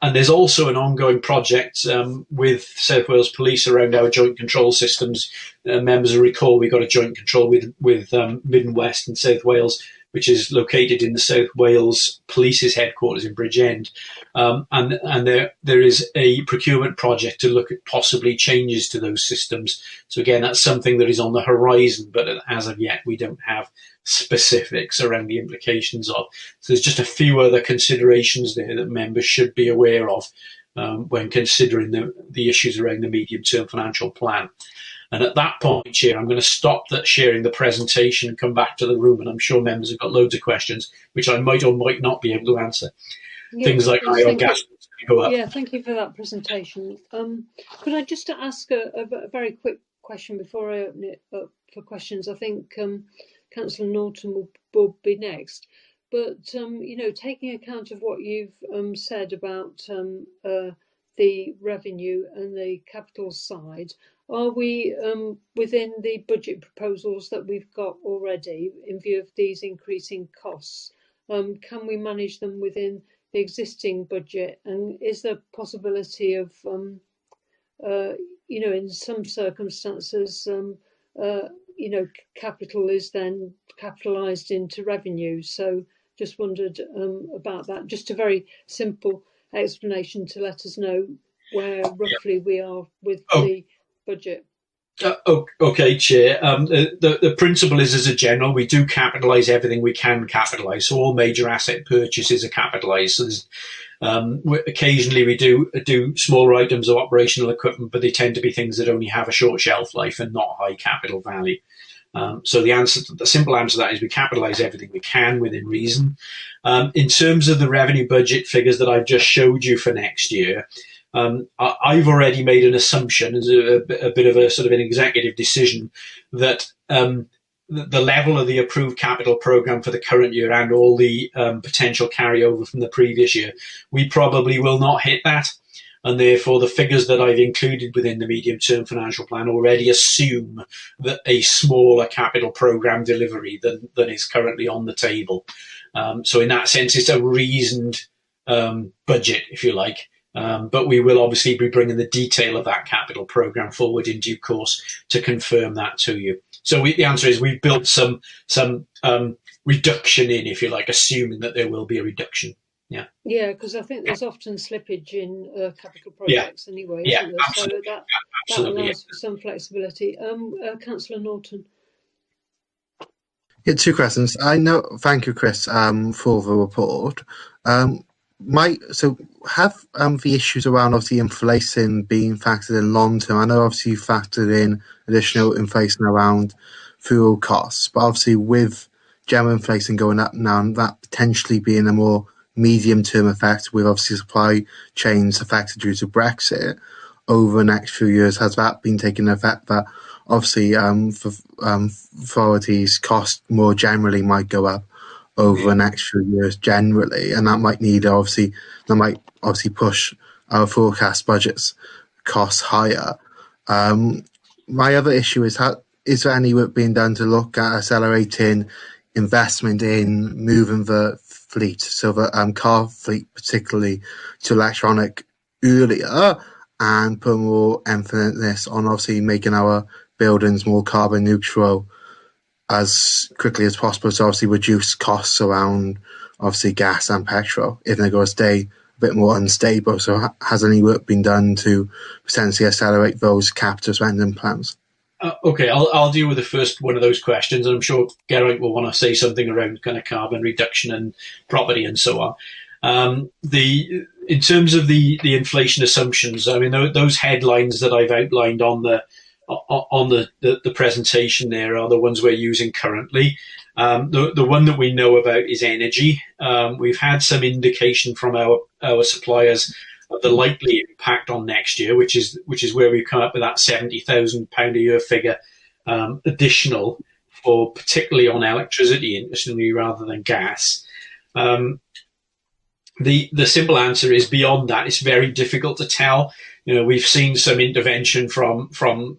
Speaker 14: And there's also an ongoing project with South Wales Police around our joint control systems. Members will recall we got a joint control with Mid and West and South Wales, which is located in the South Wales Police's headquarters in Bridgend. And there is a procurement project to look at possibly changes to those systems. So again, that's something that is on the horizon, but as of yet, we don't have specifics around the implications of. So there's just a few other considerations there that members should be aware of when considering the issues around the medium-term financial plan. And at that point, Chair, I'm going to stop sharing the presentation and come back to the room, and I'm sure members have got loads of questions, which I might or might not be able to answer. Things like IR gas go up.
Speaker 6: Yeah, thank you for that presentation. Could I just ask a very quick question before I open it up for questions? I think Councillor Norton will be next. But, taking account of what you've said about the revenue and the capital side, are we within the budget proposals that we've got already in view of these increasing costs? Can we manage them within the existing budget? And is there possibility of, in some circumstances, capital is then capitalised into revenue? So just wondered about that. Just a very simple explanation to let us know where roughly we are with the budget.
Speaker 14: Okay, Chair. The principle is, as a general, we do capitalise everything we can capitalise. So all major asset purchases are capitalised. So occasionally we do smaller items of operational equipment, but they tend to be things that only have a short shelf life and not high capital value. So the simple answer to that is we capitalise everything we can within reason. In terms of the revenue budget figures that I've just showed you for next year, I've already made an assumption, as a bit of a sort of an executive decision, that the level of the approved capital programme for the current year and all the potential carryover from the previous year, we probably will not hit that. And therefore, the figures that I've included within the medium-term financial plan already assume that a smaller capital programme delivery than is currently on the table. So in that sense, it's a reasoned budget, if you like. But we will obviously be bringing the detail of that capital programme forward in due course to confirm that to you. So the answer is we've built some reduction in, if you like, assuming that there will be a reduction. Yeah.
Speaker 6: Yeah, because I think there's often slippage in capital projects anyway.
Speaker 14: Yeah,
Speaker 6: Isn't there?
Speaker 14: absolutely.
Speaker 6: So that
Speaker 14: Absolutely,
Speaker 6: allows for some flexibility. Councillor Norton.
Speaker 7: Yeah, two questions. Thank you, Chris, for the report. So have the issues around obviously inflation being factored in long term? I know obviously you factored in additional inflation around fuel costs, but obviously with general inflation going up now, and that potentially being a more medium term effect with obviously supply chains affected due to Brexit over the next few years, has that been taking effect that obviously for authorities costs more generally might go up over the next few years generally, and that might push our forecast budgets costs higher. My other issue is is there any work being done to look at accelerating investment in moving the fleet, so the car fleet particularly, to electronic earlier, and put more emphasis on obviously making our buildings more carbon neutral as quickly as possible, to obviously reduce costs around obviously gas and petrol if they're going to stay a bit more unstable. So has any work been done to potentially accelerate those capital spending plans?
Speaker 14: Okay, I'll deal with the first one of those questions, and I'm sure Geraint will want to say something around kind of carbon reduction and property and so on. In terms of the inflation assumptions, I mean, those headlines that I've outlined on the presentation there are the ones we're using currently. The one that we know about is energy. We've had some indication from our suppliers of the likely impact on next year, which is where we come up with that £70,000 a year figure additional for particularly on electricity, interestingly, rather than gas. The simple answer is beyond that, it's very difficult to tell. You know, we've seen some intervention from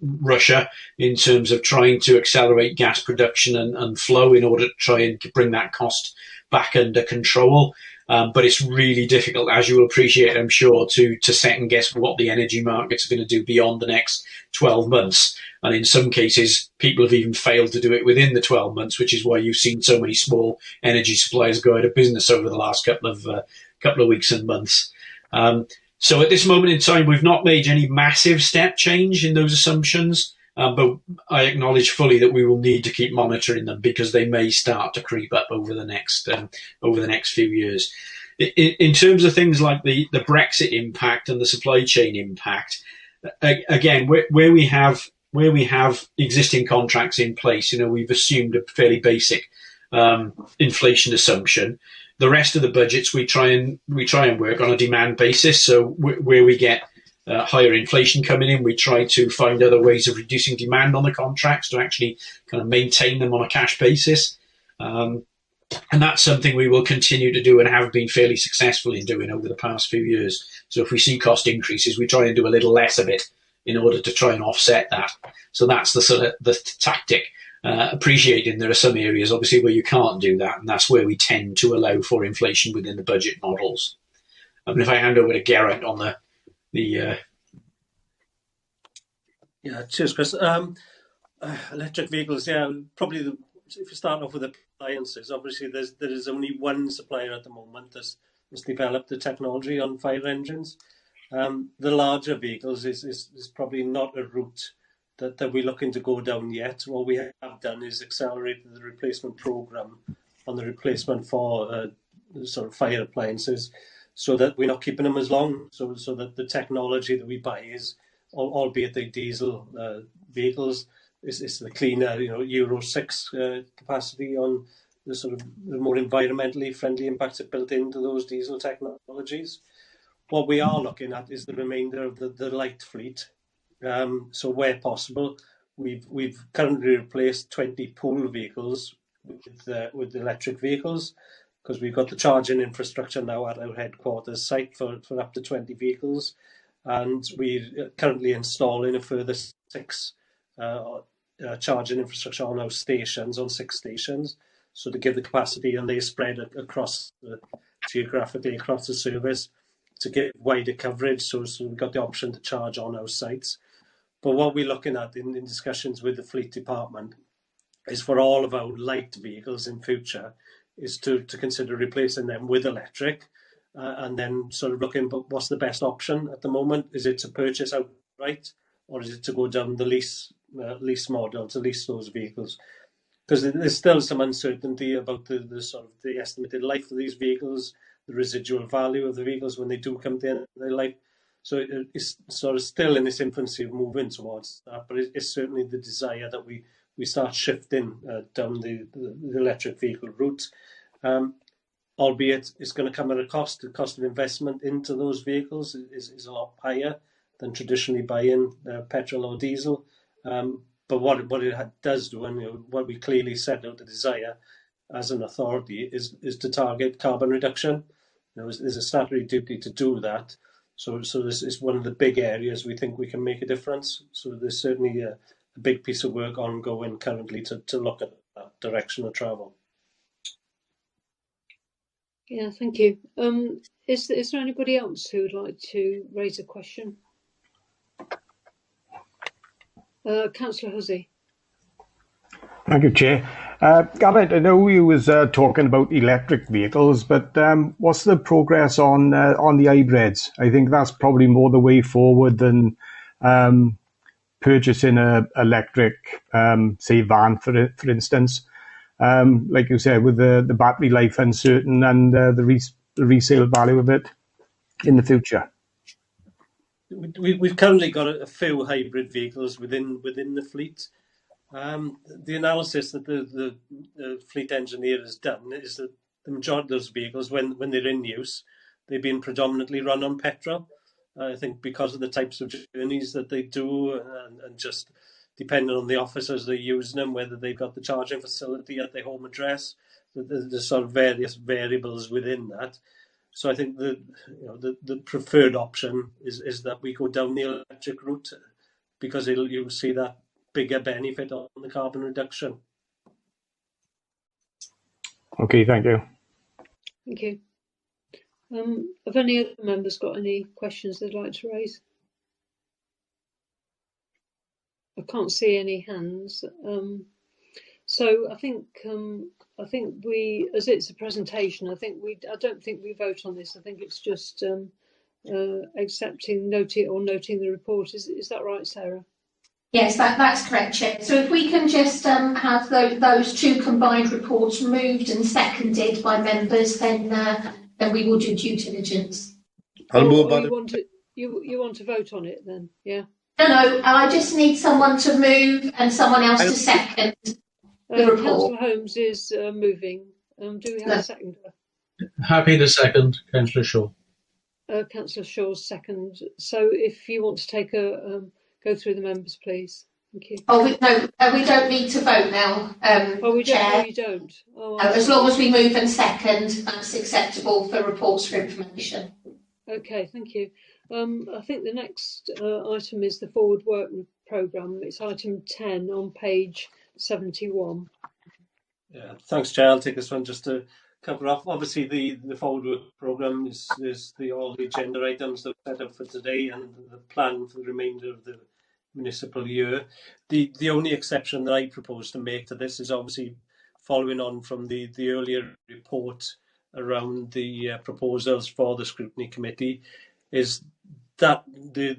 Speaker 14: Russia in terms of trying to accelerate gas production and flow in order to try and bring that cost back under control. But it's really difficult, as you will appreciate, I'm sure, to second guess what the energy markets are going to do beyond the next 12 months. And in some cases, people have even failed to do it within the 12 months, which is why you've seen so many small energy suppliers go out of business over the last couple of weeks and months. So at this moment in time, we've not made any massive step change in those assumptions, but I acknowledge fully that we will need to keep monitoring them because they may start to creep up over the next few years. In terms of things like the Brexit impact and the supply chain impact, again, where we have where we have existing contracts in place, we've assumed a fairly basic inflation assumption. The rest of the budgets we try and work on a demand basis. So where we get higher inflation coming in, we try to find other ways of reducing demand on the contracts to actually kind of maintain them on a cash basis. And that's something we will continue to do and have been fairly successful in doing over the past few years. So if we see cost increases, we try and do a little less of it in order to try and offset that. So that's the sort of the tactic. Appreciating there are some areas obviously where you can't do that, and that's where we tend to allow for inflation within the budget models. If I hand over to Garrett on the
Speaker 15: Yeah, cheers, Chris. Electric vehicles, probably if you start off with appliances, obviously there is only one supplier at the moment that's developed the technology on fire engines. The larger vehicles is probably not a route that we're looking to go down yet. What we have done is accelerate the replacement program on the replacement for sort of fire appliances, so that we're not keeping them as long. So that the technology that we buy is, albeit the diesel vehicles, is the cleaner, Euro 6 capacity on the sort of the more environmentally friendly impacts built into those diesel technologies. What we are looking at is the remainder of the light fleet. So where possible, we've currently replaced 20 pool vehicles with electric vehicles, because we've got the charging infrastructure now at our headquarters site for up to 20 vehicles, and we're currently installing a further 6 charging infrastructure on our stations, on 6 stations, so to give the capacity, and they spread across geographically across the service to get wider coverage. So we've got the option to charge on our sites. But what we're looking at in discussions with the fleet department is for all of our light vehicles in future is to consider replacing them with electric, and then sort of looking, but what's the best option at the moment? Is it to purchase outright, or is it to go down the lease model to lease those vehicles? Because there's still some uncertainty about the sort of the estimated life of these vehicles, the residual value of the vehicles when they do come to the end of their life. So it's sort of still in its infancy of moving towards that, but it's certainly the desire that we start shifting down the electric vehicle route. Albeit it's going to come at a cost. The cost of investment into those vehicles is a lot higher than traditionally buying petrol or diesel. But what it does do, and what we clearly set out the desire as an authority is to target carbon reduction. There's a statutory duty to do that. So this is one of the big areas we think we can make a difference. So there's certainly a big piece of work ongoing currently to look at that direction of travel.
Speaker 6: Yeah, thank you. Is there anybody else who would like to raise a question? Councillor Hussey.
Speaker 4: Thank you, Chair. Garrett, I know you was talking about electric vehicles, but what's the progress on the hybrids? I think that's probably more the way forward than purchasing a electric, say, van, for instance. Like you said, with the battery life uncertain and the resale value of it in the future.
Speaker 15: We've currently got a few hybrid vehicles within the fleet. The analysis that the fleet engineer has done is that the majority of those vehicles, when they're in use, they've been predominantly run on petrol. I think because of the types of journeys that they do, and just depending on the officers they're using them, whether they've got the charging facility at their home address, there's sort of various variables within that. So I think the preferred option is that we go down the electric route, because you'll see that bigger benefit on the carbon reduction.
Speaker 4: Okay, thank you.
Speaker 6: Thank you. Have any other members got any questions they'd like to raise? I can't see any hands. So I think we, as it's a presentation, I don't think we vote on this. I think it's just noting the report. Is that right, Sarah?
Speaker 1: Yes, that's correct, Chair. So if we can just have those 2 combined reports moved and seconded by members, then we will do due diligence.
Speaker 6: You want to vote on it then? Yeah.
Speaker 1: No, I just need someone to move and someone else to second the report.
Speaker 6: Councillor Holmes is moving. Do we have a seconder?
Speaker 2: Happy to second, Councillor Shaw.
Speaker 6: Councillor Shaw's second. So if you want to take a go through the members, please. Thank you.
Speaker 1: Oh, we don't need to vote now, Chair.
Speaker 6: No, you don't. Oh,
Speaker 1: as long as we move and second, that's acceptable for reports for information.
Speaker 6: Okay, thank you. I think the next item is the forward work programme. It's item 10 on page 71.
Speaker 15: Yeah, thanks, Chair. I'll take this one just to cover off. Obviously, the forward work programme is all the agenda items that are set up for today and the plan for the remainder of the municipal year. The only exception that I propose to make to this is obviously following on from the earlier report around the proposals for the Scrutiny Committee, is that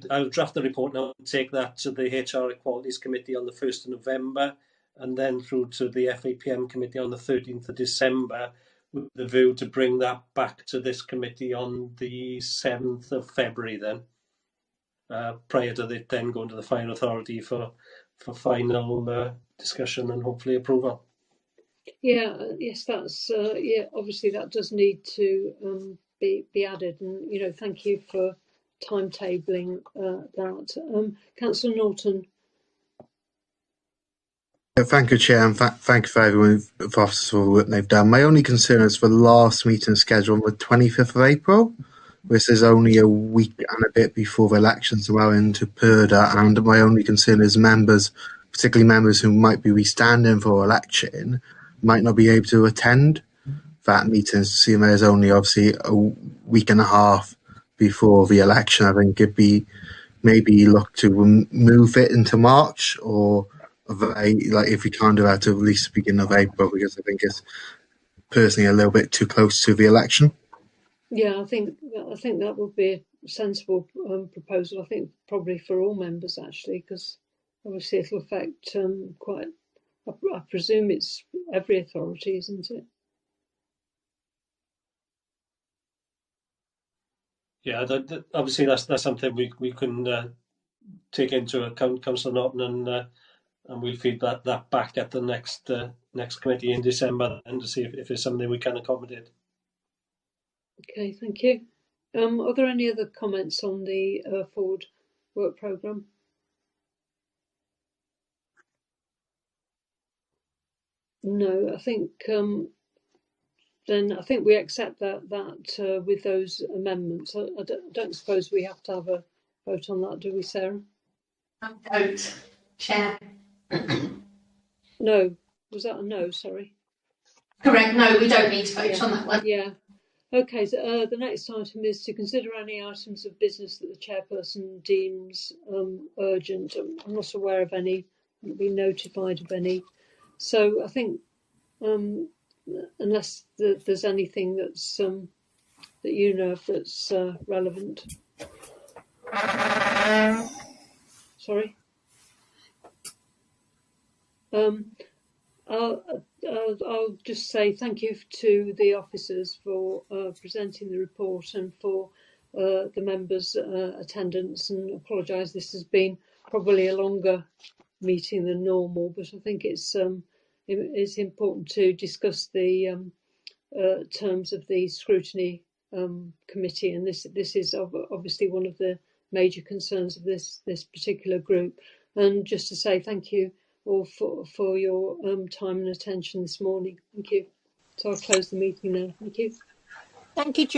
Speaker 15: I'll draft the report now and take that to the HR Equalities Committee on the 1st of November and then through to the FA&PM Committee on the 13th of December with the view to bring that back to this committee on the 7th of February then, prior to it then going to the final authority for final discussion and hopefully approval.
Speaker 6: Yeah, yes, that's yeah. Obviously, that does need to be added, and thank you for timetabling that. Councillor Norton.
Speaker 7: Thank you, Chair, and thank you for everyone for the work they've done. My only concern is for the last meeting scheduled on the 25th of April, which is only a week and a bit before the elections are into Purda, and my only concern is members, particularly members who might be restanding for election, might not be able to attend that meeting, seeing there's only obviously a week and a half before the election. I think it'd be maybe look to move it into March, or if we can't do that, to at least the beginning of April, because I think it's personally a little bit too close to the election.
Speaker 6: Yeah, I think that would be a sensible proposal. I think probably for all members actually, because obviously it'll affect quite. I presume it's every authority, isn't it?
Speaker 15: Yeah, obviously that's something we can take into account, Councillor Norton, and we'll feed that back at the next committee in December and to see if it's something we can accommodate.
Speaker 6: Okay, thank you. Are there any other comments on the forward work programme? No, I think then I think we accept that with those amendments. I don't suppose we have to have a vote on that, do we, Sarah?
Speaker 1: Vote, Chair.
Speaker 6: No, was that a no? Sorry.
Speaker 1: Correct. No, we don't need to vote on that one.
Speaker 6: Yeah. Okay. So the next item is to consider any items of business that the chairperson deems urgent. I'm not aware of any. I've been notified of any. So I think unless there's anything that's that you know of that's relevant. Sorry. I'll just say thank you to the officers for presenting the report and for the members' attendance, and apologise. This has been probably a longer meeting than normal, but I think it's important to discuss the terms of the Scrutiny Committee, and this is obviously one of the major concerns of this particular group. And just to say thank you all for your time and attention this morning. Thank you. So I'll close the meeting now. Thank you.
Speaker 10: Thank you, Chair.